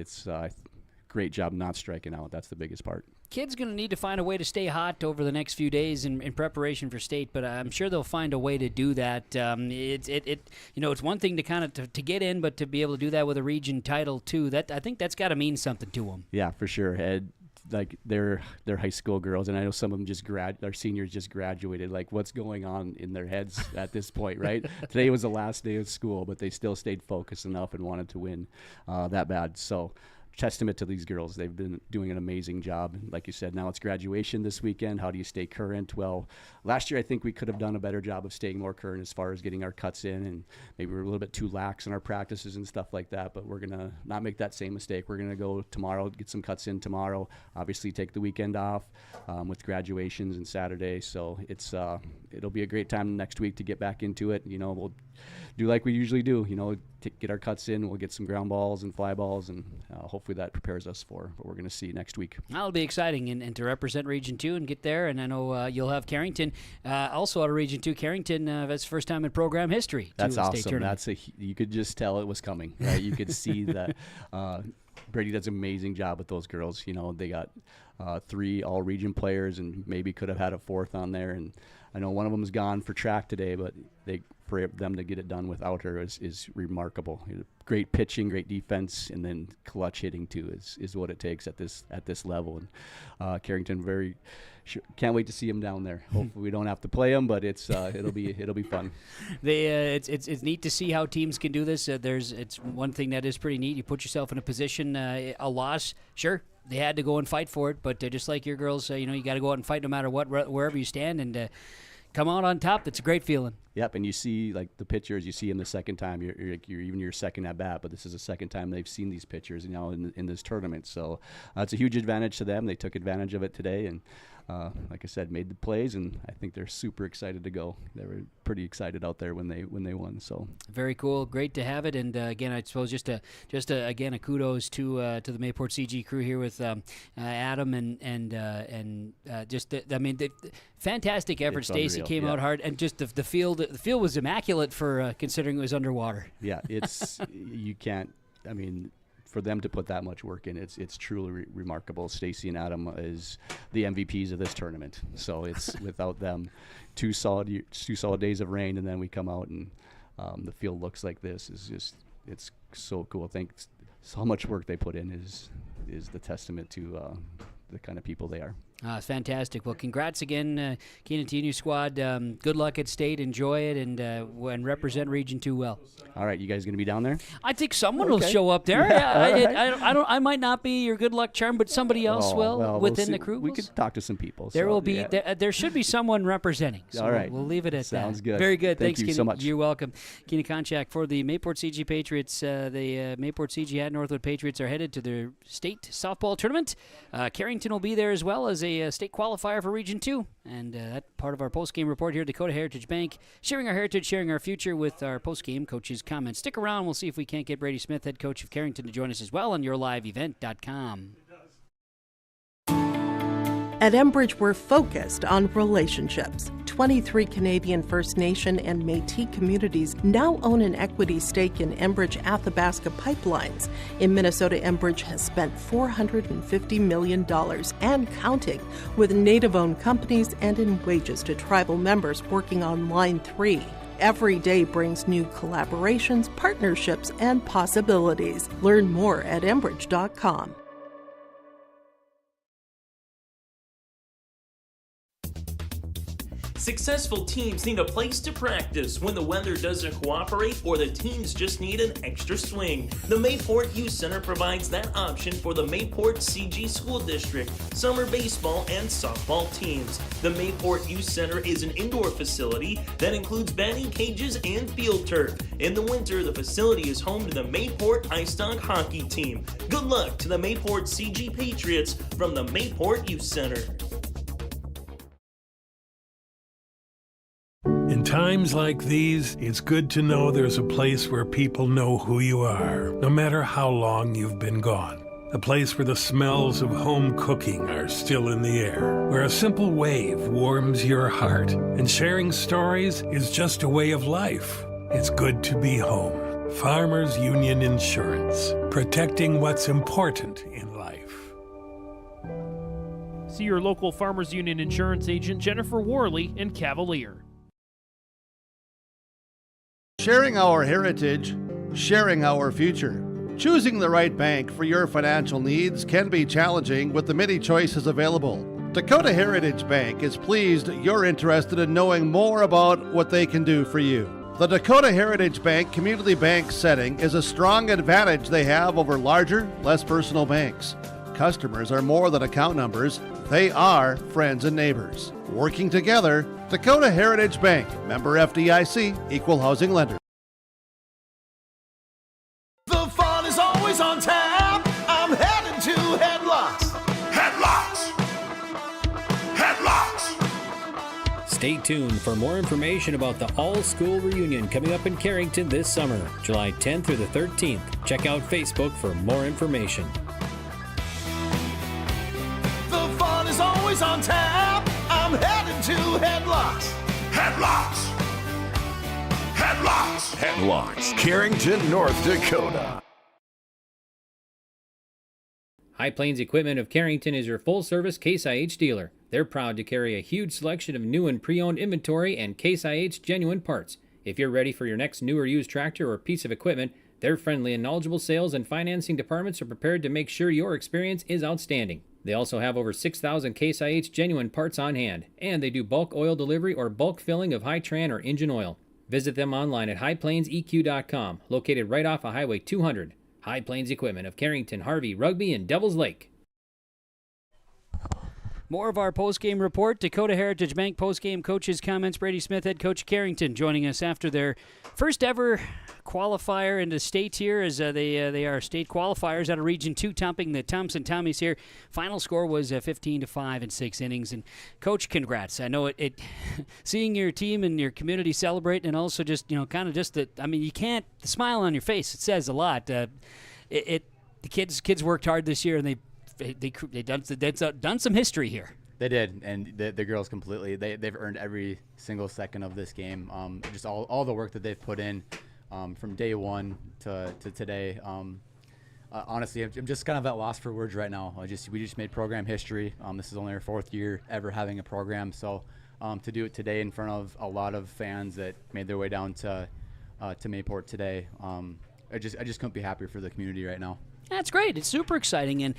great job not striking out. That's the biggest part. Kids going to need to find a way to stay hot over the next few days in preparation for state, but I'm sure they'll find a way to do that. It's one thing to kind of to get in, but to be able to do that with a region title too, that I think that's got to mean something to them. Yeah, for sure. They're high school girls, and I know some of them our seniors just graduated. What's going on in their heads at this point, right? Today was the last day of school, but they still stayed focused enough and wanted to win that bad. So testament to these girls. They've been doing an amazing job. Like you said, now it's graduation this weekend. How do you stay current? Well, last year I think we could have done a better job of staying more current as far as getting our cuts in, and maybe we're a little bit too lax in our practices and stuff like that, but we're going to not make that same mistake. We're going to go tomorrow, get some cuts in tomorrow, obviously take the weekend off with graduations and Saturday. So it'll be a great time next week to get back into it. We'll do like we usually do, get our cuts in. We'll get some ground balls and fly balls, and hopefully that prepares us for what we're going to see next week. That'll be exciting, and to represent Region 2 and get there. And I know you'll have Carrington also out of Region 2. Carrington, that's the first time in program history. That's awesome. State tournament. You could just tell it was coming. Right? You could see that Brady does an amazing job with those girls. They got 3 all-region players and maybe could have had a 4th on there. And I know one of them is gone for track today, but for them to get it done without her is remarkable. Great pitching, great defense, and then clutch hitting too is what it takes at this level. And Carrington can't wait to see him down there. Hopefully we don't have to play him, but it'll be fun. It's neat to see how teams can do this. It's one thing that is pretty neat. You put yourself in a position, a loss, sure. They had to go and fight for it, but just like your girls, you got to go out and fight no matter what, wherever you stand, and come out on top. That's a great feeling. Yep, and you see like the pitchers, you see them the second time. You're even your second at bat, but this is the second time they've seen these pitchers, in this tournament. So it's a huge advantage to them. They took advantage of it today, and like I said, made the plays, and I think they're super excited to go. They were pretty excited out there when they won. So very cool, great to have it. And again, I suppose just a kudos to the Mayport CG crew here with Adam and fantastic effort. Stacy came out hard, and just the field was immaculate for considering it was underwater. Yeah, you can't. For them to put that much work in, it's truly remarkable. Stacy and Adam is the MVPs of this tournament. So it's without them, 2 solid days of rain, and then we come out and the field looks like this. It's so cool. I think how much work they put in is the testament to the kind of people they are. It's fantastic. Well, congrats again, Keenan Tenu squad. Good luck at state. Enjoy it, and represent Region 2 well. All right, you guys going to be down there? I think someone will show up there. I might not be your good luck charm, but somebody else will within the crew. We could talk to some people. There will be. There should be someone representing. So all right, we'll leave it at that. Sounds good. Very good. Thanks, Thanks, you so much. You're welcome. Keenan Konchak for the Mayport CG Patriots. The Mayport CG at Northwood Patriots are headed to their state softball tournament. Carrington will be there as well as a state qualifier for Region 2, and that part of our post-game report here at Dakota Heritage Bank, sharing our heritage, sharing our future with our post-game coaches' comments. Stick around. We'll see if we can't get Brady Smith, head coach of Carrington, to join us as well on yourliveevent.com. At Enbridge, we're focused on relationships. 23 Canadian First Nation and Métis communities now own an equity stake in Enbridge Athabasca Pipelines. In Minnesota, Enbridge has spent $450 million and counting with Native-owned companies and in wages to tribal members working on Line 3. Every day brings new collaborations, partnerships, and possibilities. Learn more at Enbridge.com. Successful teams need a place to practice when the weather doesn't cooperate or the teams just need an extra swing. The Mayport Youth Center provides that option for the Mayport CG School District, summer baseball and softball teams. The Mayport Youth Center is an indoor facility that includes batting cages and field turf. In the winter, the facility is home to the Mayport Ice Dog hockey team. Good luck to the Mayport CG Patriots from the Mayport Youth Center. In times like these, it's good to know there's a place where people know who you are, no matter how long you've been gone. A place where the smells of home cooking are still in the air, where a simple wave warms your heart, and sharing stories is just a way of life. It's good to be home. Farmers Union Insurance, protecting what's important in life. See your local Farmers Union Insurance agent, Jennifer Worley, in Cavalier. Sharing our heritage, sharing our future. Choosing the right bank for your financial needs can be challenging with the many choices available. Dakota Heritage Bank is pleased you're interested in knowing more about what they can do for you. The Dakota Heritage Bank community bank setting is a strong advantage they have over larger, less personal banks. Customers are more than account numbers. They are friends and neighbors. Working together, Dakota Heritage Bank, member FDIC, equal housing lender. The fun is always on tap. I'm headed to Headlocks. Headlocks. Headlocks. Stay tuned for more information about the all-school reunion coming up in Carrington this summer, July 10th through the 13th. Check out Facebook for more information. The fun is always on tap. I'm headed to Headlocks. Headlocks. Headlocks. Headlocks, Carrington, North Dakota. High Plains Equipment of Carrington is your full-service Case IH dealer. They're proud to carry a huge selection of new and pre-owned inventory and Case IH genuine parts. If you're ready for your next new or used tractor or piece of equipment, their friendly and knowledgeable sales and financing departments are prepared to make sure your experience is outstanding. They also have over 6,000 Case IH genuine parts on hand, and they do bulk oil delivery or bulk filling of Hi-Tran or engine oil. Visit them online at highplainseq.com, located right off of Highway 200. High Plains Equipment of Carrington, Harvey, Rugby, and Devils Lake. More of our postgame report. Dakota Heritage Bank postgame coaches' comments. Brady Smith, head coach Carrington, joining us after their first ever qualifier into state here, as they are state qualifiers out of Region 2, topping the Thompson Tommies here. Final score was 15-5 in 6 innings. And Coach, congrats. I know it seeing your team and your community celebrate, and also just kind of just the smile on your face. It says a lot. The kids worked hard this year, and they done some history here. They did, and the girls completely. They've earned every single second of this game. Just all the work that they've put in from day one to today. Honestly, I'm just kind of at loss for words right now. We just made program history. This is only our 4th year ever having a program, so to do it today in front of a lot of fans that made their way down to Mayport today, I just couldn't be happier for the community right now. That's great. It's super exciting, and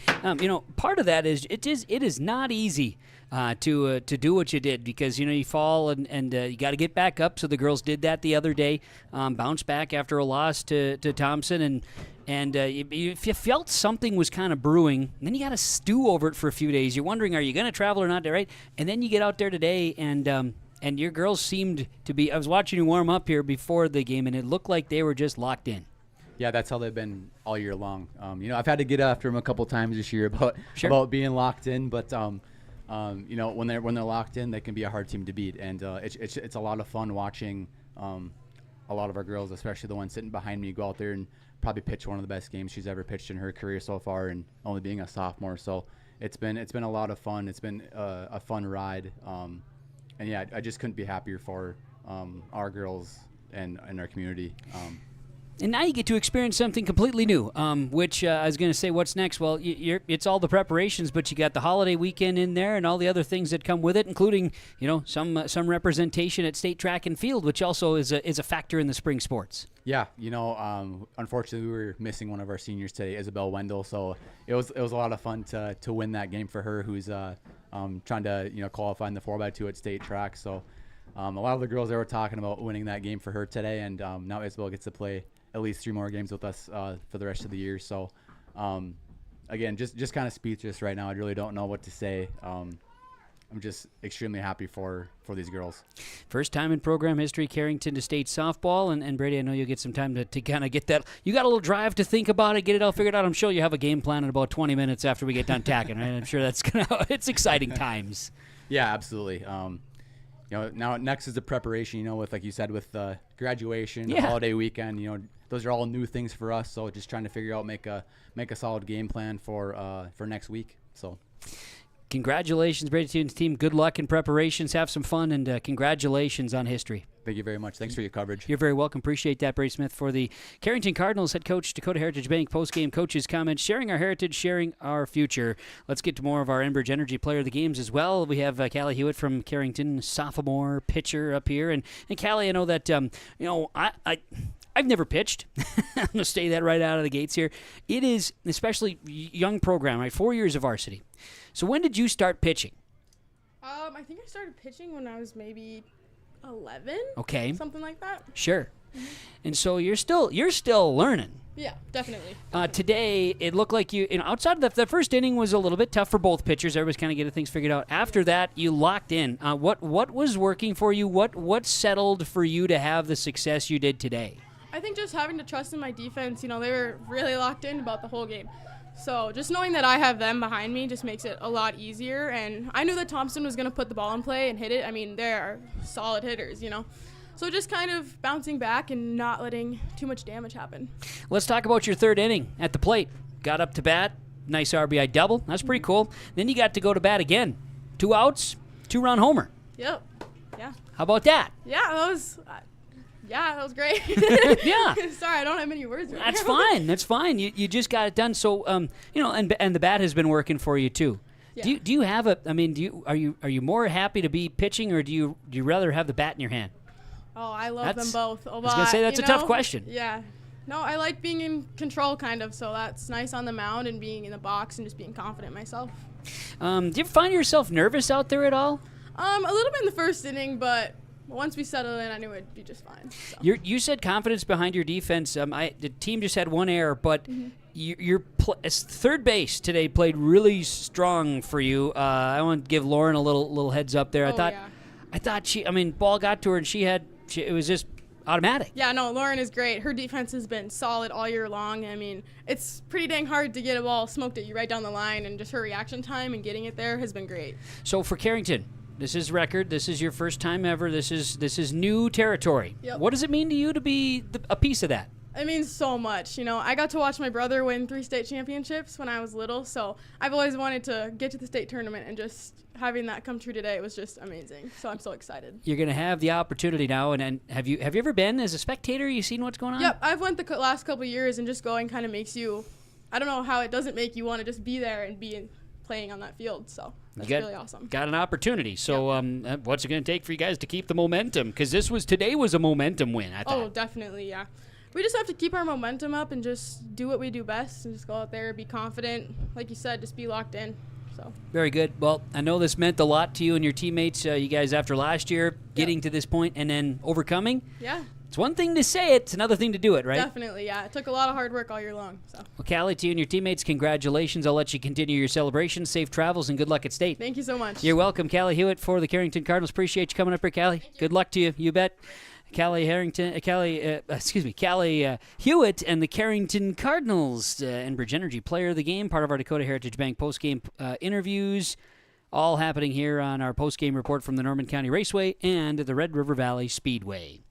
part of that is it is not easy to do what you did, because you fall and you got to get back up. So the girls did that the other day, bounced back after a loss to Thompson, and you felt something was kind of brewing. And then you got to stew over it for a few days. You're wondering, are you going to travel or not? Right? And then you get out there today, and your girls seemed to be. I was watching you warm up here before the game, and it looked like they were just locked in. Yeah, that's how they've been all year long. I've had to get after them a couple times this year about being locked in, but when they're locked in, they can be a hard team to beat, and it's a lot of fun watching a lot of our girls, especially the one sitting behind me, go out there and probably pitch one of the best games she's ever pitched in her career so far, and only being a sophomore. So it's been a lot of fun. It's been a fun ride, and yeah, I just couldn't be happier for our girls and our community. And now you get to experience something completely new, which I was going to say, what's next? Well, it's all the preparations, but you got the holiday weekend in there and all the other things that come with it, including some representation at state track and field, which also is a factor in the spring sports. Yeah, unfortunately we were missing one of our seniors today, Isabel Wendell. So it was a lot of fun to win that game for her, who's trying to qualify in the 4x2 at state track. So a lot of the girls, they were talking about winning that game for her today, and now Isabel gets to play at least 3 more games with us for the rest of the year. So, again, just kind of speechless right now. I really don't know what to say. I'm just extremely happy for these girls. First time in program history, Carrington to state softball. And Brady, I know you'll get some time to kind of get that. You got a little drive to think about it, get it all figured out. I'm sure you have a game plan in about 20 minutes after we get done tacking, right? I'm sure it's exciting times. Yeah, absolutely. Now next is the preparation, with, like you said, with the graduation, the holiday weekend, those are all new things for us. So just trying to figure out, make a solid game plan for next week. So congratulations, Brady team. Good luck in preparations. Have some fun, and congratulations on history. Thank you very much. Thanks for your coverage. You're very welcome. Appreciate that, Brady Smith. For the Carrington Cardinals head coach, Dakota Heritage Bank postgame coaches comments, sharing our heritage, sharing our future. Let's get to more of our Enbridge Energy player of the games as well. We have Callie Hewitt from Carrington, sophomore pitcher up here. And Callie, I know that, I've never pitched. I'm going to say that right out of the gates here. It is, especially young program, right? 4 years of varsity. So when did you start pitching? I think I started pitching when I was maybe 11. Okay. Something like that. Sure. And so you're still learning. Yeah, definitely. Today, it looked like you know, outside of the first inning was a little bit tough for both pitchers. Everybody's kind of getting things figured out. After that, you locked in. What was working for you? What settled for you to have the success you did today? I think just having to trust in my defense. You know, they were really locked in about the whole game. So just knowing that I have them behind me just makes it a lot easier. And I knew that Thompson was going to put the ball in play and hit it. I mean, they're solid hitters, you know. So just kind of bouncing back and not letting too much damage happen. Let's talk about your third inning at the plate. Got up to bat, nice RBI double. That's pretty cool. Then you got to go to bat again. 2 outs, 2-run homer. Yep. Yeah. How about that? Yeah, that was great. Yeah. Sorry, I don't have many words right That's now. fine. That's fine. You just got it done. So you know, and the bat has been working for you too. Yeah. Do you have a? I mean, are you more happy to be pitching, or do you rather have the bat in your hand? Oh, I love them both a lot. I was gonna say that's a tough question. Yeah. No, I like being in control kind of, so that's nice on the mound and being in the box and just being confident myself. Do you find yourself nervous out there at all? A little bit in the first inning, but once we settled in, I knew it'd be just fine. So. You said confidence behind your defense. The team just had one error, but your third base today played really strong for you. I want to give Lauren a little heads up there. I thought ball got to her and it was just automatic. Yeah, no, Lauren is great. Her defense has been solid all year long. I mean, it's pretty dang hard to get a ball smoked at you right down the line, and just her reaction time and getting it there has been great. So for Carrington, this is record. This is your first time ever. This is new territory. Yep. What does it mean to you to be a piece of that? It means so much. You know, I got to watch my brother win 3 state championships when I was little, so I've always wanted to get to the state tournament, and just having that come true today was just amazing. So I'm so excited. You're going to have the opportunity now, and have you ever been as a spectator? You seen what's going on? Yep, I've went the last couple of years, and just going kind of makes you, I don't know how it doesn't make you want to just be there and be playing on that field. So that's really awesome. Got an opportunity. So what's it going to take for you guys to keep the momentum? Because today was a momentum win, I thought. Oh, definitely, yeah. We just have to keep our momentum up and just do what we do best and just go out there, be confident. Like you said, just be locked in. So very good. Well, I know this meant a lot to you and your teammates, you guys, after last year, getting to this point and then overcoming. Yeah. It's one thing to say it, it's another thing to do it, right? Definitely, yeah. It took a lot of hard work all year long. So. Well, Callie, to you and your teammates, congratulations. I'll let you continue your celebration. Safe travels and good luck at state. Thank you so much. You're welcome. Callie Hewitt for the Carrington Cardinals. Appreciate you coming up here, Callie. Good luck to you. You bet. Callie Hewitt and the Carrington Cardinals. Enbridge Energy Player of the Game, part of our Dakota Heritage Bank postgame interviews, all happening here on our postgame report from the Norman County Raceway and the Red River Valley Speedway.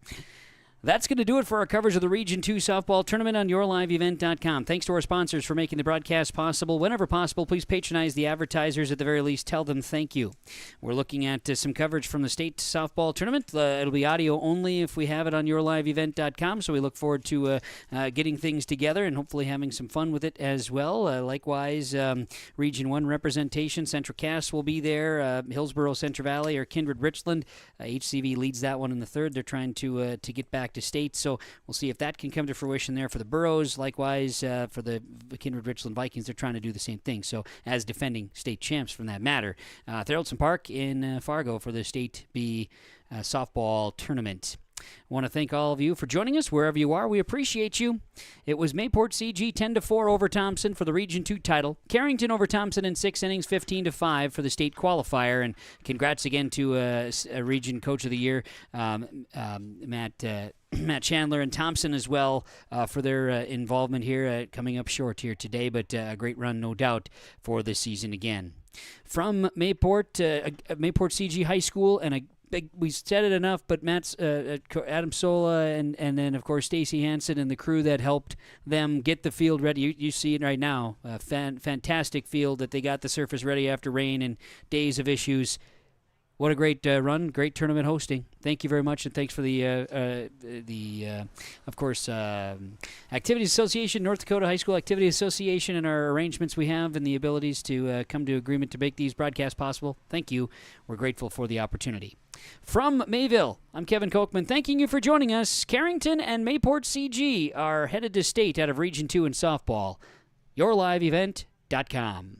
That's going to do it for our coverage of the Region 2 softball tournament on yourliveevent.com. Thanks to our sponsors for making the broadcast possible. Whenever possible, please patronize the advertisers. At the very least, tell them thank you. We're looking at some coverage from the state softball tournament. It'll be audio only if we have it on yourliveevent.com, so we look forward to getting things together and hopefully having some fun with it as well. Likewise, Region 1 representation. Central Cass will be there. Hillsborough, Central Valley, or Kindred Richland. HCV leads that one in the third. They're trying to get back to state, so we'll see if that can come to fruition there for the Burros. Likewise, for the Kindred Richland Vikings, they're trying to do the same thing, so as defending state champs from that matter. Thurlton Park in Fargo for the State B softball tournament. I want to thank all of you for joining us wherever you are. We appreciate you. It was Mayport CG 10-4 over Thompson for the Region 2 title. Carrington over Thompson in 6 innings, 15-5 for the state qualifier. And congrats again to Region Coach of the Year, Matt Chandler, and Thompson as well for their involvement here, coming up short here today, but a great run, no doubt, for this season again. From Mayport CG High School, and we said it enough, but Adam Sola and then, of course, Stacy Hansen and the crew that helped them get the field ready. You see it right now. Fantastic field that they got the surface ready after rain and days of issues. What a great run, great tournament hosting. Thank you very much, and thanks for of course, Activities Association, North Dakota High School Activity Association, and our arrangements we have and the abilities to come to agreement to make these broadcasts possible. Thank you. We're grateful for the opportunity. From Mayville, I'm Kevin Kochman, thanking you for joining us. Carrington and Mayport CG are headed to state out of Region 2 in softball. yourliveevent.com.